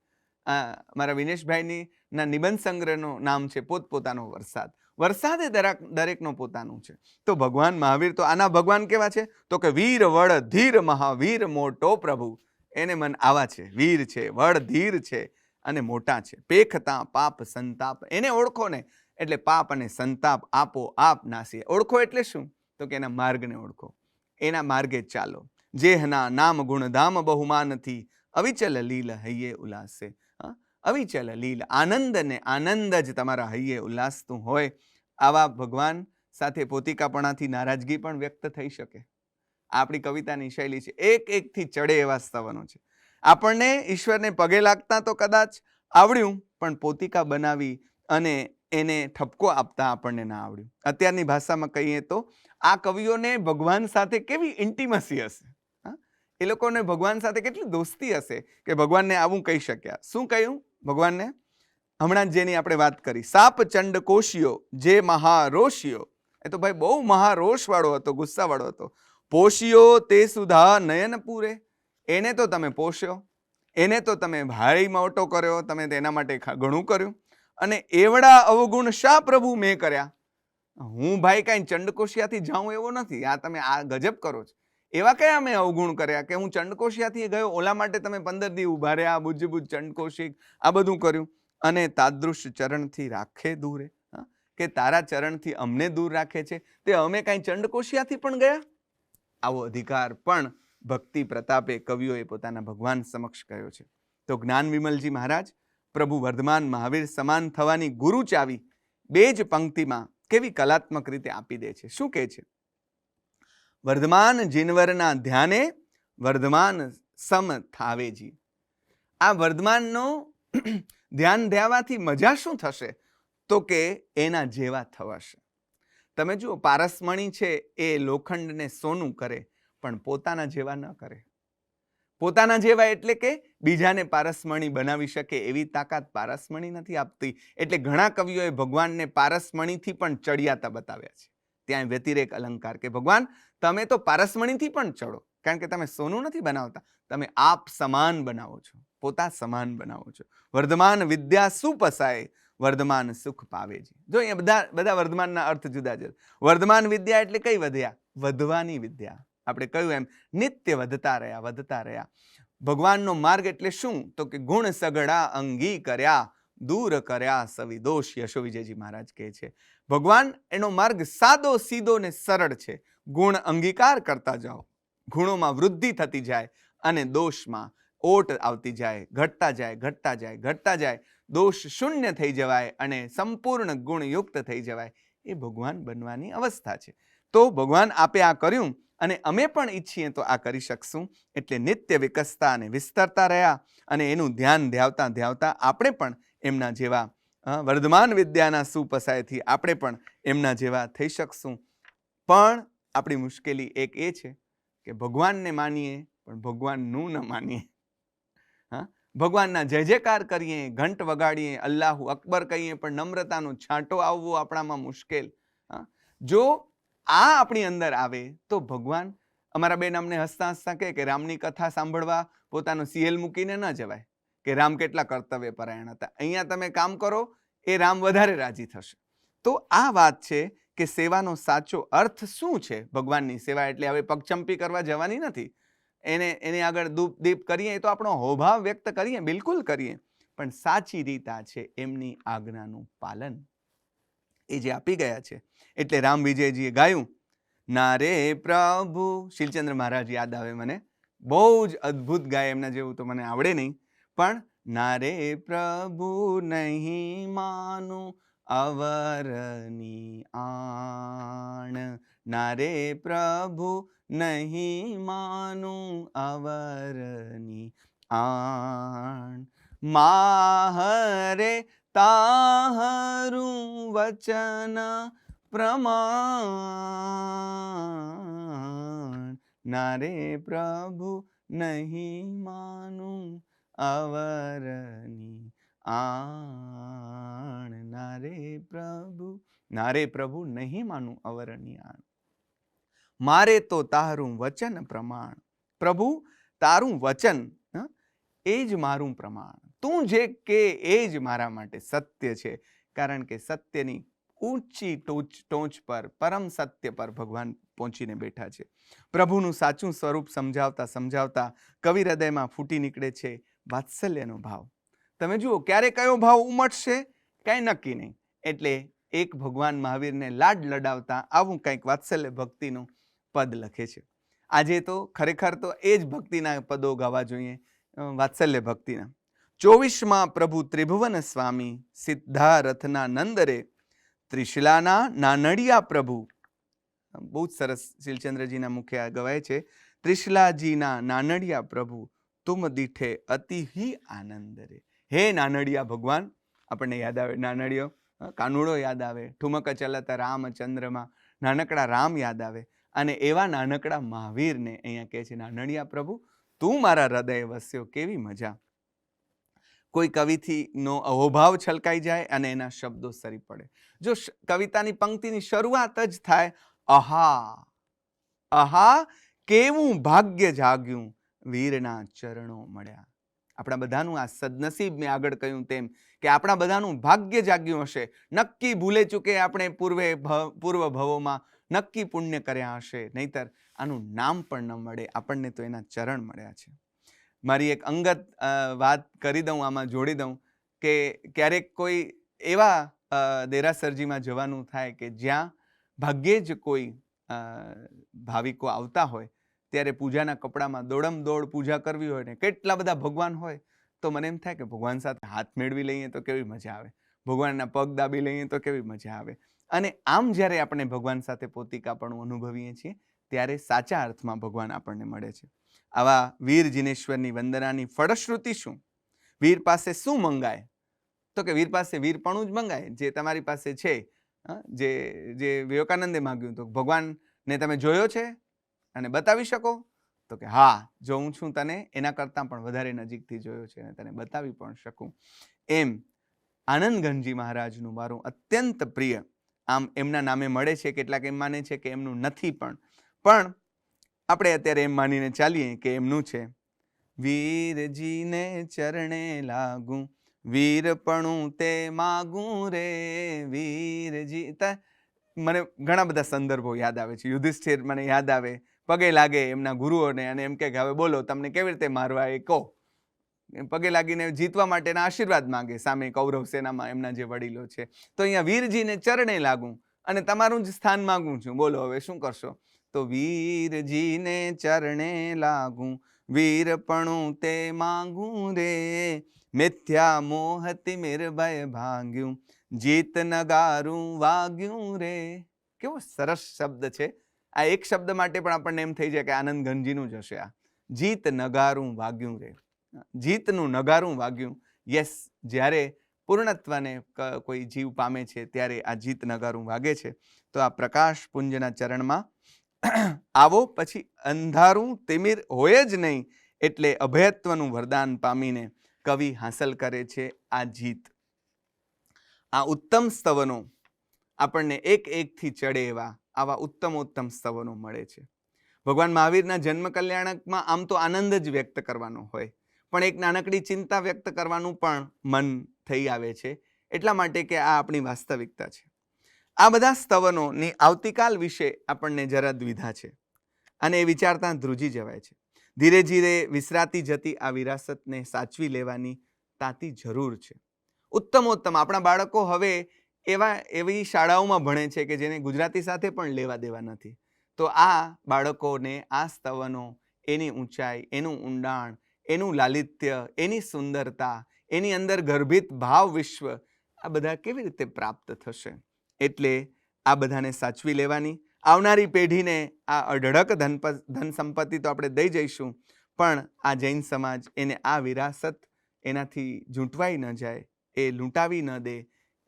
મારા વિનેશભાઈની ના નિબંધ સંગ્રહનું નામ છે પોતપોતાનો વરસાદ. વરસાદ એ દરેકનો પોતાનું છે. તો ભગવાન મહાવીર તો આના ભગવાન કેવા છે? તો કે વીર વડ ધીર મહાવીર મોટો પ્રભુ. એને મન આવા છે, વીર છે, વડ ધીર છે અને મોટા છે. પેખતા પાપ સંતાપ. એને ઓળખો ને એટલે પાપ અને સંતાપ આપો આપ નાસીએ. ઓળખો એટલે શું? તો કે એના માર્ગને ઓળખો, એના માર્ગે ચાલો. જેહના નામ ગુણ ધામ બહુમાનથી, અવિચલ લીલ હૈયે ઉલ્લાસે. અવિચલ લીલ, આનંદ ને આનંદ જ તમારા હૈયે ઉલ્લાસતું હોય. આવા ભગવાન સાથે પોતિકાપણાથી નારાજગી પણ વ્યક્ત થઈ શકે. આપણી કવિતાની શૈલી છે, એક એકથી ચડે એવા સ્તવનો છે. આપણને ઈશ્વરને પગે લાગતા તો કદાચ આવડ્યું, પણ પોતિકા બનાવી અને એને ઠપકો આપતા આપણને ના આવડ્યું. અત્યારની ભાષામાં કહીએ તો આ કવિઓને ભગવાન સાથે કેવી ઇન્ટિમસી હશે, હા? એ લોકોને ભગવાન સાથે કેટલી દોસ્તી હશે કે ભગવાનને આવું કહી શક્યા. શું કહ્યું ભગવાનને? હમણાં જેની આપણે વાત કરી, સાપ ચંડ કોશિયો જે મહારોશિયો, એ તો ભાઈ બહુ મહારોષ વાળો હતો, ગુસ્સા વાળો હતો. પોશિયો તે સુધા નયન પૂરે, એને તો તમે પોષ્યો, એને તો તમે ભાઈ મોટો કર્યો, તમે તેના માટે ઘણું કર્યું, અને એવડા અવગુણ શા પ્રભુ મેં કર્યા? હું ભાઈ કાંઈ ચંડકોશિયાથી જાઉં એવો નથી, આ તમે આ ગજબ કરો છો. એવા કયા મેં અવગુણ કર્યા કે હું ચંડકોશિયાથી ગયો, ઓલા માટે તમે 15 દી ઉભા રહ્યા, બુજ બુજ ચંડકોશિક, આ બધું કર્યું. અને તાદૃશ ચરણથી રાખે દૂરે, કે તારા ચરણથી અમને દૂર રાખે છે, તે અમે કાંઈ ચંડકોશિયાથી પણ ગયા? આવો અધિકાર પણ ભક્તિ પ્રતાપે કવિઓએ પોતાના ભગવાન સમક્ષ કહ્યો છે. તો જ્ઞાન વિમલજી મહારાજ પ્રભુ વર્ધમાન મહાવીર સમાન થવાની ગુરુ ચાવી બે જ પંક્તિમાં કેવી કલાત્મક રીતે આપી દે છે. શું કહે છે? વર્ધમાન જીનવરના ધ્યાને વર્ધમાન સમ થાવેજી. આ વર્ધમાનનો ધ્યાન ધ્યાવાથી મજા શું થશે? તો કે એના જેવા થવાશે. તમે જુઓ, પારસમણી છે એ લોખંડને સોનું કરે, પણ પોતાના જેવા ન કરે. પોતાના જેવા એટલે કે બીજાને પારસમણી બનાવી શકે એવી તાકાત પારસમણી નથી આપતી. એટલે ઘણા કવિઓએ ભગવાનને પારસમણીથી પણ ચડિયાતા બતાવ્યા છે. ત્યાં વ્યતિરેક અલંકાર કે ભગવાન તમે તો પારસમણીથી પણ ચડો, કારણ કે તમે સોનું નથી બનાવતા, તમે આપ સમાન બનાવો છો, પોતા સમાન બનાવો છો. વર્ધમાન વિદ્યા સુપસાય વર્ધમાન સુખ પાવેજી. જો અહીંયા બધા વર્ધમાનના અર્થ જુદા જુદા. વર્ધમાન વિદ્યા એટલે કઈ વધ્યા? વધવાની વિદ્યા. આપણે કહ્યું એમ નિત્ય વધતા રહ્યા, વધતા રહ્યા. ભગવાનનો માર્ગ એટલે શું? તો કે ગુણ સગડા અંગી કર્યા, દૂર કર્યા સવિદોષ. યશો વિજયજી મહારાજ કહે છે ભગવાન એનો માર્ગ સાદો સીધો ને સરળ છે. ગુણ અંગીકાર કરતા જાઓ, ગુણોમાં વૃદ્ધિ થતી જાય અને દોષમાં ઓટ આવતી જાય, ઘટતા જાય, ઘટતા જાય, ઘટતા જાય, દોષ શૂન્ય થઈ જવાય અને સંપૂર્ણ ગુણયુક્ત થઈ જવાય. એ ભગવાન બનવાની અવસ્થા છે. તો ભગવાન આપે આ કર્યું અને અમે પણ ઈચ્છીએ તો આ કરી શકશું. એટલે નિત્ય વિકસતા અને વિસ્તરતા રહ્યા અને એનું ધ્યાન ધ્યાવતા ધ્યાવતા આપણે પણ એમના જેવા વર્ધમાન વિદ્યાના સુપસાયથી આપણે પણ એમના જેવા થઈ શકશું. પણ આપણી મુશ્કેલી એક એ છે કે ભગવાનને માનીએ પણ ભગવાનનું ન માનીએ. હા, ભગવાનના જય જયકાર કરીએ, ઘંટ વગાડીએ, અલ્લાહુ અકબર કહીએ, પણ નમ્રતાનો છાંટો આવવો આપણામાં મુશ્કેલ. જો આ આપણી અંદર આવે તો ભગવાન, અમારા બેન અમને હસતા હસતા કહે કે રામની કથા સાંભળવા પોતાનો સીએલ મૂકીને ન જવાય, કે રામ કેટલા કર્તવ્ય પરાયણ હતા. અહીંયા તમે કામ કરો એ રામ વધારે રાજી થશે. તો આ વાત છે કે સેવાનો સાચો અર્થ શું છે? ભગવાનની સેવા એટલે હવે પગચંપી કરવા જવાની નથી. એને આગળ ધૂપ દીપ કરીએ તો આપણો હોભાવ વ્યક્ત કરીએ, બિલકુલ કરીએ, પણ સાચી રીત આ છે એમની આજ્ઞાનું પાલન. એ જે આપી ગયા છે. એટલે રામ વિજયજીએ ગાયું, નારે પ્રભુ, શીલચંદ્ર મહારાજ યાદ આવે મને, બહુ જ અદ્ભુત ગાય, એમના જેવું તો મને આવડે નહીં, પણ નારે પ્રભુ નહીં માનું અવરની આણ, નારે પ્રભુ નહીં માનું અવરની આણ, માહરે તાહરું વચન પ્રમાણ, નારે પ્રભુ નહીં માનું અવરની આણ, નારે પ્રભુ નહીં માનું અવરની આણ. મારે તો તારું વચન પ્રમાણ. પ્રભુ તારું વચન એ જ મારું પ્રમાણ. તું જે કે એ જ મારા માટે સત્ય છે. કારણ કે સત્યની ઊંચી ટોચ પર, પરમ સત્ય પર ભગવાન પહોંચીને બેઠા છે. પ્રભુનું સાચું સ્વરૂપ સમજાવતા સમજાવતા કવિ હૃદયમાં ફૂટી નીકળે છે વાત્સલ્યનો ભાવ. તમે જુઓ ક્યારે કયો ભાવ ઉમટશે કાંઈ નક્કી નહીં. એટલે એક ભગવાન મહાવીરને લાડ લડાવતા આવું કંઈક વાત્સલ્ય ભક્તિનું પદ લખે છે. આજે તો ખરેખર તો એ જ ભક્તિના પદો ગાવા જોઈએ, વાત્સલ્ય ભક્તિના. 24માં પ્રભુ ત્રિભુવન સ્વામી સિદ્ધારથના નંદરે ત્રિશિલાના નાનડિયા પ્રભુ. બહુ જ સરસ શીલચંદ્રજીના મુખ્ય ગવાય છે, ત્રિશિલાજીના નાનડિયા પ્રભુ તુમ દીઠે અતિ હી આનંદ રે. હે નાનડિયા ભગવાન, આપણને યાદ આવે નાનડિયો, કાનુડો યાદ આવે, ઠુમક ચલત રામચંદ્રમાં નાનકડા રામ યાદ આવે. અને એવા નાનકડા મહાવીરને અહીંયા કહે છે, નાનડિયા પ્રભુ તું મારા હૃદય વસ્યો, કેવી મજા. કોઈ કવિથી નો અહોભાવ છલકાઈ જાય અને એના શબ્દો સરી પડે. જો કવિતાની પંક્તિની શરૂઆત જ થાય, આહા આહા કેવું ભાગ્ય જાગ્યું, વીરના ચરણો મળ્યા. આપણા બધાનું આ સદનસીબ, મેં આગળ કહ્યું તેમ કે આપણા બધાનું ભાગ્ય જાગ્યું હશે. નક્કી ભૂલે ચૂકે આપણે પૂર્વ ભવોમાં નક્કી પુણ્ય કર્યા હશે, નહીતર આનું નામ પણ ન મળે. આપણને તો એના ચરણ મળ્યા છે. મારી એક અંગત વાત કરી દઉં, આમાં જોડી દઉં કે ક્યારેક કોઈ એવા દેરાસરજીમાં જવાનું થાય કે જ્યાં ભાગ્યે જ કોઈ ભાવિકો આવતા હોય, ત્યારે પૂજાના કપડામાં દોડમ દોડ પૂજા કરવી હોય ને કેટલા બધા ભગવાન હોય, તો મને એમ થાય કે ભગવાન સાથે હાથ મેળવી લઈએ તો કેવી મજા આવે, ભગવાનના પગ દાબી લઈએ તો કેવી મજા આવે. અને આમ જ્યારે આપણે ભગવાન સાથે પોતિકાપણું અનુભવીએ છીએ ત્યારે સાચા અર્થમાં ભગવાન આપણને મળે છે. આવા વીર જિનેશ્વરની વંદનાની ફળશ્રુતિ શું? વીર પાસે શું મંગાય? તો કે વીર પાસે વીરપણું જ મંગાય, જે તમારી પાસે છે. જે વિવેકાનંદે માગ્યું તો ભગવાનને તમે જોયો છે અને બતાવી શકો? તો કે હા, જોઉં છું તને, એના કરતાં પણ વધારે નજીકથી જોયો છે અને તને બતાવી પણ શકું. એમ આનંદ ઘનજી મહારાજનું મારું અત્યંત પ્રિય, આમ એમના નામે મળે છે, કેટલાક એમ માને છે કે એમનું નથી, પણ આપણે અત્યારે એમ માનીને ચાલીએ કે એમનું છે. વીરજીને ચરણે લાગું, વીરપણું તે માગું રે વીરજી. મને ઘણા બધા સંદર્ભો યાદ આવે છે. યુધિષ્ઠિર મને યાદ આવે, પગે લાગે એમના ગુરુઓને અને એમ કે હવે બોલો તમને કેવી રીતે મારવા એ કહો. પગે લાગીને જીતવા માટેના આશીર્વાદ માંગે સામે કૌરવ સેનામાં એમના જે વડીલો છે. તો અહીંયા વીરજીને ચરણે લાગું અને તમારું જ સ્થાન માગું છું, બોલો હવે શું કરશો? તો વીરજીને ચરણે લાગું, વીરપણું તે માંગું રે મિથ્યા મોહતી નિર્ભય ભાગ્યું, જીત નગારું વાગ્યું રે. કેવો સરસ શબ્દ છે. આ એક શબ્દ માટે પણ આપણને એમ થઈ જાય કે આનંદ ઘનજીનું જ હશે. આ જીત નગારું વાગ્યું રે, જીતનું નગારું વાગ્યું. યસ, જ્યારે પૂર્ણત્વને કોઈ જીવ પામે છે ત્યારે આ જીત નગારું વાગે છે. તો આ પ્રકાશ પુંજના ચરણમાં આવો, પછી અંધારું તિમિર હોય જ નહીં, એટલે અભયત્વનું વરદાન પામીને કવિ હાંસલ કરે છે આ જીત. આ ઉત્તમ સ્તવનો આપણને એક એકથી ચડે એવા આવા ઉત્તમોત્તમ સ્તવનો મળે છે. ભગવાન મહાવીરના જન્મ કલ્યાણકમાં આમ તો આનંદ જ વ્યક્ત કરવાનો હોય, પણ એક નાનકડી ચિંતા વ્યક્ત કરવાનું પણ મન થઈ આવે છે, એટલા માટે કે આ આપણી વાસ્તવિકતા છે. આ બધા સ્તવનોની આવતીકાલ વિશે આપણને જરા દ્વિધા છે અને એ વિચારતા ધ્રુજી જવાય છે. ધીરે ધીરે વિસરાતી જતી આ વિરાસતને સાચવી લેવાની તાતી જરૂર છે. ઉત્તમોત્તમ આપણા બાળકો હવે એવી શાળાઓમાં ભણે છે કે જેને ગુજરાતી સાથે પણ લેવા દેવા નથી. તો આ બાળકોને આ સ્તવનો, એની ઊંચાઈ, એનું ઊંડાણ, એનું લાલિત્ય, એની સુંદરતા, એની અંદર ગર્ભિત ભાવ વિશ્વ, આ બધા કેવી રીતે પ્રાપ્ત થશે? એટલે આ બધાને સાચવી લેવાની. આવનારી પેઢીને આ અઢળક ધન સંપત્તિ તો આપણે દઈ જઈશું, પણ આ જૈન સમાજ એને આ વિરાસત એનાથી ઝૂંટવાઈ ન જાય, એ લૂંટાવી ન દે,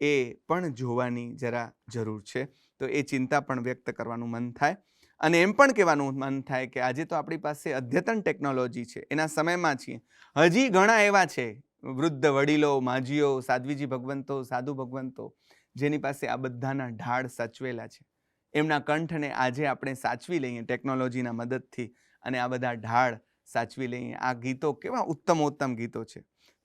એ પણ જોવાની જરા જરૂર છે. તો એ ચિંતા પણ વ્યક્ત કરવાનું મન થાય અને એમ પણ કહેવાનું મન થાય કે આજે તો આપણી પાસે અદ્યતન ટેકનોલોજી છે, એના સમયમાં છીએ. હજી ઘણા એવા છે વૃદ્ધ વડીલો, માજીઓ, સાધ્વીજી ભગવંતો, સાધુ ભગવંતો, જેની પાસે આ બધાના ઢાળ સાચવેલા છે. એમના કંઠને આજે આપણે સાચવી લઈએ ટેકનોલોજીના મદદથી અને આ બધા ઢાળ સાચવી લઈએ. આ ગીતો કેવા ઉત્તમોત્તમ ગીતો છે.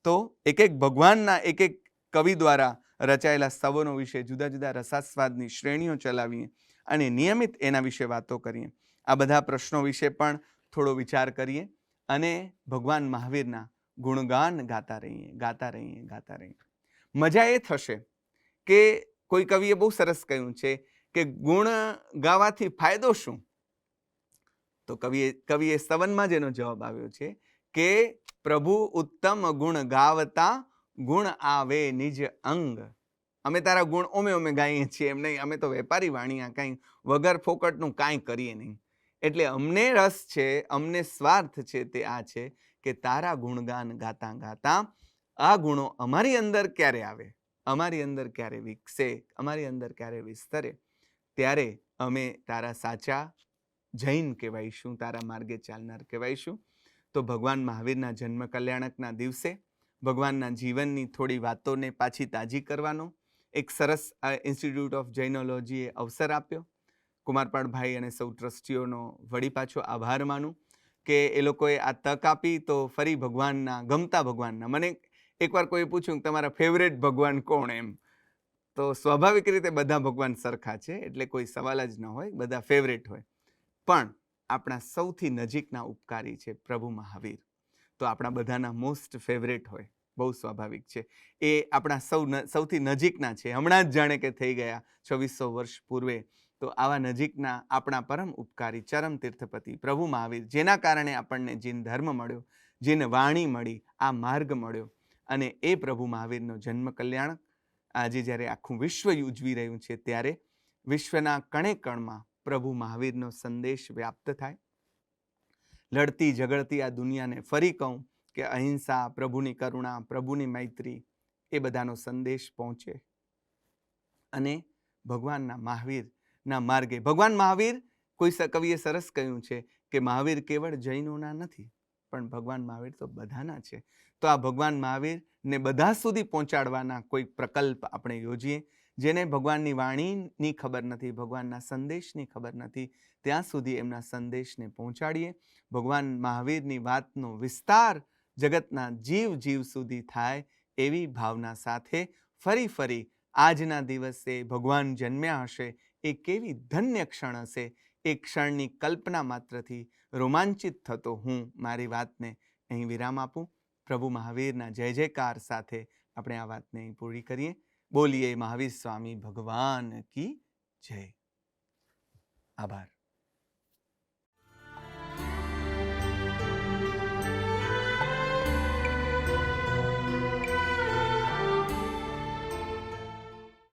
તો એક એક ભગવાનના એક એક કવિ દ્વારા રચાયેલા સ્તવનો વિશે જુદા જુદા રસાસ્વાદની શ્રેણીઓ ચલાવીએ અને નિયમિત એના વિશે વાતો કરીએ. આ બધા પ્રશ્નો વિશે પણ થોડો વિચાર કરીએ અને ભગવાન મહાવીરના ગુણગાન ગાતા રહીએ, ગાતા રહીએ, ગાતા રહીએ. મજા એ થશે કે કોઈ કવિએ બહુ સરસ કહ્યું છે કે ગુણ ગાવાથી ફાયદો શું? તો કવિએ સ્તવનમાં જ એનો જવાબ આવ્યો છે કે પ્રભુ ઉત્તમ ગુણ ગાવતા ગુણ આવે નિજ અંગ. અમે તારા ગુણ ઓમે ગાઈએ છીએ, એમ નહીં, અમે તો વેપારી વાણિયા, કાંઈ વગર ફોકટનું કાંઈ કરીએ નહીં. એટલે અમને રસ છે, અમને સ્વાર્થ છે, તે આ છે કે તારા ગુણગાન ગાતા ગાતા આ ગુણો અમારી અંદર ક્યારે આવે, અમારી અંદર ક્યારે વિકસે, અમારી અંદર ક્યારે વિસ્તરે, ત્યારે અમે તારા સાચા જૈન કહેવાઈશું, તારા માર્ગે ચાલનાર કહેવાઈશું. તો ભગવાન મહાવીરના જન્મ કલ્યાણકના દિવસે ભગવાનના જીવનની થોડી વાતોને પાછી તાજી કરવાનો એક સરસ ઇન્સ્ટિટ્યૂટ ઓફ જૈનોલોજીએ અવસર આપ્યો. કુમારપાળભાઈ અને સૌ ટ્રસ્ટીઓનો વળી પાછો આભાર માનું કે એ લોકોએ આ તક આપી. તો ફરી ભગવાનના, ગમતા ભગવાનના, મને એકવાર કોઈ પૂછ્યું કે તમારા ફેવરેટ ભગવાન કોણ એમ, તો સ્વાભાવિક રીતે બધા ભગવાન સરખા છે એટલે કોઈ સવાલ જ ન હોય, બધા ફેવરેટ હોય. પણ આપણા સૌથી નજીકના ઉપકારી છે પ્રભુ મહાવીર, તો આપણા બધાના મોસ્ટ ફેવરેટ હોય, બહુ સ્વાભાવિક છે. એ આપણા સૌથી નજીકના છે. હમણાં જ જાણે કે થઈ ગયા 2600 વર્ષ પૂર્વે. તો આવા નજીકના આપણા પરમ ઉપકારી ચરમ તીર્થપતિ પ્રભુ મહાવીર, જેના કારણે આપણને જીન ધર્મ મળ્યો, જીન વાણી મળી, આ માર્ગ મળ્યો, અને એ પ્રભુ મહાવીરનો જન્મ કલ્યાણક આજે જ્યારે આખું વિશ્વ ઉજવી રહ્યું છે, ત્યારે વિશ્વના કણે કણમાં પ્રભુ મહાવીરનો સંદેશ વ્યાપ્ત થાય. લડતી ઝઘડતી આ દુનિયાને ફરી કહું કે અહિંસા, પ્રભુની કરુણા, પ્રભુની મૈત્રી, એ બધાનો સંદેશ પહોંચે. અને ભગવાનના મહાવીરના માર્ગે, ભગવાન મહાવીર, કોઈ કવિએ સરસ કહ્યું છે કે મહાવીર કેવળ જૈનોના નથી, પણ ભગવાન મહાવીર તો બધાના છે. તો આ ભગવાન મહાવીરને બધા સુધી પહોંચાડવાના કોઈ પ્રકલ્પ આપણે યોજીએ. જેને ભગવાનની વાણીની ખબર નથી, ભગવાનના સંદેશની ખબર નથી, ત્યાં સુધી એમના સંદેશને પહોંચાડીએ. ભગવાન મહાવીરની વાતનો વિસ્તાર જગતના જીવ સુધી થાય, એવી ભાવના સાથે ફરી આજના દિવસે ભગવાન જન્મ્યા હશે, એ કેવી ધન્ય ક્ષણ હશે. એ ક્ષણની કલ્પના માત્રથી રોમાંચિત થતો હું મારી વાતને અહીં વિરામ આપું. પ્રભુ મહાવીરના જય જયકાર સાથે આપણે આ વાતને અહીં પૂરી કરીએ. બોલીએ મહાવીર સ્વામી ભગવાન કી જય. આભાર.